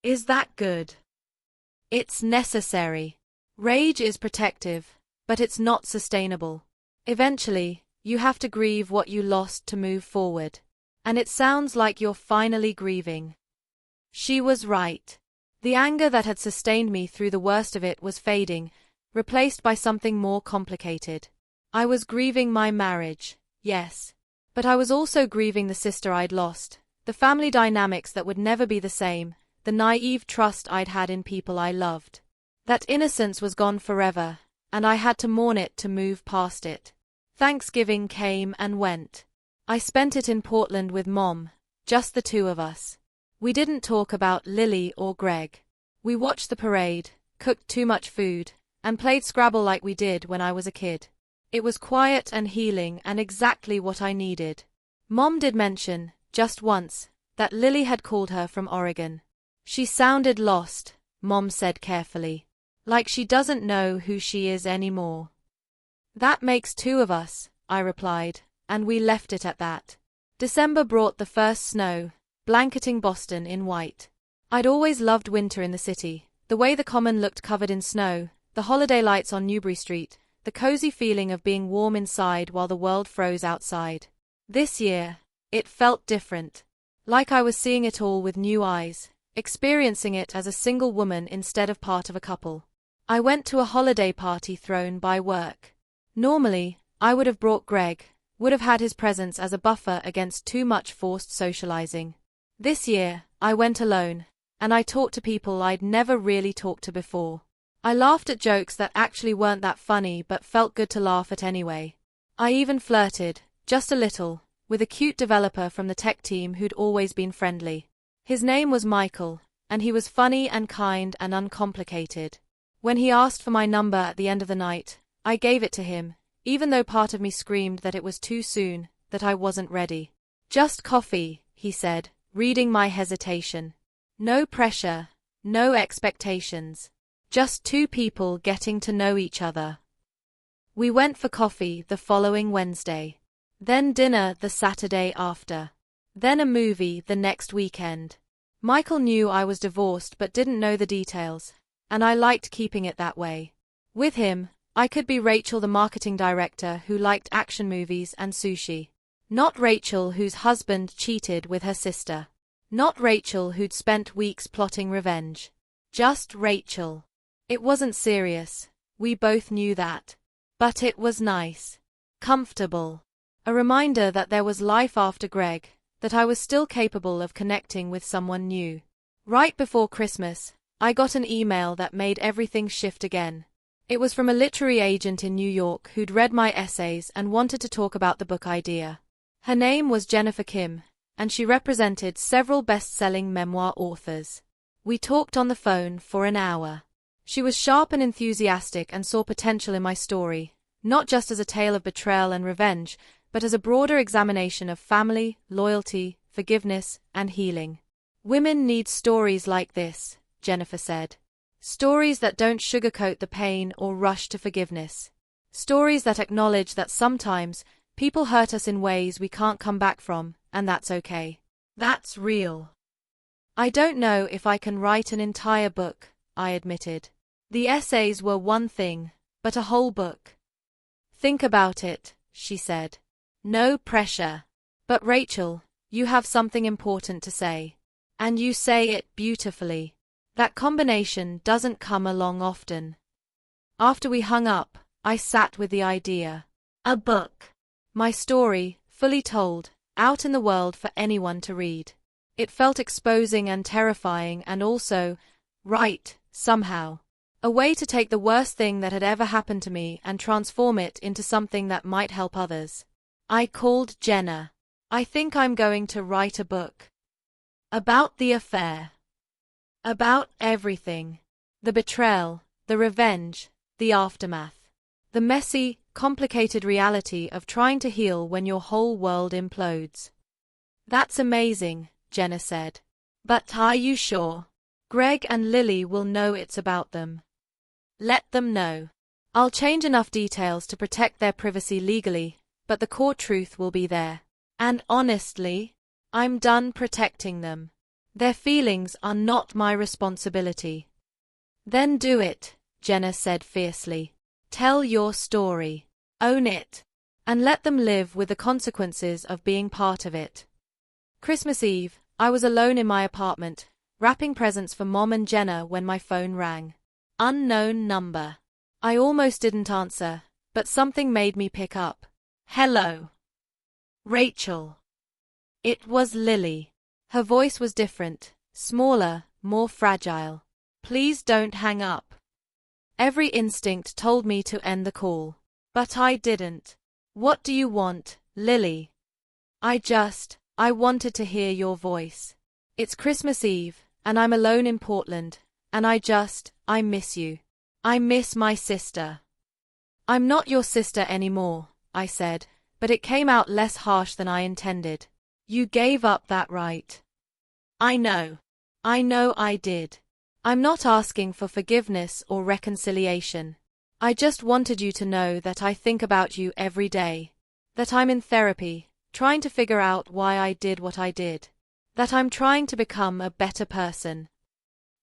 Is that good? It's necessary. Rage is protective, but it's not sustainable. Eventually, you have to grieve what you lost to move forward. And it sounds like you're finally grieving. She was right. The anger that had sustained me through the worst of it was fading, replaced by something more complicated. I was grieving my marriage, yes. But I was also grieving the sister I'd lost, the family dynamics that would never be the same, the naive trust I'd had in people I loved. That innocence was gone forever, and I had to mourn it to move past it. Thanksgiving came and went. I spent it in Portland with Mom, just the two of us. We didn't talk about Lily or Greg. We watched the parade, cooked too much food, and played Scrabble like we did when I was a kid. It was quiet and healing and exactly what I needed. Mom did mention, just once, that Lily had called her from Oregon. She sounded lost, Mom said carefully. Like she doesn't know who she is anymore. That makes two of us, I replied, and we left it at that. December brought the first snow, blanketing Boston in white. I'd always loved winter in the city, the way the common looked covered in snow, the holiday lights on Newbury Street, the cozy feeling of being warm inside while the world froze outside. This year, it felt different. Like I was seeing it all with new eyes, experiencing it as a single woman instead of part of a couple. I went to a holiday party thrown by work. Normally, I would have brought Greg, would have had his presence as a buffer against too much forced socializing. This year, I went alone, and I talked to people I'd never really talked to before. I laughed at jokes that actually weren't that funny but felt good to laugh at anyway. I even flirted, just a little, with a cute developer from the tech team who'd always been friendly. His name was Michael, and he was funny and kind and uncomplicated. When he asked for my number at the end of the night, I gave it to him, even though part of me screamed that it was too soon, that I wasn't ready. Just coffee, he said, reading my hesitation. No pressure, no expectations. Just two people getting to know each other. We went for coffee the following Wednesday. Then dinner the Saturday after. Then a movie the next weekend. Michael knew I was divorced but didn't know the details, and I liked keeping it that way. With him, I could be Rachel, the marketing director who liked action movies and sushi. Not Rachel whose husband cheated with her sister. Not Rachel who'd spent weeks plotting revenge. Just Rachel. It wasn't serious, we both knew that. But it was nice. Comfortable. A reminder that there was life after Greg, that I was still capable of connecting with someone new. Right before Christmas, I got an email that made everything shift again. It was from a literary agent in New York who'd read my essays and wanted to talk about the book idea. Her name was Jennifer Kim, and she represented several best-selling memoir authors. We talked on the phone for an hour. She was sharp and enthusiastic and saw potential in my story, not just as a tale of betrayal and revenge, but as a broader examination of family, loyalty, forgiveness, and healing. Women need stories like this, Jennifer said. Stories that don't sugarcoat the pain or rush to forgiveness. Stories that acknowledge that sometimes people hurt us in ways we can't come back from, and that's okay. That's real. I don't know if I can write an entire book, I admitted. The essays were one thing, but a whole book. Think about it, she said. No pressure. But Rachel, you have something important to say. And you say it beautifully. That combination doesn't come along often. After we hung up, I sat with the idea. A book. My story, fully told, out in the world for anyone to read. It felt exposing and terrifying and also, right, somehow. A way to take the worst thing that had ever happened to me and transform it into something that might help others. I called Jenna. I think I'm going to write a book. About the affair. About everything. The betrayal, the revenge, the aftermath. The messy, complicated reality of trying to heal when your whole world implodes. That's amazing, Jenna said. But are you sure? Greg and Lily will know it's about them. Let them know. I'll change enough details to protect their privacy legally, but the core truth will be there. And honestly, I'm done protecting them. Their feelings are not my responsibility. Then do it, Jenna said fiercely. Tell your story. Own it. And let them live with the consequences of being part of it. Christmas Eve, I was alone in my apartment, wrapping presents for Mom and Jenna when my phone rang. Unknown number. I almost didn't answer, but something made me pick up. Hello. Rachel. It was Lily. Her voice was different, smaller, more fragile. Please don't hang up. Every instinct told me to end the call. But I didn't. What do you want, Lily? I wanted to hear your voice. It's Christmas Eve, and I'm alone in Portland, and I miss you. I miss my sister. I'm not your sister anymore, I said, but it came out less harsh than I intended. You gave up that right. I know I did. I'm not asking for forgiveness or reconciliation. I just wanted you to know that I think about you every day. That I'm in therapy, trying to figure out why I did what I did. That I'm trying to become a better person.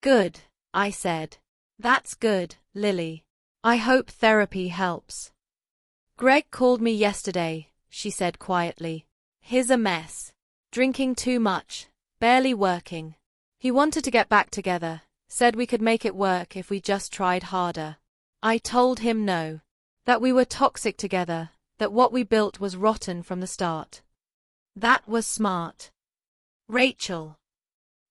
Good, I said. That's good, Lily. I hope therapy helps. Greg called me yesterday, she said quietly. He's a mess. Drinking too much, barely working. He wanted to get back together, said we could make it work if we just tried harder. I told him no. That we were toxic together, that what we built was rotten from the start. That was smart. Rachel.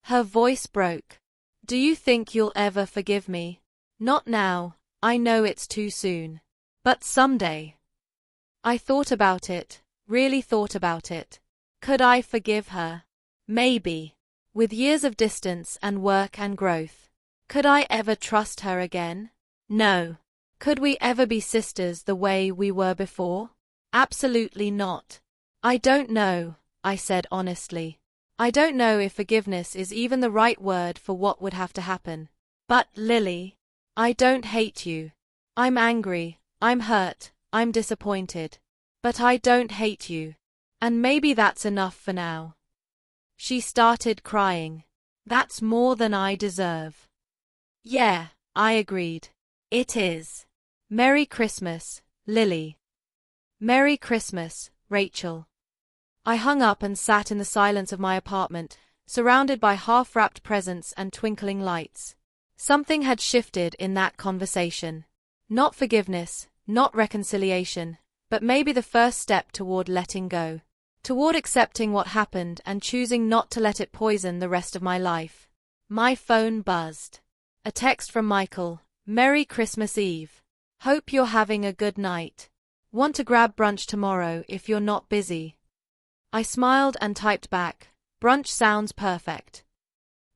Her voice broke. Do you think you'll ever forgive me? Not now, I know it's too soon. But someday. I thought about it, really thought about it. Could I forgive her? Maybe. With years of distance and work and growth. Could I ever trust her again? No. Could we ever be sisters the way we were before? Absolutely not. I don't know, I said honestly. I don't know if forgiveness is even the right word for what would have to happen. But, Lily, I don't hate you. I'm angry, I'm hurt, I'm disappointed. But I don't hate you. And maybe that's enough for now. She started crying. That's more than I deserve. Yeah, I agreed. It is. Merry Christmas, Lily. Merry Christmas, Rachel. I hung up and sat in the silence of my apartment, surrounded by half-wrapped presents and twinkling lights. Something had shifted in that conversation. Not forgiveness, not reconciliation, but maybe the first step toward letting go. Toward accepting what happened and choosing not to let it poison the rest of my life. My phone buzzed. A text from Michael. Merry Christmas Eve. Hope you're having a good night. Want to grab brunch tomorrow if you're not busy. I smiled and typed back. Brunch sounds perfect.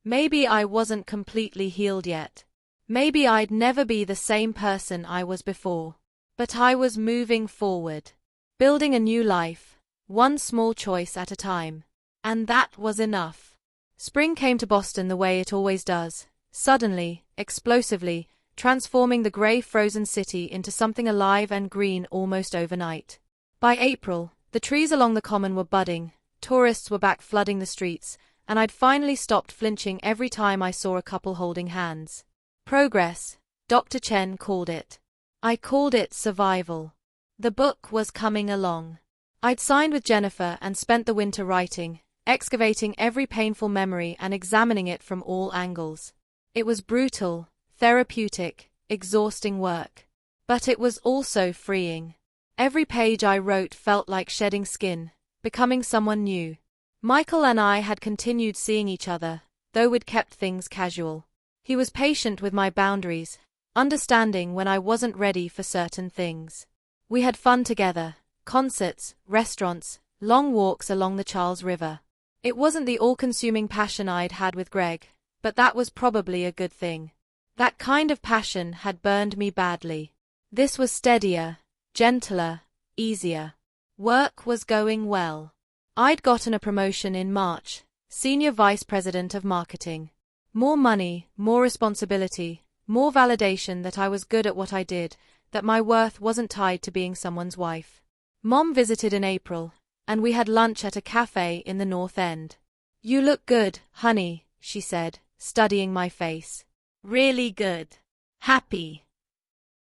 Maybe I wasn't completely healed yet. Maybe I'd never be the same person I was before. But I was moving forward. Building a new life. One small choice at a time. And that was enough. Spring came to Boston the way it always does. Suddenly, explosively, transforming the grey frozen city into something alive and green almost overnight. By April, the trees along the common were budding, tourists were back flooding the streets, and I'd finally stopped flinching every time I saw a couple holding hands. Progress, Dr. Chen called it. I called it survival. The book was coming along. I'd signed with Jennifer and spent the winter writing, excavating every painful memory and examining it from all angles. It was brutal, therapeutic, exhausting work. But it was also freeing. Every page I wrote felt like shedding skin, becoming someone new. Michael and I had continued seeing each other, though we'd kept things casual. He was patient with my boundaries, understanding when I wasn't ready for certain things. We had fun together, concerts, restaurants, long walks along the Charles River. It wasn't the all-consuming passion I'd had with Greg, but that was probably a good thing. That kind of passion had burned me badly. This was steadier, gentler, easier. Work was going well. I'd gotten a promotion in March, Senior Vice President of Marketing. More money, more responsibility, more validation that I was good at what I did, that my worth wasn't tied to being someone's wife. Mom visited in April, and we had lunch at a cafe in the North End. "You look good, honey," she said, studying my face. "Really good. Happy."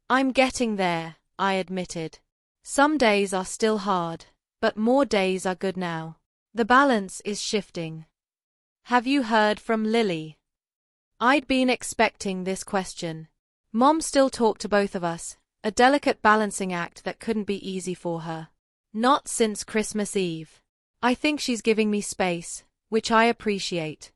"I'm getting there," I admitted. "Some days are still hard, but more days are good now. The balance is shifting." "Have you heard from Lily?" I'd been expecting this question. Mom still talked to both of us, a delicate balancing act that couldn't be easy for her. "Not since Christmas Eve. I think she's giving me space, which I appreciate."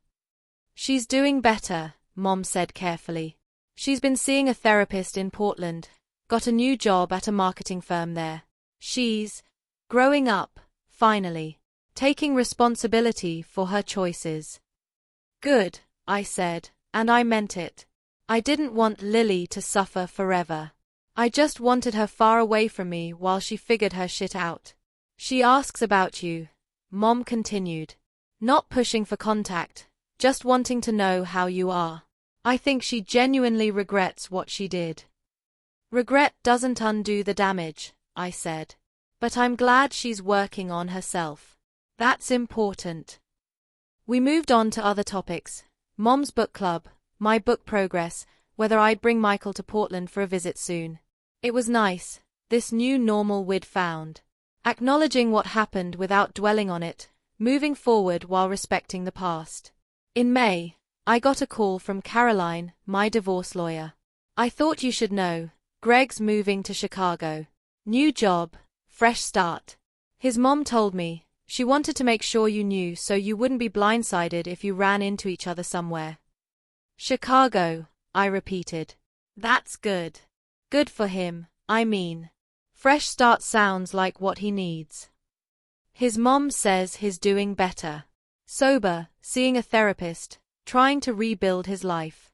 "She's doing better," Mom said carefully. "She's been seeing a therapist in Portland, got a new job at a marketing firm there. She's growing up, finally, taking responsibility for her choices." "Good," I said, and I meant it. I didn't want Lily to suffer forever. I just wanted her far away from me while she figured her shit out. "She asks about you," Mom continued. "Not pushing for contact, just wanting to know how you are. I think she genuinely regrets what she did." "Regret doesn't undo the damage," I said. "But I'm glad she's working on herself. That's important." We moved on to other topics. Mom's book club, my book progress, whether I'd bring Michael to Portland for a visit soon. It was nice, this new normal we'd found. Acknowledging what happened without dwelling on it, moving forward while respecting the past. In May, I got a call from Caroline, my divorce lawyer. "I thought you should know, Greg's moving to Chicago. New job, fresh start." His mom told me, she wanted to make sure you knew so you wouldn't be blindsided if you ran into each other somewhere. "Chicago," I repeated. "That's good. Good for him, I mean. Fresh start sounds like what he needs." His mom says he's doing better. Sober, seeing a therapist, trying to rebuild his life.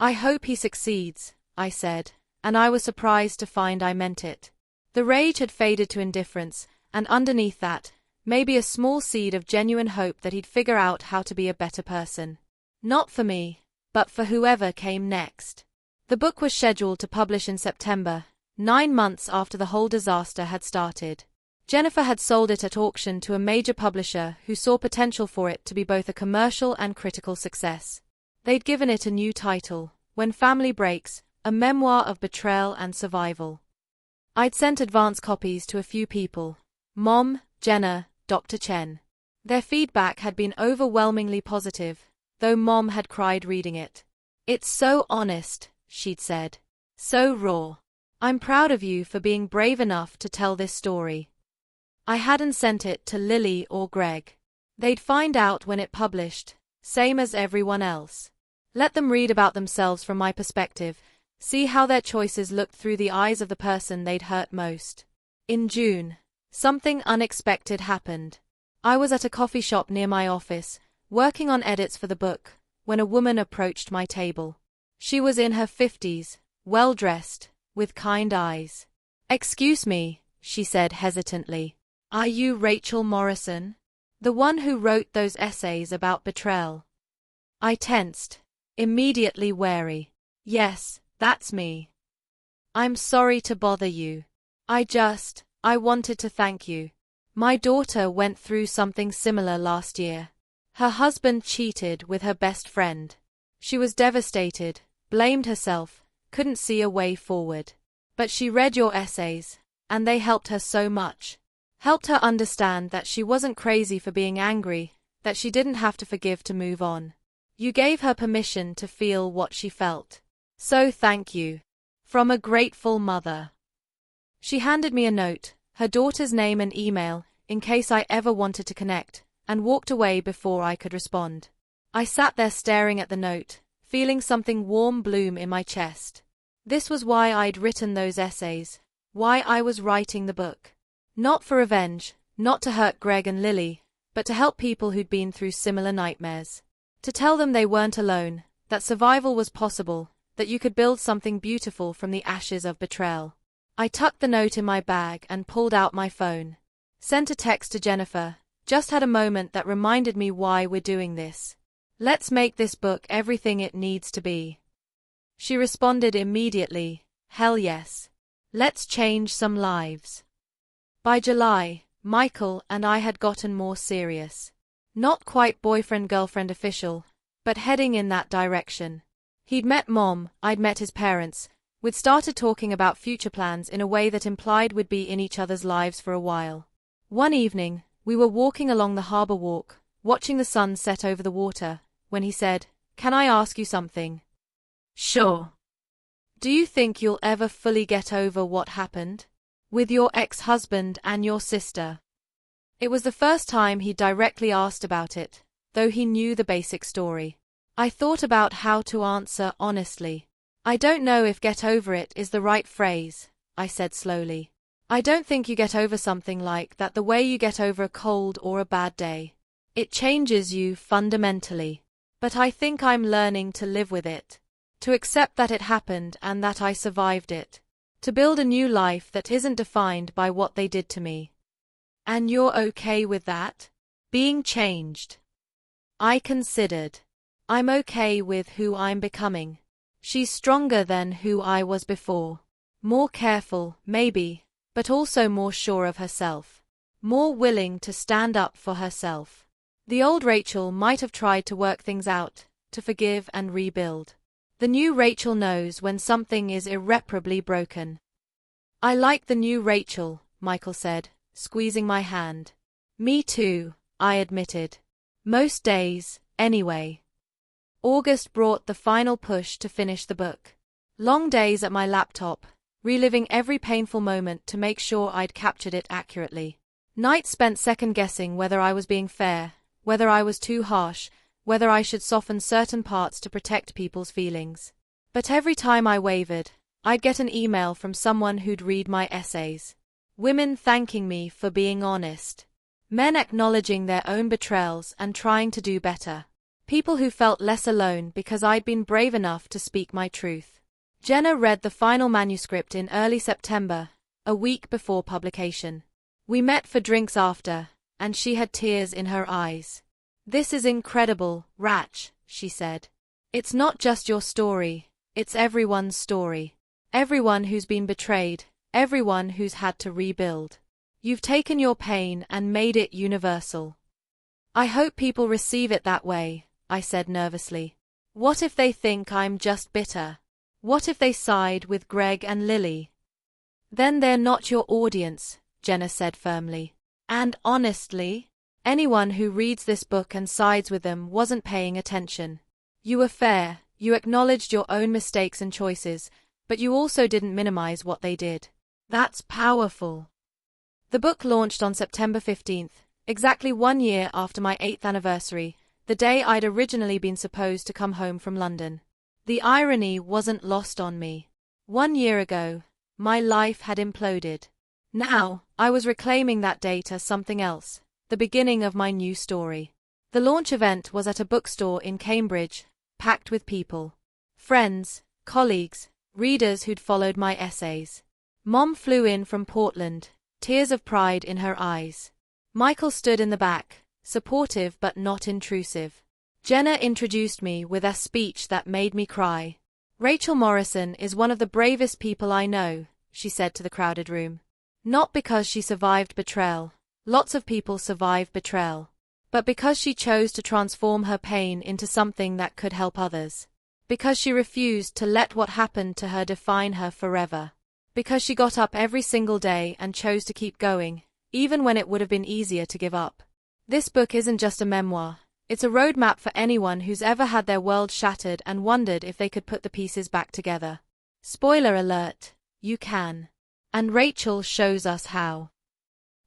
"I hope he succeeds," I said, and I was surprised to find I meant it. The rage had faded to indifference, and underneath that, maybe a small seed of genuine hope that he'd figure out how to be a better person. Not for me, but for whoever came next. The book was scheduled to publish in September, 9 months after the whole disaster had started. Jennifer had sold it at auction to a major publisher who saw potential for it to be both a commercial and critical success. They'd given it a new title, When Family Breaks, a memoir of betrayal and survival. I'd sent advance copies to a few people. Mom, Jenna, Dr. Chen. Their feedback had been overwhelmingly positive, though Mom had cried reading it. "It's so honest," she'd said. "So raw. I'm proud of you for being brave enough to tell this story." I hadn't sent it to Lily or Greg. They'd find out when it published, same as everyone else. Let them read about themselves from my perspective, see how their choices looked through the eyes of the person they'd hurt most. In June, something unexpected happened. I was at a coffee shop near my office, working on edits for the book, when a woman approached my table. She was in her 50s, well-dressed, with kind eyes. "Excuse me," she said hesitantly. "Are you Rachel Morrison? The one who wrote those essays about betrayal?" I tensed, immediately wary. "Yes, that's me. I'm sorry to bother you. I wanted to thank you. My daughter went through something similar last year. Her husband cheated with her best friend. She was devastated, blamed herself, couldn't see a way forward. But she read your essays, and they helped her so much. Helped her understand that she wasn't crazy for being angry, that she didn't have to forgive to move on. You gave her permission to feel what she felt. So thank you. From a grateful mother." She handed me a note, her daughter's name and email, in case I ever wanted to connect, and walked away before I could respond. I sat there staring at the note, feeling something warm bloom in my chest. This was why I'd written those essays, why I was writing the book. Not for revenge, not to hurt Greg and Lily, but to help people who'd been through similar nightmares. To tell them they weren't alone, that survival was possible, that you could build something beautiful from the ashes of betrayal. I tucked the note in my bag and pulled out my phone. Sent a text to Jennifer, Just had a moment that reminded me why we're doing this. Let's make this book everything it needs to be. She responded immediately, hell yes. Let's change some lives. By July, Michael and I had gotten more serious. Not quite boyfriend-girlfriend official, but heading in that direction. He'd met Mom, I'd met his parents. We'd started talking about future plans in a way that implied we'd be in each other's lives for a while. One evening, we were walking along the harbor walk, watching the sun set over the water, when he said, "Can I ask you something?" "Sure." "Do you think you'll ever fully get over what happened? With your ex-husband and your sister?" It was the first time he'd directly asked about it, though he knew the basic story. I thought about how to answer honestly. "I don't know if get over it is the right phrase," I said slowly. "I don't think you get over something like that the way you get over a cold or a bad day. It changes you fundamentally. But I think I'm learning to live with it. To accept that it happened and that I survived it. To build a new life that isn't defined by what they did to me." "And you're okay with that? Being changed?" I considered. "I'm okay with who I'm becoming. She's stronger than who I was before. More careful, maybe, but also more sure of herself. More willing to stand up for herself. The old Rachel might have tried to work things out, to forgive and rebuild. The new Rachel knows when something is irreparably broken." "I like the new Rachel," Michael said, squeezing my hand. "Me too," I admitted. "Most days, anyway." August brought the final push to finish the book. Long days at my laptop, reliving every painful moment to make sure I'd captured it accurately. Nights spent second-guessing whether I was being fair, whether I was too harsh, whether I should soften certain parts to protect people's feelings. But every time I wavered, I'd get an email from someone who'd read my essays. Women thanking me for being honest. Men acknowledging their own betrayals and trying to do better. People who felt less alone because I'd been brave enough to speak my truth. Jenna read the final manuscript in early September, a week before publication. We met for drinks after, and she had tears in her eyes. "This is incredible, Rach," she said. "It's not just your story, it's everyone's story. Everyone who's been betrayed, everyone who's had to rebuild. You've taken your pain and made it universal." "I hope people receive it that way," I said nervously. "What if they think I'm just bitter? What if they side with Greg and Lily?" "Then they're not your audience," Jenna said firmly. "And honestly, anyone who reads this book and sides with them wasn't paying attention. You were fair, you acknowledged your own mistakes and choices, but you also didn't minimize what they did. That's powerful." The book launched on September 15th, exactly 1 year after my 8th anniversary, the day I'd originally been supposed to come home from London. The irony wasn't lost on me. 1 year ago, my life had imploded. Now, I was reclaiming that date as something else, the beginning of my new story. The launch event was at a bookstore in Cambridge, packed with people. Friends, colleagues, readers who'd followed my essays. Mom flew in from Portland, tears of pride in her eyes. Michael stood in the back, supportive but not intrusive. Jenna introduced me with a speech that made me cry. "Rachel Morrison is one of the bravest people I know," she said to the crowded room. Not because she survived betrayal. Lots of people survive betrayal. But because she chose to transform her pain into something that could help others. Because she refused to let what happened to her define her forever. Because she got up every single day and chose to keep going, even when it would have been easier to give up. This book isn't just a memoir. It's a roadmap for anyone who's ever had their world shattered and wondered if they could put the pieces back together. Spoiler alert, you can. And Rachel shows us how.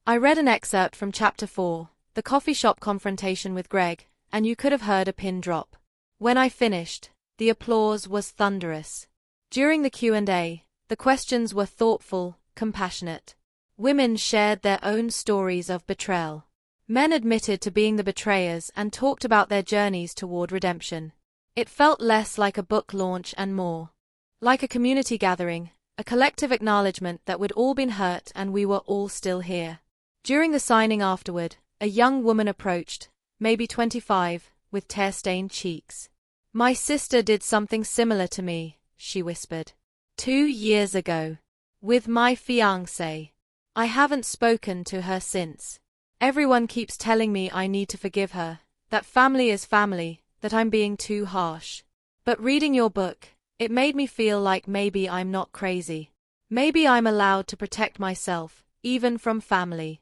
I read an excerpt from Chapter 4, the coffee shop confrontation with Greg, and you could have heard a pin drop. When I finished, the applause was thunderous. During the Q&A, the questions were thoughtful, compassionate. Women shared their own stories of betrayal. Men admitted to being the betrayers and talked about their journeys toward redemption. It felt less like a book launch and more like a community gathering, a collective acknowledgement that we'd all been hurt and we were all still here. During the signing afterward, A young woman approached, maybe 25, with tear-stained cheeks. My sister did something similar to me, she whispered. 2 years ago. With my fiancé. I haven't spoken to her since. Everyone keeps telling me I need to forgive her, that family is family, that I'm being too harsh. But reading your book, it made me feel like maybe I'm not crazy. Maybe I'm allowed to protect myself, even from family.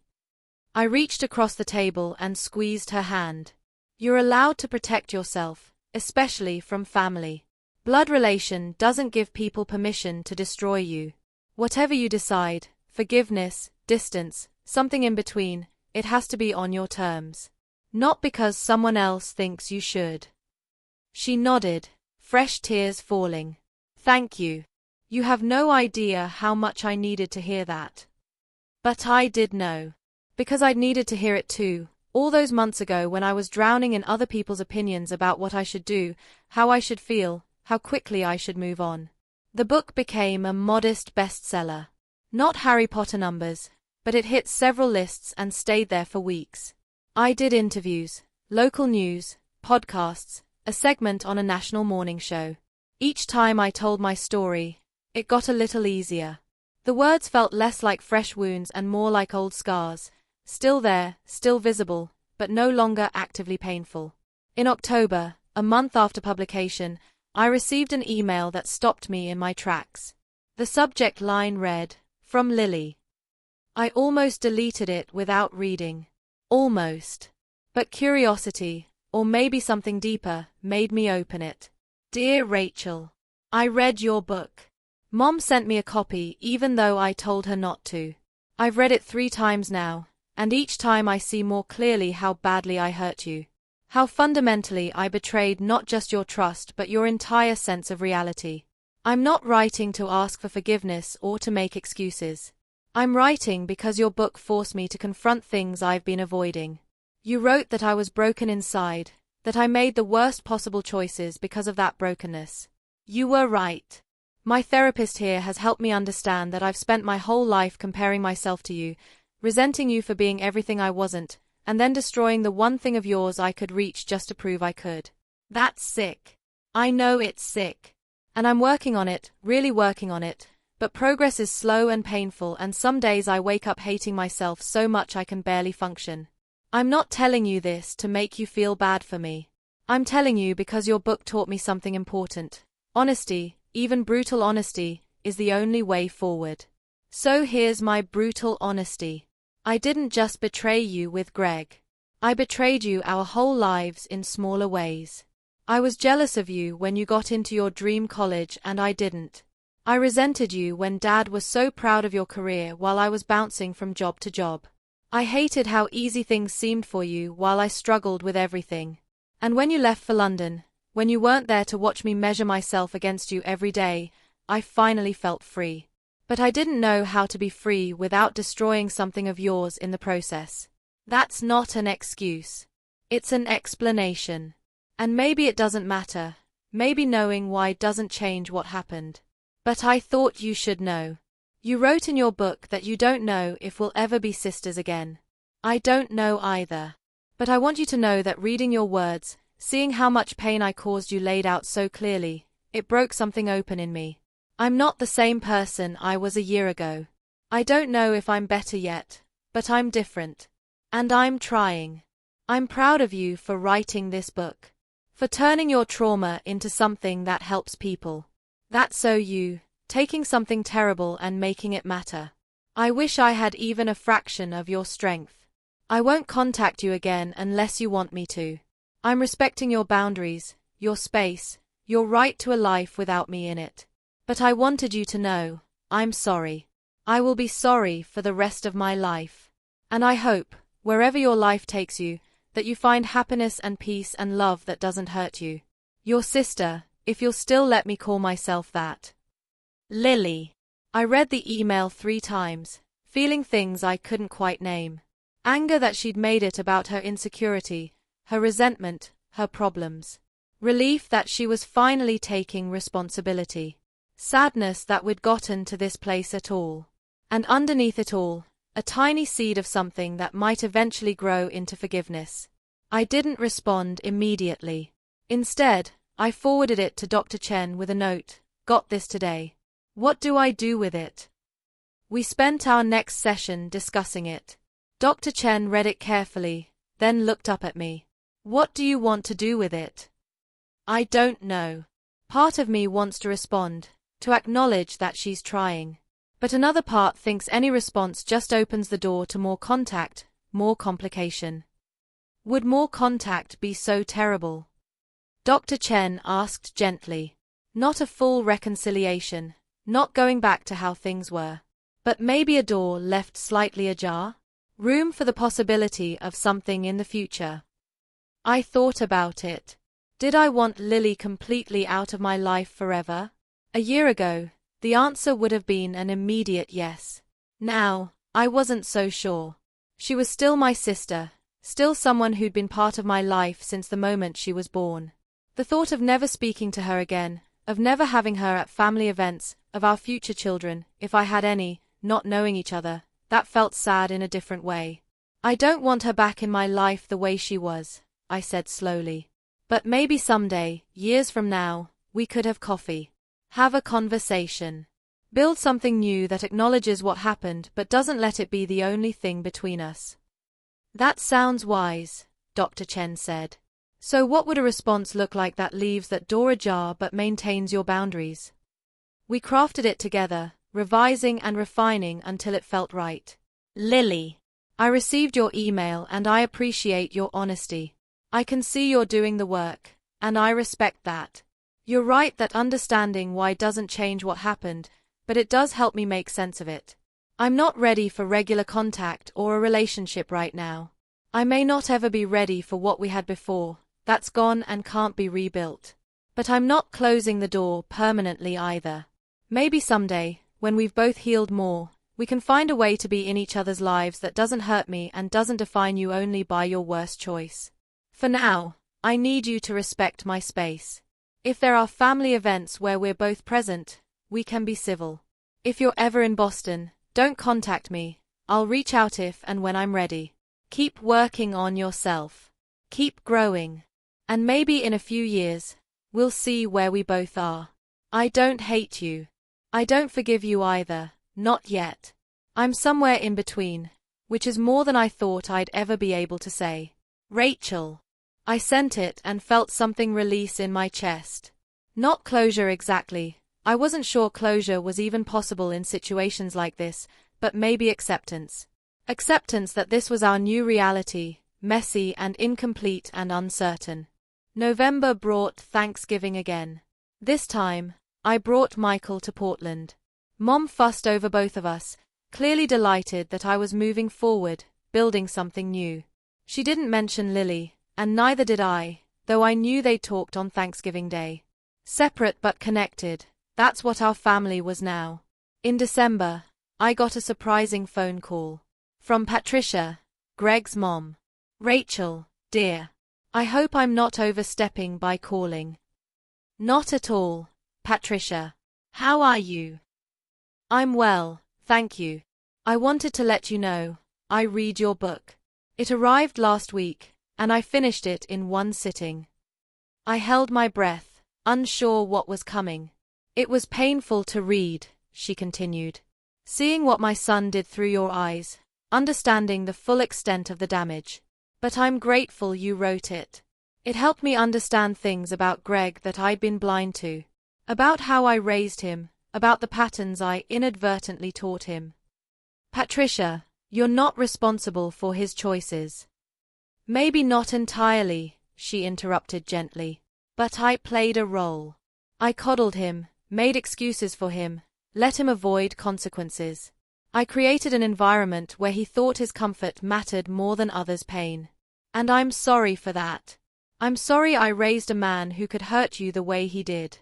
I reached across the table and squeezed her hand. You're allowed to protect yourself, especially from family. Blood relation doesn't give people permission to destroy you. Whatever you decide, forgiveness, distance, something in between, it has to be on your terms. Not because someone else thinks you should. She nodded, fresh tears falling. Thank you. You have no idea how much I needed to hear that. But I did know. Because I'd needed to hear it too, all those months ago when I was drowning in other people's opinions about what I should do, how I should feel, how quickly I should move on. The book became a modest bestseller. Not Harry Potter numbers, but it hit several lists and stayed there for weeks. I did interviews, local news, podcasts, a segment on a national morning show. Each time I told my story, it got a little easier. The words felt less like fresh wounds and more like old scars, still there, still visible, but no longer actively painful. In October, a month after publication, I received an email that stopped me in my tracks. The subject line read, "From Lily." I almost deleted it without reading. Almost. But curiosity, or maybe something deeper, made me open it. Dear Rachel, I read your book. Mom sent me a copy even though I told her not to. I've read it 3 times now, and each time I see more clearly how badly I hurt you. How fundamentally I betrayed not just your trust but your entire sense of reality. I'm not writing to ask for forgiveness or to make excuses. I'm writing because your book forced me to confront things I've been avoiding. You wrote that I was broken inside, that I made the worst possible choices because of that brokenness. You were right. My therapist here has helped me understand that I've spent my whole life comparing myself to you, resenting you for being everything I wasn't, and then destroying the one thing of yours I could reach just to prove I could. That's sick. I know it's sick. And I'm working on it, really working on it, but progress is slow and painful and some days I wake up hating myself so much I can barely function. I'm not telling you this to make you feel bad for me. I'm telling you because your book taught me something important. Honesty, even brutal honesty, is the only way forward. So here's my brutal honesty. I didn't just betray you with Greg. I betrayed you our whole lives in smaller ways. I was jealous of you when you got into your dream college and I didn't. I resented you when Dad was so proud of your career while I was bouncing from job to job. I hated how easy things seemed for you while I struggled with everything. And when you left for London, when you weren't there to watch me measure myself against you every day, I finally felt free. But I didn't know how to be free without destroying something of yours in the process. That's not an excuse. It's an explanation. And maybe it doesn't matter. Maybe knowing why doesn't change what happened. But I thought you should know. You wrote in your book that you don't know if we'll ever be sisters again. I don't know either. But I want you to know that reading your words, seeing how much pain I caused you laid out so clearly, it broke something open in me. I'm not the same person I was a year ago. I don't know if I'm better yet, but I'm different. And I'm trying. I'm proud of you for writing this book. For turning your trauma into something that helps people. That's so you, taking something terrible and making it matter. I wish I had even a fraction of your strength. I won't contact you again unless you want me to. I'm respecting your boundaries, your space, your right to a life without me in it. But I wanted you to know, I'm sorry. I will be sorry for the rest of my life. And I hope, wherever your life takes you, that you find happiness and peace and love that doesn't hurt you. Your sister, if you'll still let me call myself that. Lily. I read the email 3 times, feeling things I couldn't quite name. Anger that she'd made it about her insecurity, her resentment, her problems. Relief that she was finally taking responsibility. Sadness that we'd gotten to this place at all. And underneath it all, a tiny seed of something that might eventually grow into forgiveness. I didn't respond immediately. Instead, I forwarded it to Dr. Chen with a note, "Got this today. What do I do with it?" We spent our next session discussing it. Dr. Chen read it carefully, then looked up at me. "What do you want to do with it?" "I don't know." Part of me wants to respond, to acknowledge that she's trying. But another part thinks any response just opens the door to more contact, more complication. Would more contact be so terrible? Dr. Chen asked gently. Not a full reconciliation, not going back to how things were. But maybe a door left slightly ajar? Room for the possibility of something in the future. I thought about it. Did I want Lily completely out of my life forever? A year ago, the answer would have been an immediate yes. Now, I wasn't so sure. She was still my sister, still someone who'd been part of my life since the moment she was born. The thought of never speaking to her again, of never having her at family events, of our future children, if I had any, not knowing each other, that felt sad in a different way. I don't want her back in my life the way she was, I said slowly. But maybe someday, years from now, we could have coffee. Have a conversation. Build something new that acknowledges what happened but doesn't let it be the only thing between us. That sounds wise, Dr. Chen said. So what would a response look like that leaves that door ajar but maintains your boundaries? We crafted it together, revising and refining until it felt right. Lily, I received your email and I appreciate your honesty. I can see you're doing the work, and I respect that. You're right that understanding why doesn't change what happened, but it does help me make sense of it. I'm not ready for regular contact or a relationship right now. I may not ever be ready for what we had before. That's gone and can't be rebuilt. But I'm not closing the door permanently either. Maybe someday, when we've both healed more, we can find a way to be in each other's lives that doesn't hurt me and doesn't define you only by your worst choice. For now, I need you to respect my space. If there are family events where we're both present, we can be civil. If you're ever in Boston, don't contact me. I'll reach out if and when I'm ready. Keep working on yourself. Keep growing. And maybe in a few years, we'll see where we both are. I don't hate you. I don't forgive you either, not yet. I'm somewhere in between, which is more than I thought I'd ever be able to say. Rachel. I sent it and felt something release in my chest. Not closure exactly. I wasn't sure closure was even possible in situations like this, but maybe acceptance. Acceptance that this was our new reality, messy and incomplete and uncertain. November brought Thanksgiving again. This time, I brought Michael to Portland. Mom fussed over both of us, clearly delighted that I was moving forward, building something new. She didn't mention Lily, and neither did I, though I knew they talked on Thanksgiving Day. Separate but connected, that's what our family was now. In December, I got a surprising phone call. From Patricia, Greg's mom. Rachel, dear. I hope I'm not overstepping by calling. Not at all, Patricia. How are you? I'm well, thank you. I wanted to let you know, I read your book. It arrived last week, and I finished it in one sitting. I held my breath, unsure what was coming. It was painful to read, she continued. Seeing what my son did through your eyes, understanding the full extent of the damage. But I'm grateful you wrote it. It helped me understand things about Greg that I'd been blind to. About how I raised him, about the patterns I inadvertently taught him. Patricia, you're not responsible for his choices. Maybe not entirely, she interrupted gently. But I played a role. I coddled him, made excuses for him, let him avoid consequences. I created an environment where he thought his comfort mattered more than others' pain. And I'm sorry for that. I'm sorry I raised a man who could hurt you the way he did.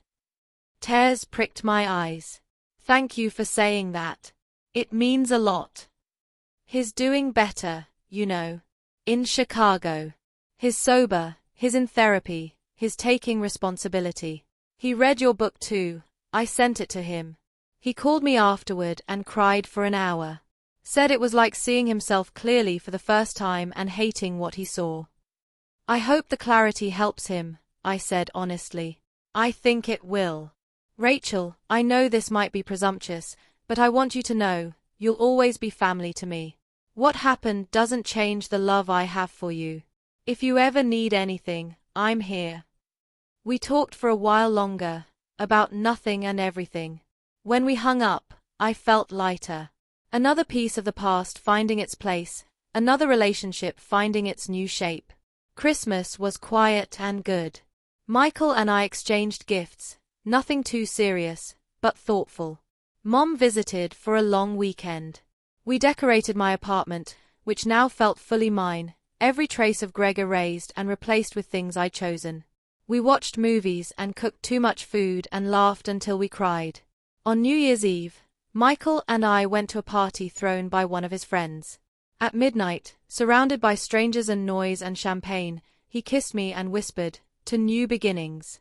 Tears pricked my eyes. Thank you for saying that. It means a lot. He's doing better, you know. In Chicago. He's sober, he's in therapy, he's taking responsibility. He read your book too. I sent it to him. He called me afterward and cried for an hour. Said it was like seeing himself clearly for the first time and hating what he saw. I hope the clarity helps him, I said honestly. I think it will. Rachel, I know this might be presumptuous, but I want you to know, you'll always be family to me. What happened doesn't change the love I have for you. If you ever need anything, I'm here. We talked for a while longer, about nothing and everything. When we hung up, I felt lighter. Another piece of the past finding its place, another relationship finding its new shape. Christmas was quiet and good. Michael and I exchanged gifts, nothing too serious, but thoughtful. Mom visited for a long weekend. We decorated my apartment, which now felt fully mine, every trace of Greg erased and replaced with things I'd chosen. We watched movies and cooked too much food and laughed until we cried. On New Year's Eve, Michael and I went to a party thrown by one of his friends. At midnight, surrounded by strangers and noise and champagne, he kissed me and whispered, "To new beginnings."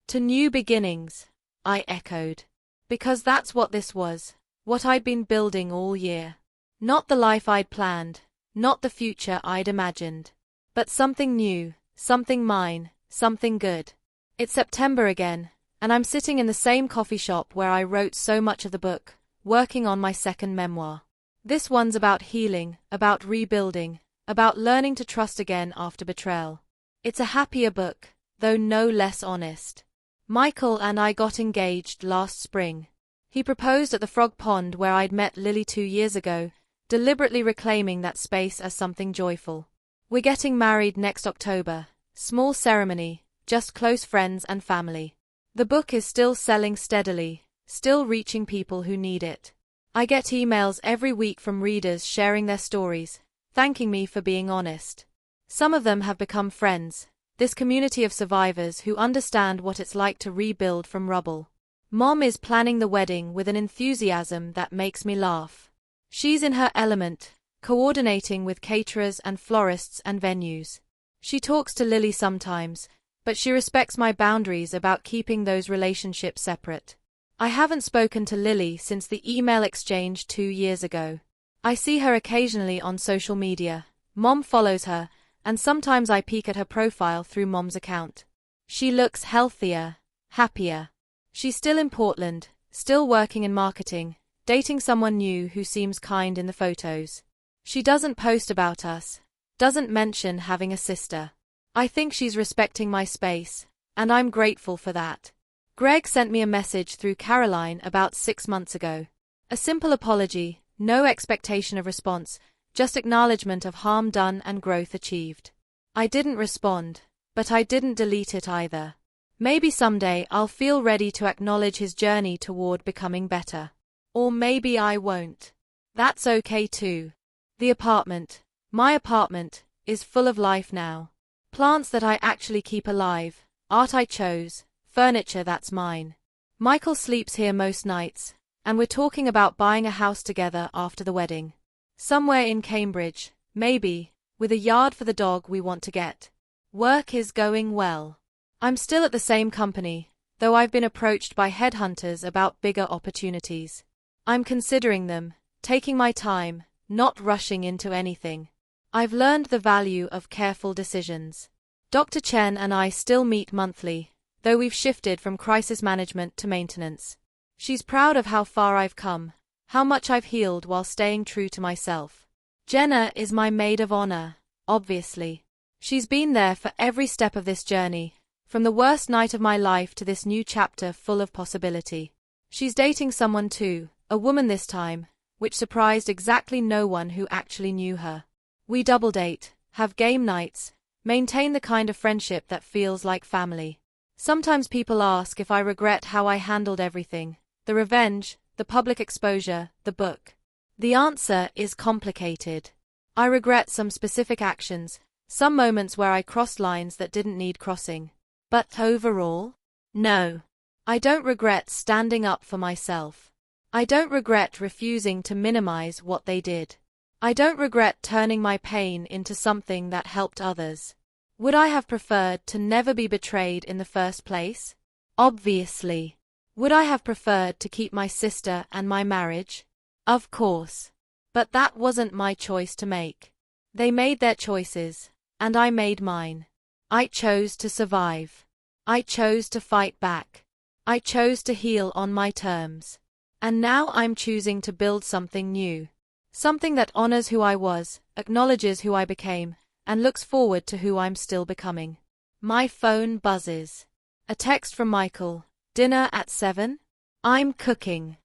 To new beginnings, I echoed. Because that's what this was, what I'd been building all year. Not the life I'd planned, not the future I'd imagined. But something new, something mine, something good. It's September again, and I'm sitting in the same coffee shop where I wrote so much of the book, working on my second memoir. This one's about healing, about rebuilding, about learning to trust again after betrayal. It's a happier book, though no less honest. Michael and I got engaged last spring. He proposed at the Frog Pond where I'd met Lily 2 years ago, deliberately reclaiming that space as something joyful. We're getting married next October. Small ceremony, just close friends and family. The book is still selling steadily, still reaching people who need it. I get emails every week from readers sharing their stories, thanking me for being honest. Some of them have become friends, this community of survivors who understand what it's like to rebuild from rubble. Mom is planning the wedding with an enthusiasm that makes me laugh. She's in her element, coordinating with caterers and florists and venues. She talks to Lily sometimes, but she respects my boundaries about keeping those relationships separate. I haven't spoken to Lily since the email exchange 2 years ago. I see her occasionally on social media. Mom follows her, and sometimes I peek at her profile through Mom's account. She looks healthier, happier. She's still in Portland, still working in marketing, dating someone new who seems kind in the photos. She doesn't post about us, doesn't mention having a sister. I think she's respecting my space, and I'm grateful for that. Greg sent me a message through Caroline about 6 months ago. A simple apology, no expectation of response, just acknowledgement of harm done and growth achieved. I didn't respond, but I didn't delete it either. Maybe someday I'll feel ready to acknowledge his journey toward becoming better. Or maybe I won't. That's okay too. The apartment, my apartment, is full of life now. Plants that I actually keep alive, art I chose, furniture that's mine. Michael sleeps here most nights, and we're talking about buying a house together after the wedding. Somewhere in Cambridge, maybe, with a yard for the dog we want to get. Work is going well. I'm still at the same company, though I've been approached by headhunters about bigger opportunities. I'm considering them, taking my time, not rushing into anything. I've learned the value of careful decisions. Dr. Chen and I still meet monthly, though we've shifted from crisis management to maintenance. She's proud of how far I've come, how much I've healed while staying true to myself. Jenna is my maid of honor, obviously. She's been there for every step of this journey, from the worst night of my life to this new chapter full of possibility. She's dating someone too, a woman this time, which surprised exactly no one who actually knew her. We double date, have game nights, maintain the kind of friendship that feels like family. Sometimes people ask if I regret how I handled everything, the revenge, the public exposure, the book. The answer is complicated. I regret some specific actions, some moments where I crossed lines that didn't need crossing. But overall, no. I don't regret standing up for myself. I don't regret refusing to minimize what they did. I don't regret turning my pain into something that helped others. Would I have preferred to never be betrayed in the first place? Obviously. Would I have preferred to keep my sister and my marriage? Of course. But that wasn't my choice to make. They made their choices, and I made mine. I chose to survive. I chose to fight back. I chose to heal on my terms. And now I'm choosing to build something new. Something that honors who I was, acknowledges who I became, and looks forward to who I'm still becoming. My phone buzzes. A text from Michael. Dinner at 7? I'm cooking.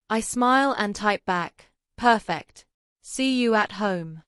I smile and type back. Perfect. See you at home.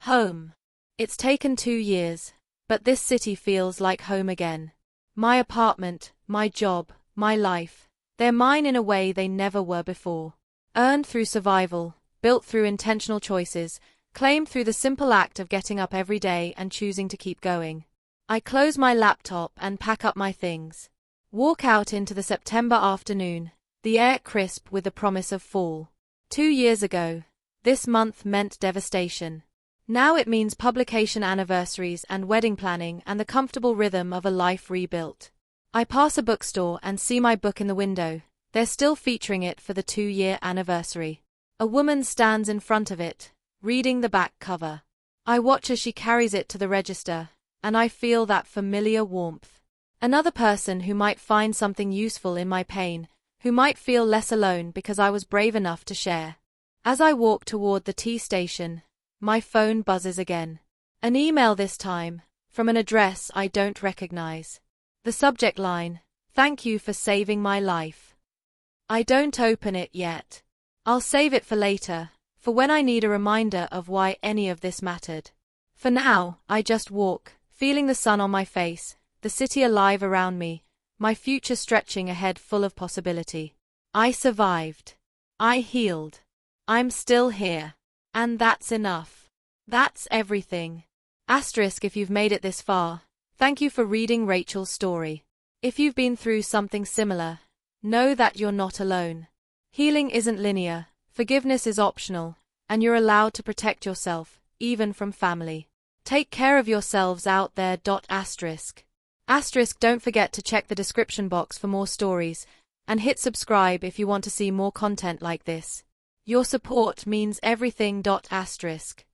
Home. It's taken 2 years, but this city feels like home again. My apartment, my job, my life, they're mine in a way they never were before. Earned through survival, built through intentional choices, claimed through the simple act of getting up every day and choosing to keep going. I close my laptop and pack up my things. Walk out into the September afternoon, the air crisp with the promise of fall. 2 years ago, this month meant devastation. Now it means publication anniversaries and wedding planning and the comfortable rhythm of a life rebuilt. I pass a bookstore and see my book in the window. They're still featuring it for the 2-year anniversary. A woman stands in front of it, reading the back cover. I watch as she carries it to the register, and I feel that familiar warmth. Another person who might find something useful in my pain, who might feel less alone because I was brave enough to share. As I walk toward the T station, my phone buzzes again. An email this time, from an address I don't recognize. The subject line, "Thank you for saving my life." I don't open it yet. I'll save it for later, for when I need a reminder of why any of this mattered. For now, I just walk, feeling the sun on my face, the city alive around me, my future stretching ahead full of possibility. I survived. I healed. I'm still here. And that's enough. That's everything. Asterisk if you've made it this far. Thank you for reading Rachel's story. If you've been through something similar, know that you're not alone. Healing isn't linear, forgiveness is optional, and you're allowed to protect yourself, even from family. Take care of yourselves out there. Asterisk. Asterisk, don't forget to check the description box for more stories, and hit subscribe if you want to see more content like this. Your support means everything. Asterisk.